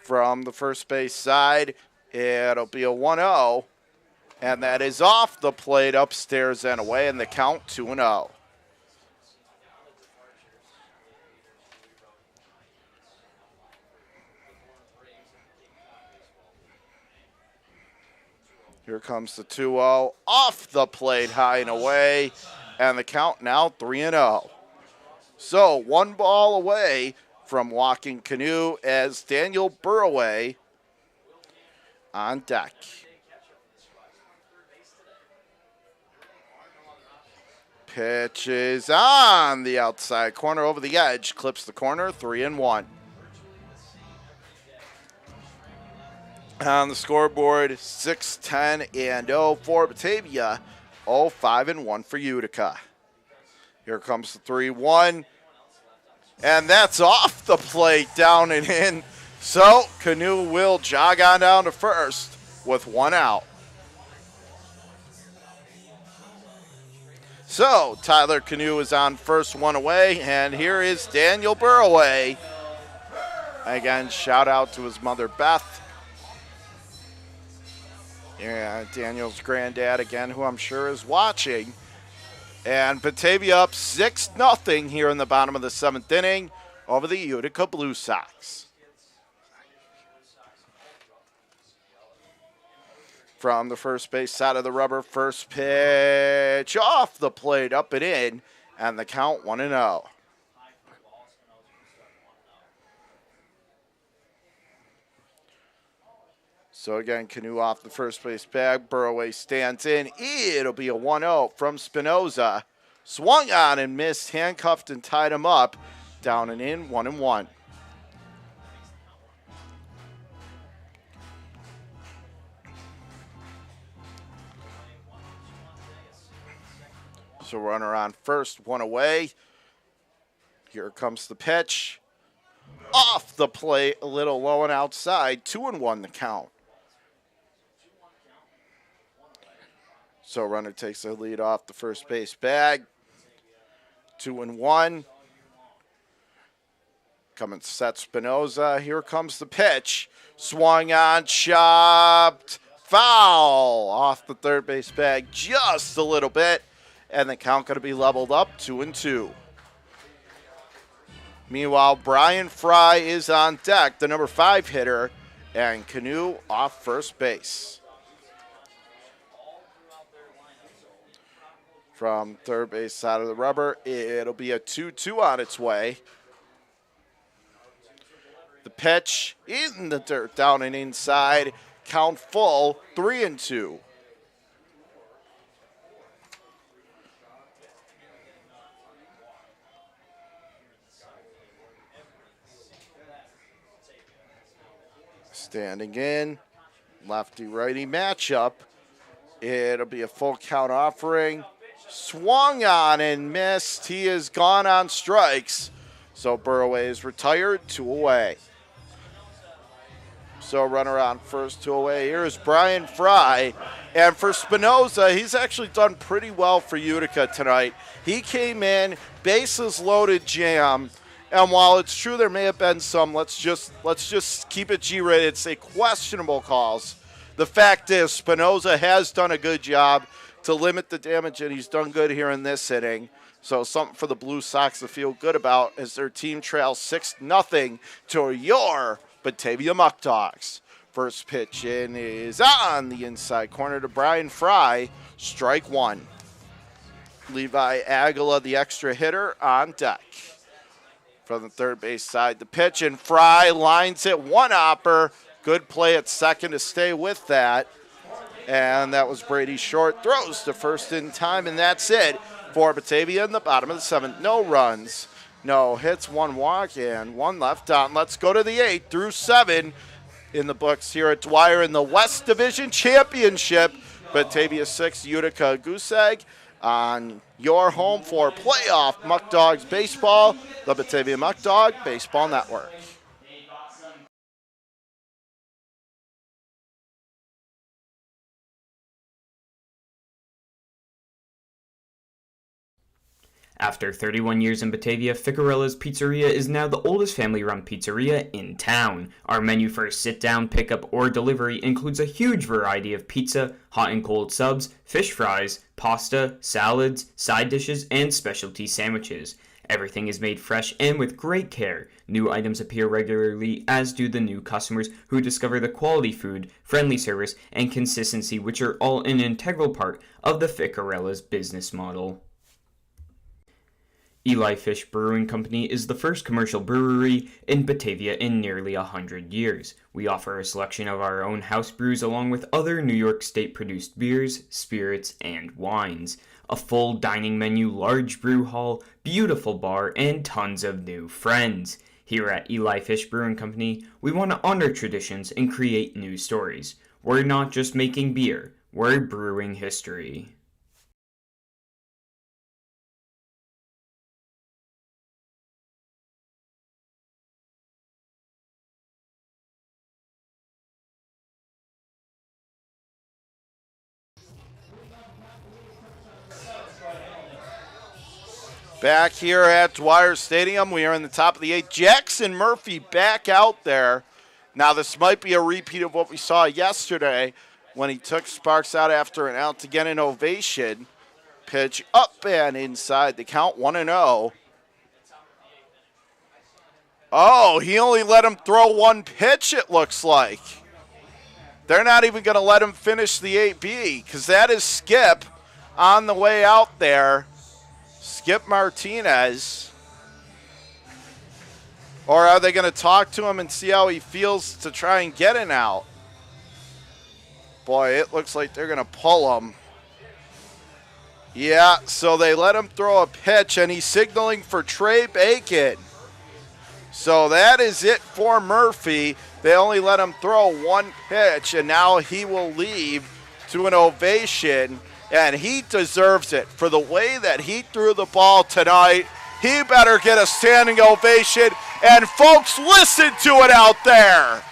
From the first base side, it'll be a 1-0, and that is off the plate, upstairs and away, and the count 2-0. Here comes the 2-0, off the plate, high and away, and the count now 3-0. So 1 ball away from walking Canoe as Daniel Burroway on deck. Pitch is on the outside corner over the edge, clips the corner, 3-1. On the scoreboard, 6-10-0 for Batavia, 0-5-1 for Utica. Here comes the 3-1, and that's off the plate, down and in. So Canoe will jog on down to first with 1 out. So Tyler Canoe is on first, 1 away, and here is Daniel Burroway. Again, shout out to his mother, Beth. Yeah, Daniel's granddad again, who I'm sure is watching. And Batavia up 6-0 here in the bottom of the 7th inning over the Utica Blue Sox. From the first base side of the rubber, first pitch off the plate, up and in, and the count 1-0. So again, Canoe off the first base bag. Burroway stands in. It'll be a 1-0 from Spinoza. Swung on and missed, handcuffed and tied him up. Down and in, 1-1. So runner on first, 1 away. Here comes the pitch. Off the plate, a little low and outside. 2-1 the count. So runner takes the lead off the first base bag. 2-1. Coming set Spinoza. Here comes the pitch. Swung on, chopped, foul off the third base bag just a little bit. And the count going to be leveled up, 2-2. Meanwhile, Brian Fry is on deck, the number 5 hitter, and Canoe off first base. From third base side of the rubber, it'll be a 2-2 on its way. The pitch in the dirt, down and inside, count full, 3-2. Standing in, lefty-righty matchup. It'll be a full count offering. Swung on and missed. He is gone on strikes. So Burroway is retired, 2 away. So runner on first, 2 away. Here's Brian Fry. And for Spinoza, he's actually done pretty well for Utica tonight. He came in, bases loaded jam. And while it's true there may have been some, let's just keep it G-rated, say questionable calls. The fact is Spinoza has done a good job to limit the damage, and he's done good here in this inning. So something for the Blue Sox to feel good about as their team trails 6-0 to your Batavia Muckdogs. First pitch in is on the inside corner to Brian Fry. Strike 1. Levi Aguila, the extra hitter, on deck. From the third base side, the pitch, and Fry lines it, 1-hopper. Good play at second to stay with that. And that was Brady Short. Throws to first in time, and that's it for Batavia in the bottom of the 7th. No runs, no hits, 1 walk, and 1 left on. Let's go to the 8th through 7. in the books here at Dwyer in the West Division Championship. Batavia 6, Utica Goose Egg on your home for playoff Muck Dogs baseball, the Batavia Muckdog Baseball Network. After 31 years in Batavia, Ficarella's Pizzeria is now the oldest family-run pizzeria in town. Our menu for sit-down, pickup, or delivery includes a huge variety of pizza, hot and cold subs, fish fries, pasta, salads, side dishes, and specialty sandwiches. Everything is made fresh and with great care. New items appear regularly, as do the new customers who discover the quality food, friendly service, and consistency, which are all an integral part of the Ficarella's business model. Eli Fish Brewing Company is the first commercial brewery in Batavia in nearly 100 years. We offer a selection of our own house brews along with other New York State-produced beers, spirits, and wines. A full dining menu, large brew hall, beautiful bar, and tons of new friends. Here at Eli Fish Brewing Company, we want to honor traditions and create new stories. We're not just making beer, we're brewing history. Back here at Dwyer Stadium, we are in the top of the 8th. Jackson Murphy back out there. Now, this might be a repeat of what we saw yesterday when he took Sparks out after an out to get an ovation. Pitch up and inside the count, 1-0. Oh, he only let him throw one pitch, it looks like. They're not even going to let him finish the 8B because that is Skip on the way out there. Skip Martinez. Or are they going to talk to him and see how he feels to try and get an out? Boy, it looks like they're going to pull him. Yeah, so they let him throw a pitch, and he's signaling for Trey Bacon. So that is it for Murphy. They only let him throw one pitch, and now he will leave to an ovation. And he deserves it for the way that he threw the ball tonight. He better get a standing ovation. And folks, listen to it out there.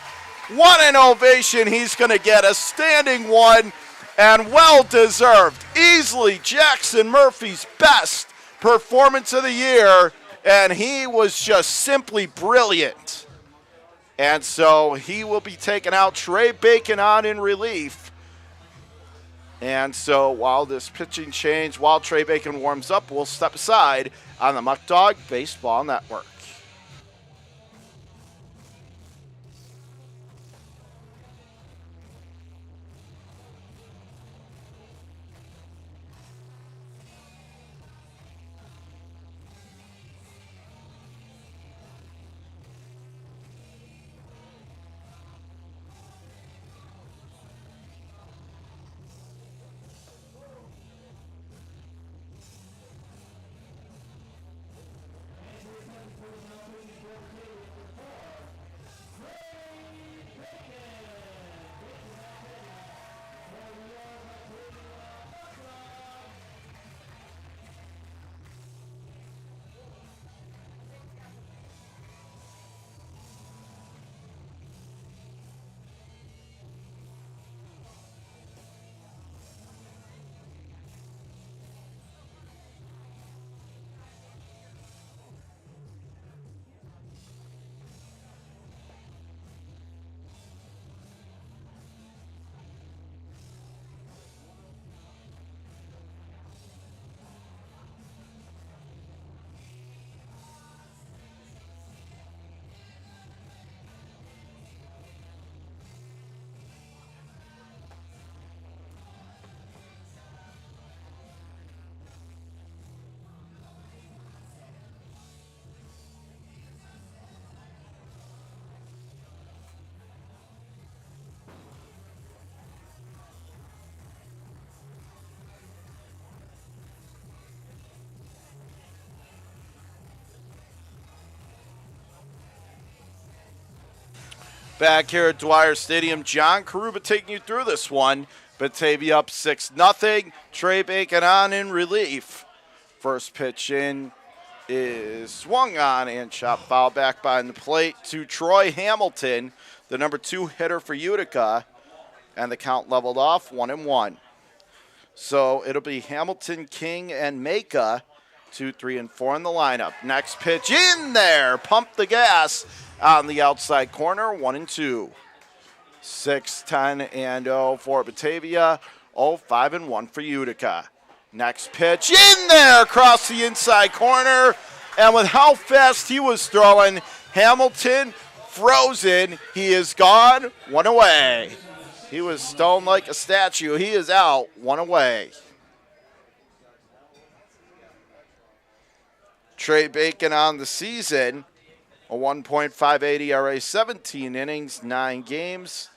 What an ovation he's going to get, a standing one, and well-deserved. Easily Jackson Murphy's best performance of the year, and he was just simply brilliant. And so he will be taking out Trey Bacon on in relief. And so while this pitching change, while Trey Bacon warms up, we'll step aside on the Muck Dog Baseball Network. Back here at Dwyer Stadium, John Karuba taking you through this one. Batavia up 6-0. Trey Bacon on in relief. First pitch in is swung on and chopped foul back behind the plate to Troy Hamilton, the number 2 hitter for Utica. And the count leveled off 1-1. So it'll be Hamilton, King, and Maka, 2, 3, and 4 in the lineup. Next pitch in there. Pump the gas on the outside corner, 1-2. 6-10-0 for Batavia. 5-1 for Utica. Next pitch in there across the inside corner. And with how fast he was throwing, Hamilton frozen. He is gone, 1 away. He was stone like a statue. He is out, 1 away. Trey Bacon on the season, a 1.58 ERA, 17 innings, 9 games,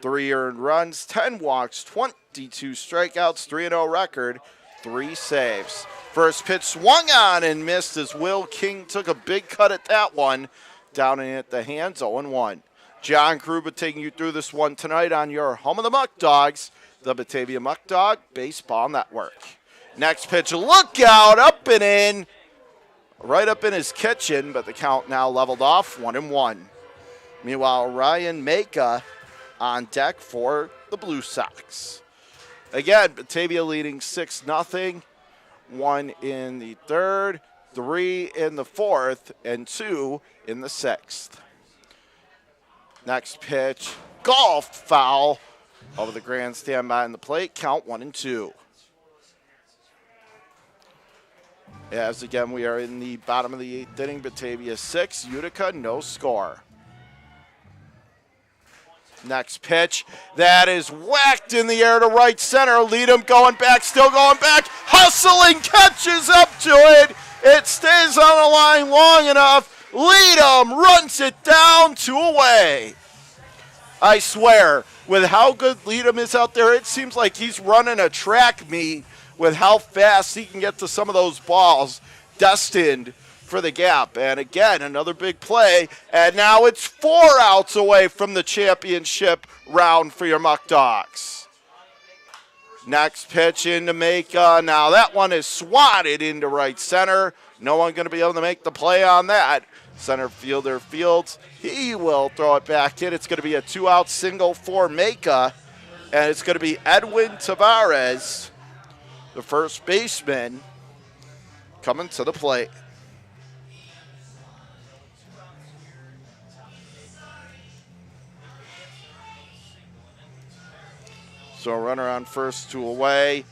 3 earned runs, 10 walks, 22 strikeouts, 3-0 record, 3 saves. First pitch swung on and missed as Will King took a big cut at that one, down in at the hands, 0-1. John Karuba taking you through this one tonight on your home of the Muckdogs, the Batavia Muckdog Baseball Network. Next pitch, look out, up and in, right up in his kitchen, but the count now leveled off, 1-1. Meanwhile, Ryan Maka on deck for the Blue Sox. Again, Batavia leading 6-0, 1 in the third, 3 in the fourth, and 2 in the sixth. Next pitch, golf foul over the grandstand behind the plate, count 1-2. As again, we are in the bottom of the 8th inning, Batavia 6, Utica no score. Next pitch, that is whacked in the air to right center. Leadham going back, still going back, hustling, catches up to it. It stays on the line long enough. Leadham runs it down, 2 away. I swear, with how good Leadham is out there, it seems like he's running a track meet with how fast he can get to some of those balls destined for the gap. And again, another big play. And now it's 4 outs away from the championship round for your Muckdogs. Next pitch into Maka. Now that one is swatted into right center. No one going to be able to make the play on that. Center fielder Fields, he will throw it back in. It's going to be a 2-out single for Maka. And it's going to be Edwin Tavares, the first baseman, coming to the plate. So a runner on first, 2 away.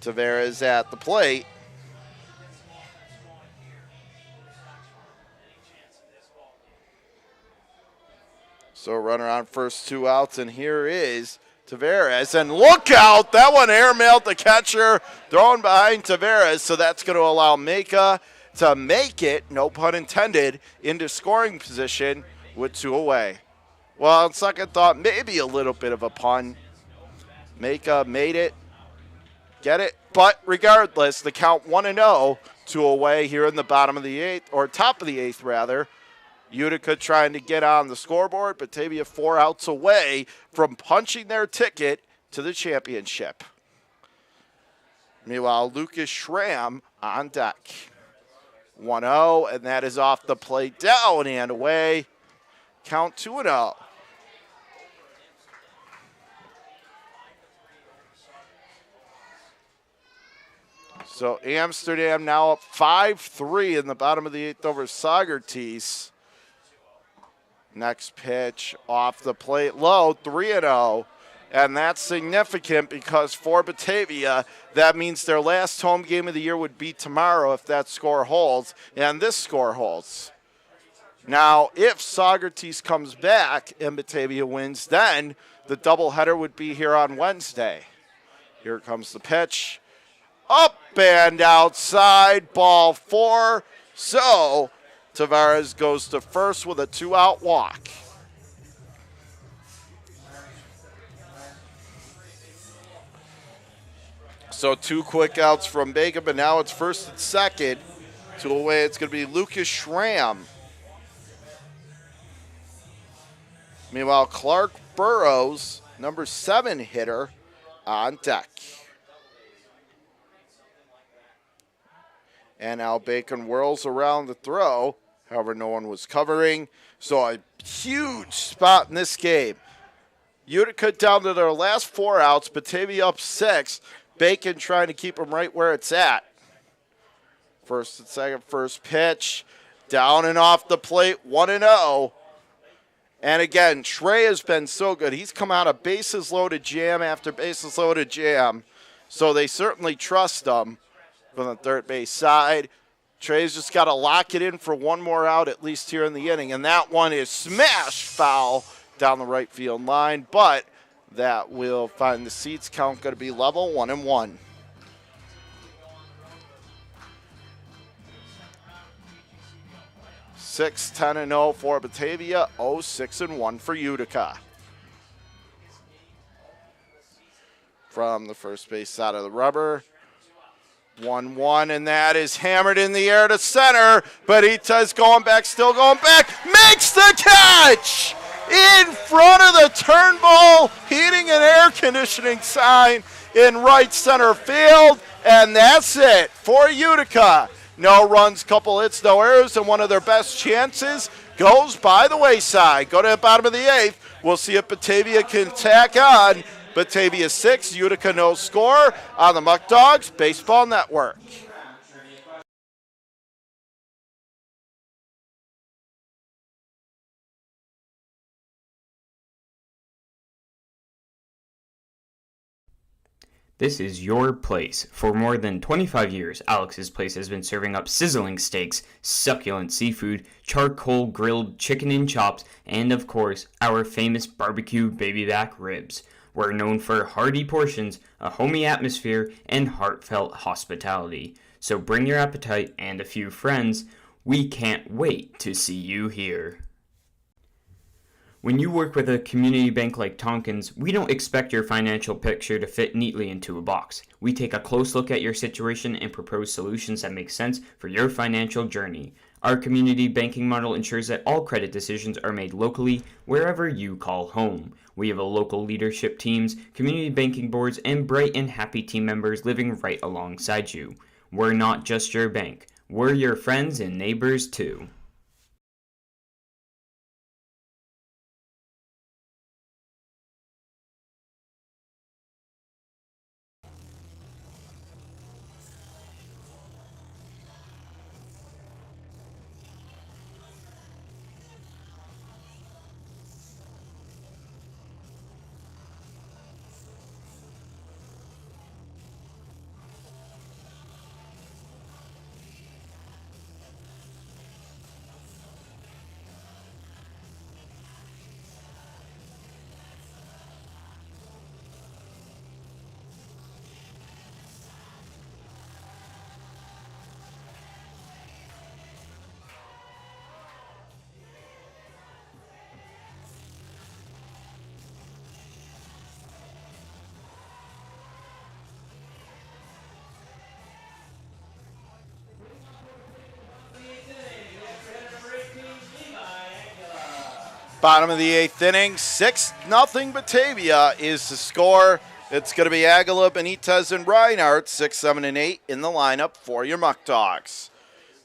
Tavares at the plate. So a runner on first, 2 outs, and here is Tavares. And look out, that one airmailed the catcher, thrown behind Tavares. So that's going to allow Maka to make it, no pun intended, into scoring position with 2 away. Well, on second thought, maybe a little bit of a pun. Maka made it, get it, but regardless, the count 1-0, 2 away here in the bottom of the 8th, or top of the 8th rather. Utica trying to get on the scoreboard. Batavia 4 outs away from punching their ticket to the championship. Meanwhile, Lucas Schramm on deck. 1-0, and that is off the plate, down and away. Count 2-0. So Amsterdam now up 5-3 in the bottom of the 8th over Saugerties. Next pitch off the plate low, 3-0. And that's significant because for Batavia, that means their last home game of the year would be tomorrow if that score holds, and this score holds. Now, if Saugerties comes back and Batavia wins, then the doubleheader would be here on Wednesday. Here comes the pitch. Up and outside, ball 4. So Tavares goes to first with a 2-out walk. So 2 quick outs from Bacon, but now it's first and second. 2 away, it's going to be Lucas Schramm. Meanwhile, Clark Burrows, number 7 hitter, on deck. And Al Bacon whirls around the throw. However, no one was covering. So a huge spot in this game. Utica down to their last 4 outs. Batavia up 6. Bacon trying to keep them right where it's at. First and second, first pitch. Down and off the plate, 1-0. And again, Trey has been so good. He's come out of bases loaded jam after bases loaded jam. So they certainly trust him from the third base side. Trey's just got to lock it in for one more out, at least here in the inning. And that one is smashed foul down the right field line. But that will find the seats count going to be level, 1-1. Six, 10-0 for Batavia, 6-1 for Utica. From the first base side of the rubber, 1-1, and that is hammered in the air to center. Benitez going back, still going back, makes the catch! In front of the Turnbull heating and air conditioning sign in right center field, and that's it for Utica. No runs, couple hits, no errors, and one of their best chances goes by the wayside. Go to the bottom of the 8th. We'll see if Batavia can tack on. Batavia 6, Utica no score on the Muckdogs Baseball Network. This is your place. For more than 25 years, Alex's Place has been serving up sizzling steaks, succulent seafood, charcoal grilled chicken and chops, and of course, our famous barbecue baby back ribs. We're known for hearty portions, a homey atmosphere, and heartfelt hospitality. So bring your appetite and a few friends. We can't wait to see you here. When you work with a community bank like Tompkins, we don't expect your financial picture to fit neatly into a box. We take a close look at your situation and propose solutions that make sense for your financial journey. Our community banking model ensures that all credit decisions are made locally, wherever you call home. We have a local leadership teams, community banking boards, and bright and happy team members living right alongside you. We're not just your bank. We're your friends and neighbors too. Bottom of the 8th inning, 6-0 Batavia is the score. It's going to be Aguila, Benitez, and Reinhardt, 6, 7, and 8 in the lineup for your Muckdogs.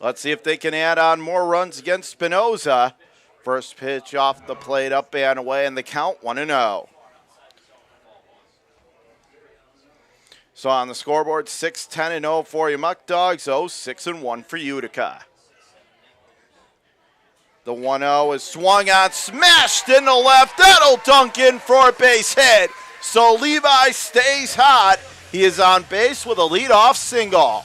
Let's see if they can add on more runs against Spinoza. First pitch off the plate, up and away, and the count 1-0. So on the scoreboard, 6, 10, and 0 for your Muckdogs, 6-1 for Utica. The 1-0 is swung on, smashed into left. That'll dunk in for a base hit. So Levi stays hot. He is on base with a leadoff single.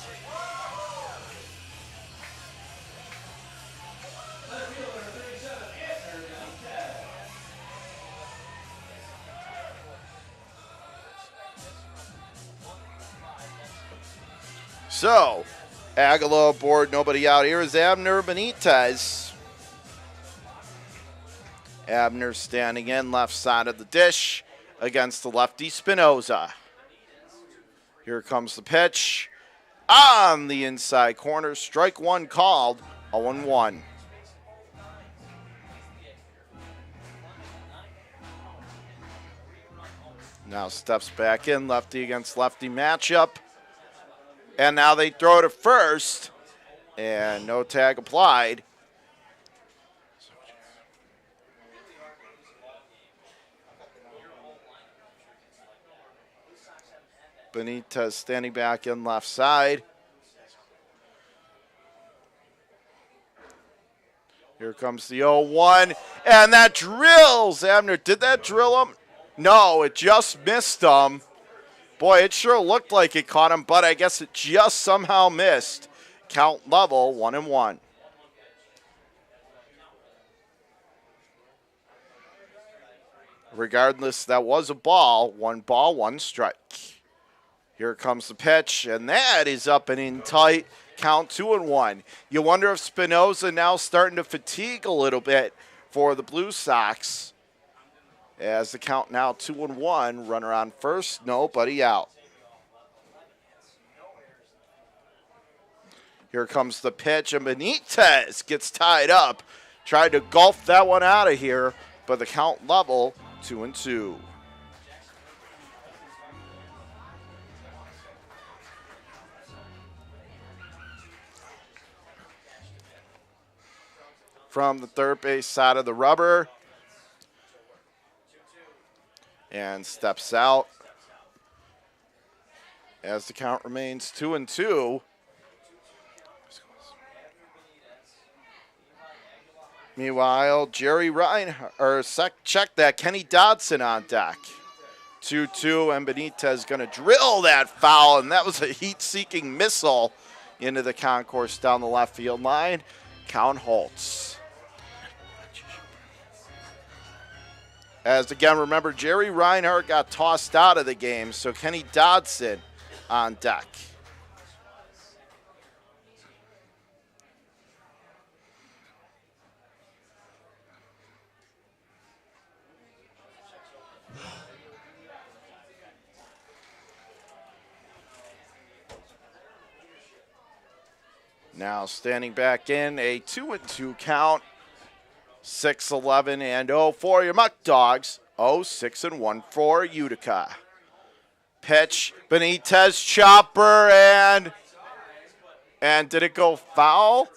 So, Aguila aboard, nobody out. Here is Abner Benitez. Abner standing in left side of the dish against the lefty Spinoza. Here comes the pitch. On the inside corner, strike one called, 0-1. Now steps back in, lefty against lefty matchup. And now they throw to first. And no tag applied. Benitez standing back in left side. Here comes the 0-1, and that drills. Abner, did that drill him? No, it just missed him. Boy, it sure looked like it caught him, but I guess it just somehow missed. Count level, 1-1. Regardless, that was a ball, one strike. Here comes the pitch, and that is up and in tight. Count 2-1. You wonder if Spinoza now starting to fatigue a little bit for the Blue Sox. As the count now 2-1. Runner on first, nobody out. Here comes the pitch, and Benitez gets tied up. Tried to gulp that one out of here, but the count level 2-2. From the third base side of the rubber. And steps out as the count remains 2-2. Meanwhile, Jerry Reinhardt, check that, Kenny Dodson on deck. 2-2, and Benitez going to drill that foul, and that was a heat-seeking missile into the concourse down the left field line. Count halts. As again, remember, Jerry Reinhardt got tossed out of the game, so Kenny Dodson on deck. Now standing back in, a 2-2 count. 6-11 and 0 for your Muckdogs. 0-6-1 for Utica. Pitch, Benitez, chopper, and did it go foul?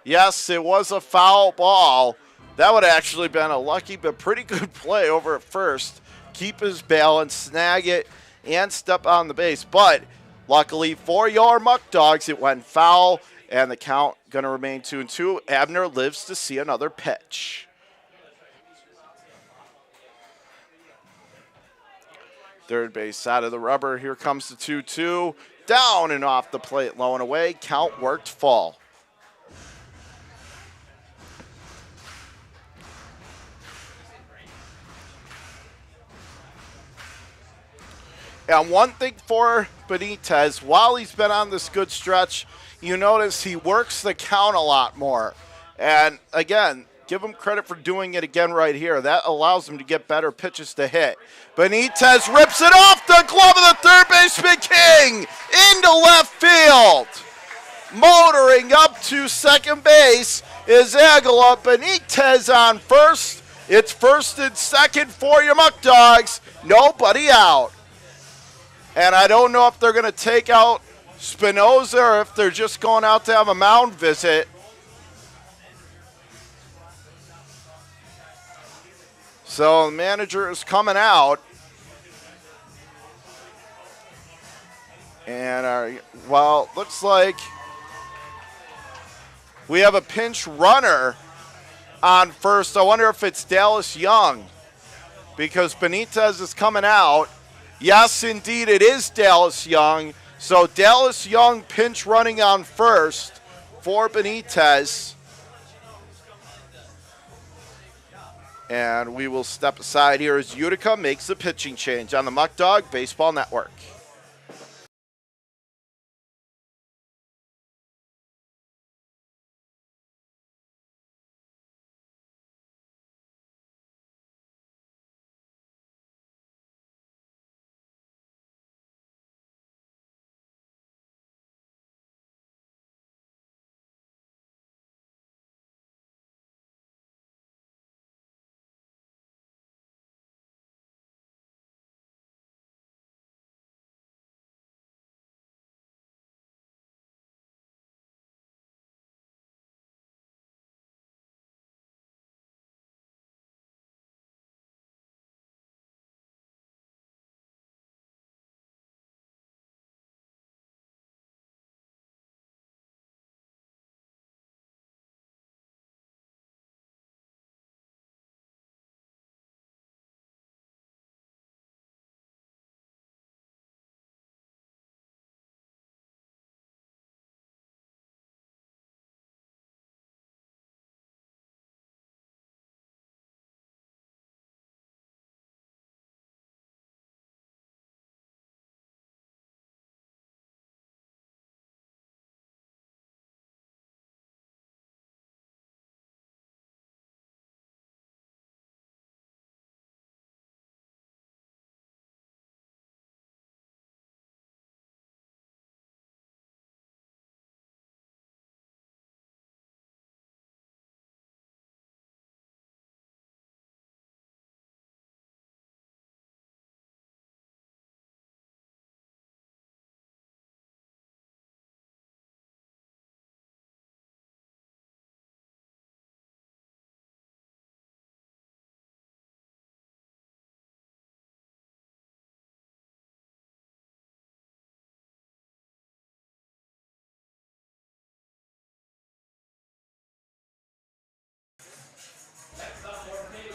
Yes, it was a foul ball. That would have actually been a lucky but pretty good play over at first. Keep his balance, snag it, and step on the base. But luckily for your Muckdogs, it went foul. And the count going to remain 2-2. Abner lives to see another pitch. Third base side of the rubber. Here comes the 2-2. Down and off the plate, low and away. Count worked full. And one thing for Benitez, while he's been on this good stretch, you notice he works the count a lot more. And again, give him credit for doing it again right here. That allows him to get better pitches to hit. Benitez rips it off the glove of the third baseman King into left field. Motoring up to second base is Aguilar. Benitez on first. It's first and second for your Muckdogs. Nobody out. And I don't know if they're going to take out Spinoza or if they're just going out to have a mound visit. So the manager is coming out. And, looks like we have a pinch runner on first. I wonder if it's Dallas Young because Benitez is coming out. Yes, indeed, it is Dallas Young. So Dallas Young pinch running on first for Benitez. And we will step aside here as Utica makes the pitching change on the Muckdog Baseball Network.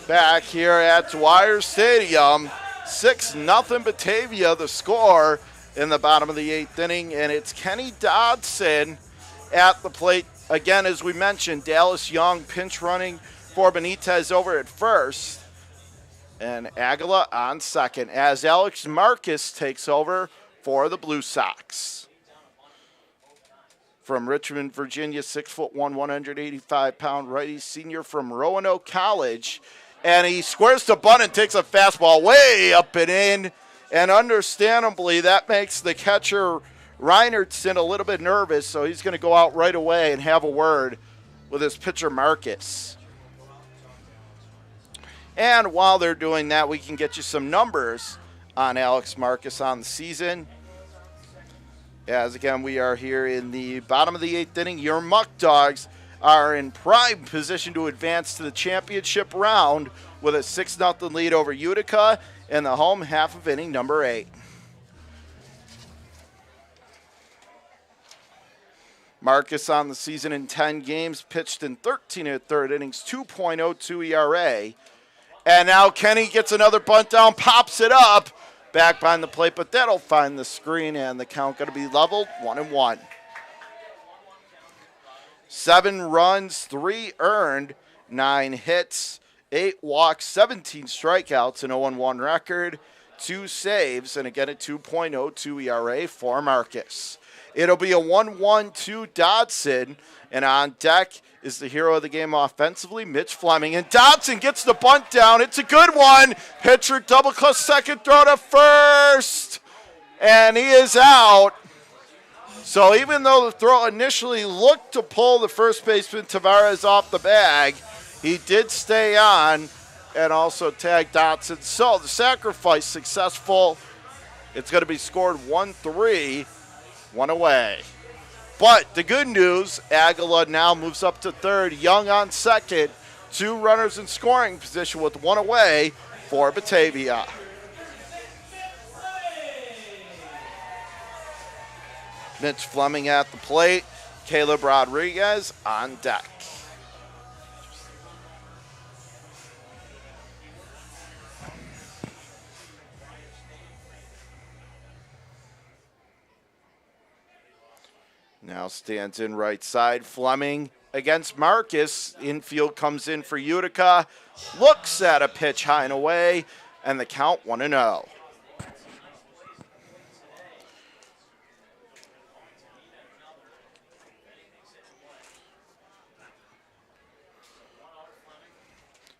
back here at Dwyer Stadium. 6-0 Batavia, the score in the bottom of the 8th inning, and it's Kenny Dodson at the plate. Again, as we mentioned, Dallas Young pinch running for Benitez over at first, and Aguila on second as Alex Marcus takes over for the Blue Sox. From Richmond, Virginia, 6'1", 185-pound righty senior from Roanoke College. And he squares the bunt and takes a fastball way up and in. And understandably, that makes the catcher Reinertson a little bit nervous, so he's going to go out right away and have a word with his pitcher Marcus. And while they're doing that, we can get you some numbers on Alex Marcus on the season. As again, we are here in the bottom of the 8th inning. Your Muckdogs are in prime position to advance to the championship round with a 6-0 lead over Utica in the home half of inning number 8. Marcus on the season in 10 games, pitched in 13 1/3 innings, 2.02 ERA. And now Kenny gets another bunt down, pops it up. Back behind the plate, but that'll find the screen, and the count going to be leveled, 1-1. 7 runs, 3 earned, 9 hits, 8 walks, 17 strikeouts, an 0-1 record, 2 saves, and again a 2.02 ERA for Marcus. It'll be a 1-1-2 Dodson, and on deck is the hero of the game offensively, Mitch Fleming. And Dodson gets the bunt down. It's a good one. Pitcher double-clutch second throw to first. And he is out. So even though the throw initially looked to pull the first baseman Tavares off the bag, he did stay on and also tag Dodson. So the sacrifice successful. It's going to be scored 1-3, 1 away. But the good news, Aguila now moves up to third, Young on second, 2 runners in scoring position with 1 away for Batavia. Mitch Fleming at the plate, Caleb Rodriguez on deck. Now stands in right side. Fleming against Marcus. Infield comes in for Utica. Looks at a pitch high and away. And the count 1-0.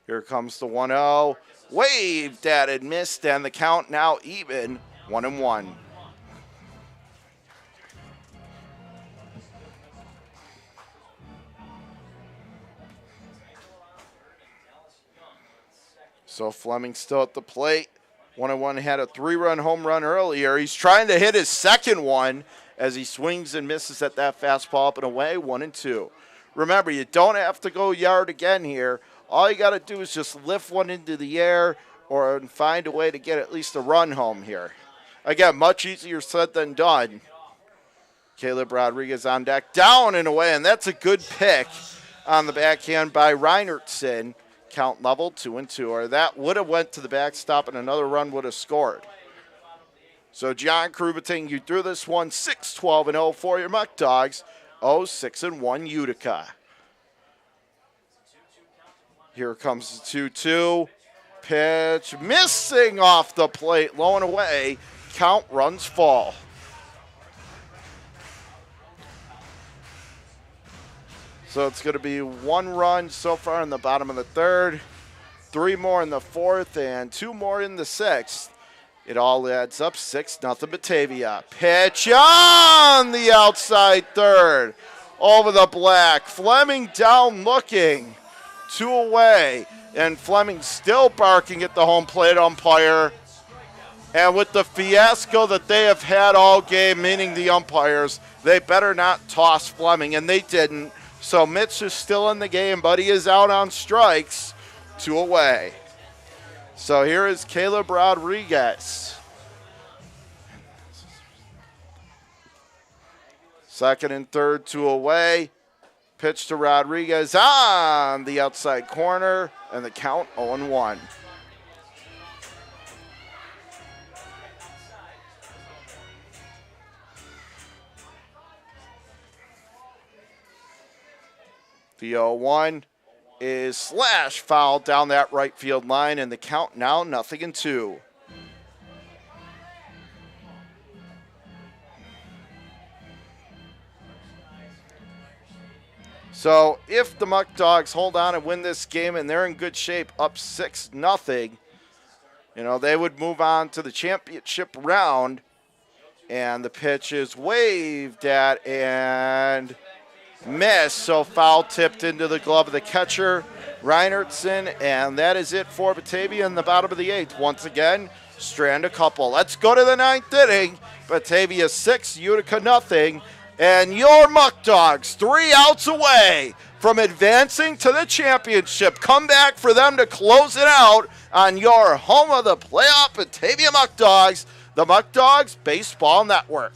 Here comes the 1-0. Waved at it, missed. And the count now even, 1-1. So Fleming still at the plate. 1-1, had a 3-run home run earlier. He's trying to hit his second one as he swings and misses at that fastball up and away, 1-2. Remember, you don't have to go yard again here. All you got to do is just lift one into the air or find a way to get at least a run home here. Again, much easier said than done. Caleb Rodriguez on deck, down and away, and that's a good pick on the backhand by Reinertson. Count level 2-2, or that would have went to the backstop and another run would have scored. So John Kruba taking you through this one, 6-12-0 for your Muckdogs, 0-6-1 Utica. Here comes the 2-2. Pitch missing off the plate, low and away. Count runs fall. So it's going to be 1 run so far in the bottom of the 3rd, 3 more in the 4th, and 2 more in the 6th. It all adds up 6-0 Batavia. Pitch on the outside 3rd. Over the black. Fleming down looking. 2 away. And Fleming still barking at the home plate umpire. And with the fiasco that they have had all game, meaning the umpires, they better not toss Fleming, and they didn't. So Mitch is still in the game, but he is out on strikes, 2 away. So here is Caleb Rodriguez. Second and third, 2 away. Pitch to Rodriguez on the outside corner, and the count 0-1. The 0-1 is slash foul down that right field line, and the count now 0-2. So if the Muckdogs hold on and win this game, and they're in good shape, up 6-0, they would move on to the championship round. And the pitch is waved at and missed. So foul tipped into the glove of the catcher, Reinertson. And that is it for Batavia in the bottom of the 8th. Once again, strand a couple. Let's go to the 9th inning. Batavia 6, Utica 0. And your Muckdogs 3 outs away from advancing to the championship. Come back for them to close it out on your home of the playoff, Batavia Muckdogs, the Muckdogs Baseball Network.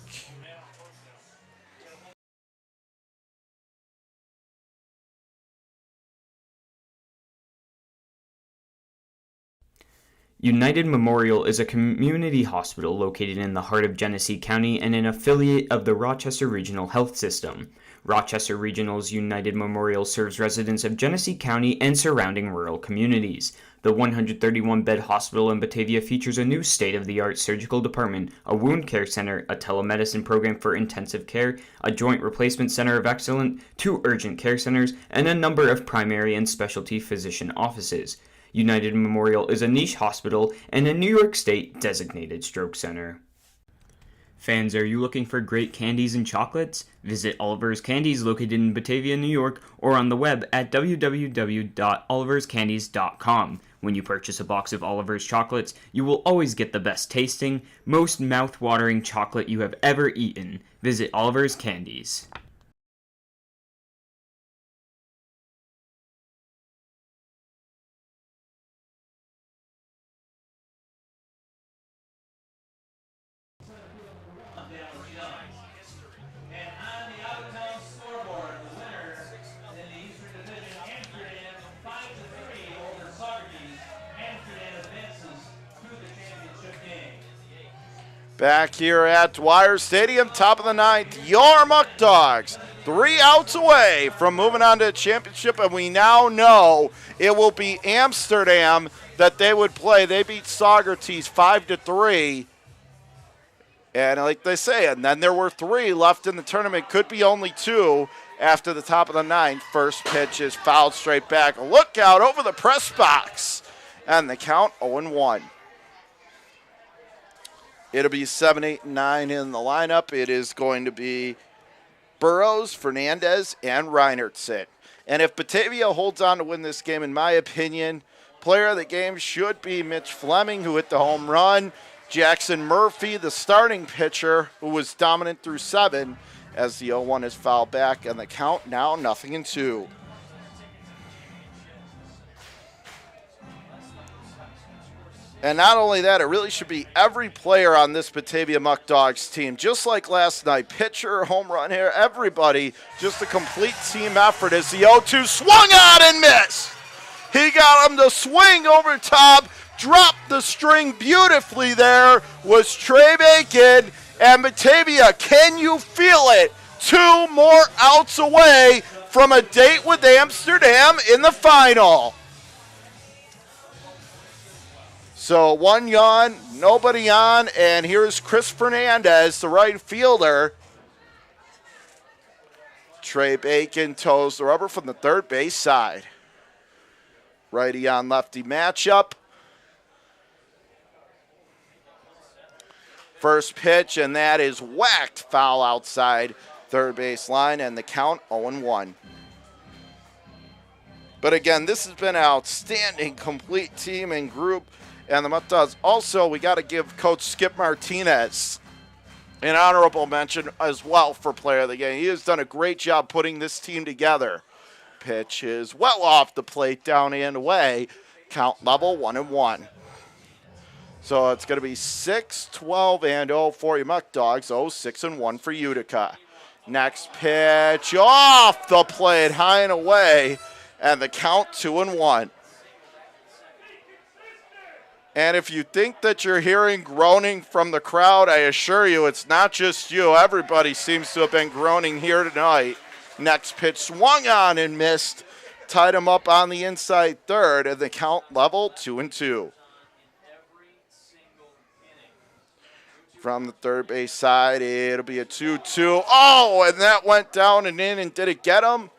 United Memorial is a community hospital located in the heart of Genesee County and an affiliate of the Rochester Regional Health System. Rochester Regional's United Memorial serves residents of Genesee County and surrounding rural communities. The 131-bed hospital in Batavia features a new state-of-the-art surgical department, a wound care center, a telemedicine program for intensive care, a joint replacement center of excellence, 2 urgent care centers, and a number of primary and specialty physician offices. United Memorial is a niche hospital and a New York State designated stroke center. Fans, are you looking for great candies and chocolates? Visit Oliver's Candies located in Batavia, New York, or on the web at www.oliverscandies.com. When you purchase a box of Oliver's chocolates, you will always get the best tasting, most mouth-watering chocolate you have ever eaten. Visit Oliver's Candies. Back here at Dwyer Stadium, top of the 9th, your Muckdogs 3 outs away from moving on to the championship, and we now know it will be Amsterdam that they would play. They beat Saugerties 5-3, and like they say, and then there were 3 left in the tournament. Could be only 2 after the top of the 9th. First pitch is fouled straight back. Look out over the press box, and the count 0-1. It'll be 7, 8, and 9 in the lineup. It is going to be Burrows, Fernandez, and Reinertson. And if Batavia holds on to win this game, in my opinion, player of the game should be Mitch Fleming, who hit the home run. Jackson Murphy, the starting pitcher, who was dominant through 7, as the 0-1 is fouled back, and the count now 0-2. And not only that, it really should be every player on this Batavia Muckdogs team. Just like last night, pitcher, home run here, everybody, just a complete team effort as the 0-2 swung on and missed. He got him to swing over top, dropped the string beautifully there, was Trey Bacon. And Batavia, can you feel it? 2 more outs away from a date with Amsterdam in the final. So 1 yawn, nobody on, and here's Chris Fernandez, the right fielder. Trey Bacon toes the rubber from the third base side. Righty on lefty matchup. First pitch, and that is whacked foul outside third base line, and the count 0-1. But again, this has been an outstanding complete team and group. And the Muckdogs, also, we got to give Coach Skip Martinez an honorable mention as well for player of the game. He has done a great job putting this team together. Pitch is well off the plate, down and away. Count level 1-1. So it's going to be 6, 12, and 0 for your Muckdogs. 6 and 1 for Utica. Next pitch off the plate, high and away, and the count 2-1. And if you think that you're hearing groaning from the crowd, I assure you it's not just you. Everybody seems to have been groaning here tonight. Next pitch swung on and missed. Tied him up on the inside third, and the count level 2-2. From the third base side, it'll be a 2-2. Oh, and that went down and in, and did it get him?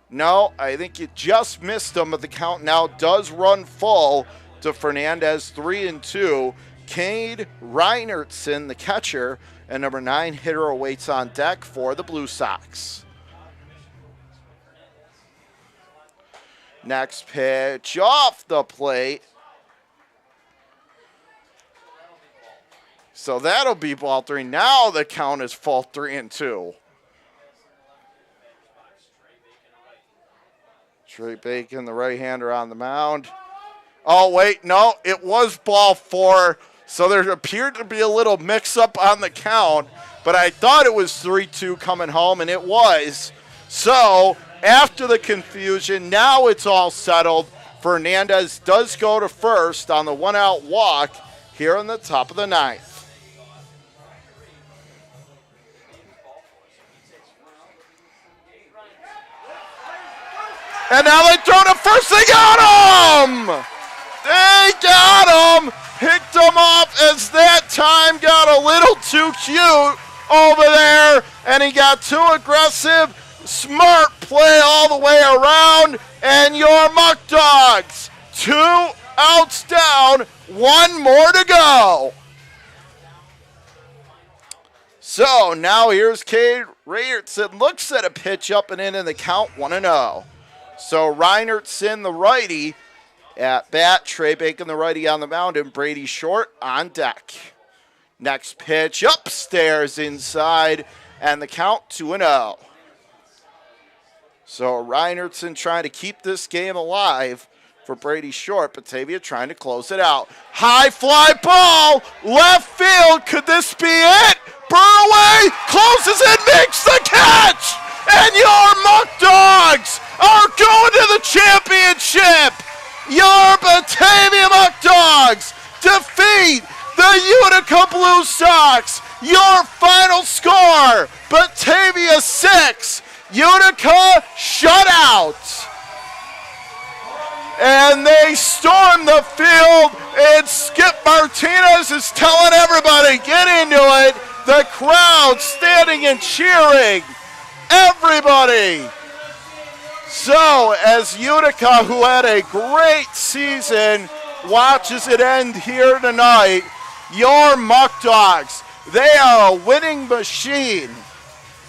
No, I think you just missed him, but the count now does run full to Fernandez, 3-2. Cade Reinertson, the catcher, and number 9 hitter awaits on deck for the Blue Sox. Next pitch off the plate. So that'll be ball 3. Now the count is full, 3-2. Trey Bacon, the right-hander on the mound. Oh, wait, no, it was ball 4. So there appeared to be a little mix-up on the count, but I thought it was 3-2 coming home, and it was. So after the confusion, now it's all settled. Fernandez does go to first on the one-out walk here in the top of the 9th. And now they throw to first. They got him! They got him! Picked him off as that time got a little too cute over there. And he got too aggressive. Smart play all the way around. And your Muckdogs, 2 outs down, 1 more to go. So now here's Cade Reinertson. Looks at a pitch up and in the count, 1-0. So Reinertson, the righty, at bat. Trey Bacon, the righty, on the mound, and Brady Short on deck. Next pitch upstairs inside, and the count 2-0. So Reinertson trying to keep this game alive for Brady Short. Batavia trying to close it out. High fly ball, left field. Could this be it? Burway closes it, makes the catch, and your Muckdogs are going to the championship. Your Batavia Muckdogs defeat the Utica Blue Sox. Your final score, Batavia 6, Utica shutout. And they storm the field, and Skip Martinez is telling everybody, get into it. The crowd standing and cheering. Everybody. So as Utica, who had a great season, watches it end here tonight, your Muckdogs, they are a winning machine.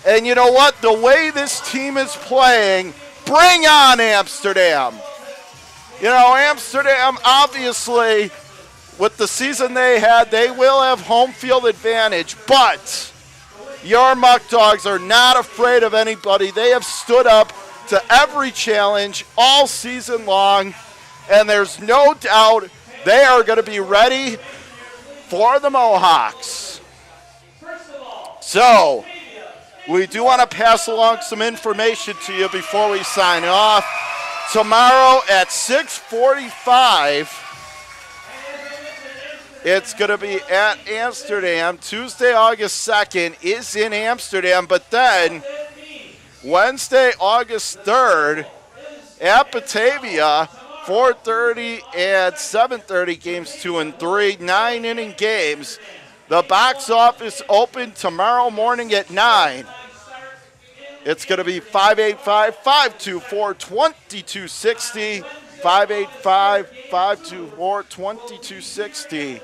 And you know what? The way this team is playing, bring on Amsterdam. You know, Amsterdam, obviously, with the season they had, they will have home field advantage, but your Muckdogs are not afraid of anybody. They have stood up to every challenge all season long, and there's no doubt they are going to be ready for the Mohawks. So, we do want to pass along some information to you before we sign off. Tomorrow at 6:45, it's going to be at Amsterdam. Tuesday, August 2nd is in Amsterdam, but then Wednesday, August 3rd at Batavia, 4:30 and 7:30, games 2 and 3, 9-inning games. The box office open tomorrow morning at 9. It's going to be 585-524-2260, 585-524-2260.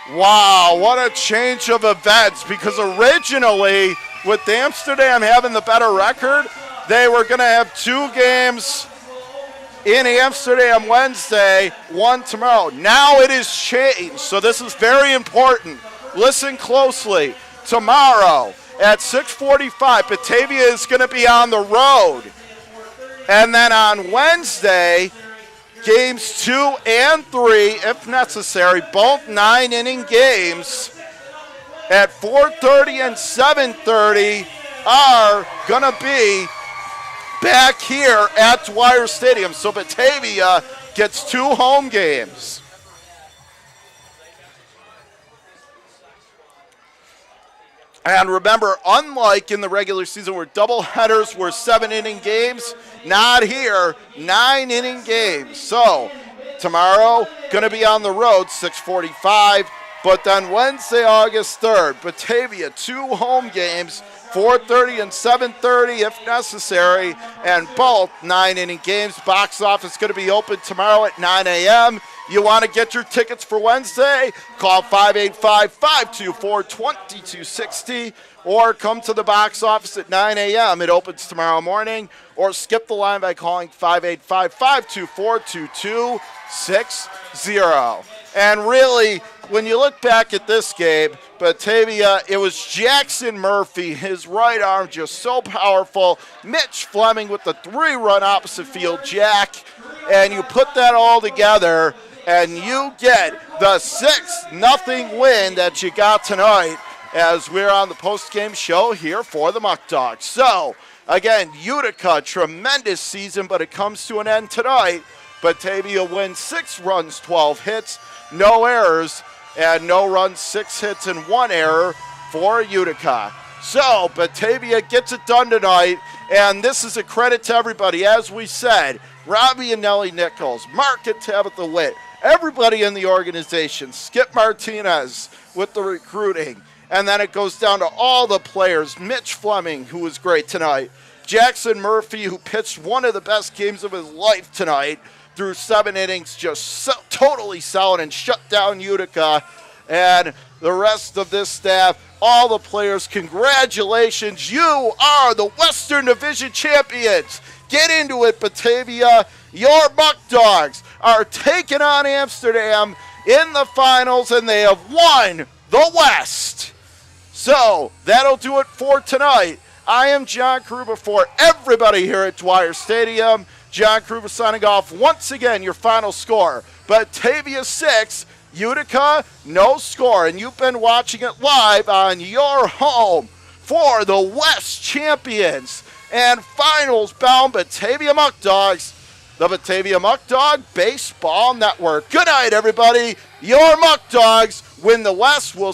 Wow, what a change of events, because originally, with Amsterdam having the better record, they were going to have 2 games in Amsterdam Wednesday, 1 tomorrow. Now it is changed, so this is very important. listen closely. Tomorrow at 6:45, Batavia is going to be on the road. And then on Wednesday, games 2 and 3, if necessary, both 9-inning games at 4:30 and 7:30 are going to be back here at Dwyer Stadium. So Batavia gets 2 home games. And remember, unlike in the regular season where doubleheaders were 7-inning games, not here, 9-inning games. So tomorrow, going to be on the road, 6:45. But then Wednesday, August 3rd, Batavia, 2 home games, 4:30 and 7:30 if necessary, and both 9-inning games. Box office going to be open tomorrow at 9 a.m. You want to get your tickets for Wednesday? Call 585-524-2260 or come to the box office at 9 a.m. It opens tomorrow morning, or skip the line by calling 585-524-2260. And really, when you look back at this game, Batavia, it was Jackson Murphy, his right arm just so powerful. Mitch Fleming with the 3-run opposite field jack. And you put that all together, and you get the 6-0 win that you got tonight as we're on the post-game show here for the Muckdogs. So, again, Utica, tremendous season, but it comes to an end tonight. Batavia wins 6 runs, 12 hits, no errors, and no runs, 6 hits, and 1 error for Utica. So, Batavia gets it done tonight, and this is a credit to everybody. As we said, Robbie and Nellie Nichols, Mark and Tabitha Witt, everybody in the organization, Skip Martinez with the recruiting, and then it goes down to all the players. Mitch Fleming, who was great tonight, Jackson Murphy, who pitched one of the best games of his life tonight, through 7 innings, just totally solid and shut down Utica. And the rest of this staff, all the players, congratulations. You are the Western Division champions. Get into it, Batavia. Your Muckdogs are taking on Amsterdam in the finals, and they have won the West. So that'll do it for tonight. I am John Kruber for everybody here at Dwyer Stadium. John Kruber signing off. Once again, your final score, Batavia 6, Utica no score. And you've been watching it live on your home for the West champions and finals bound Batavia Muckdogs, the Batavia Muckdog Baseball Network. Good night, everybody. Your Muckdogs win the West. We'll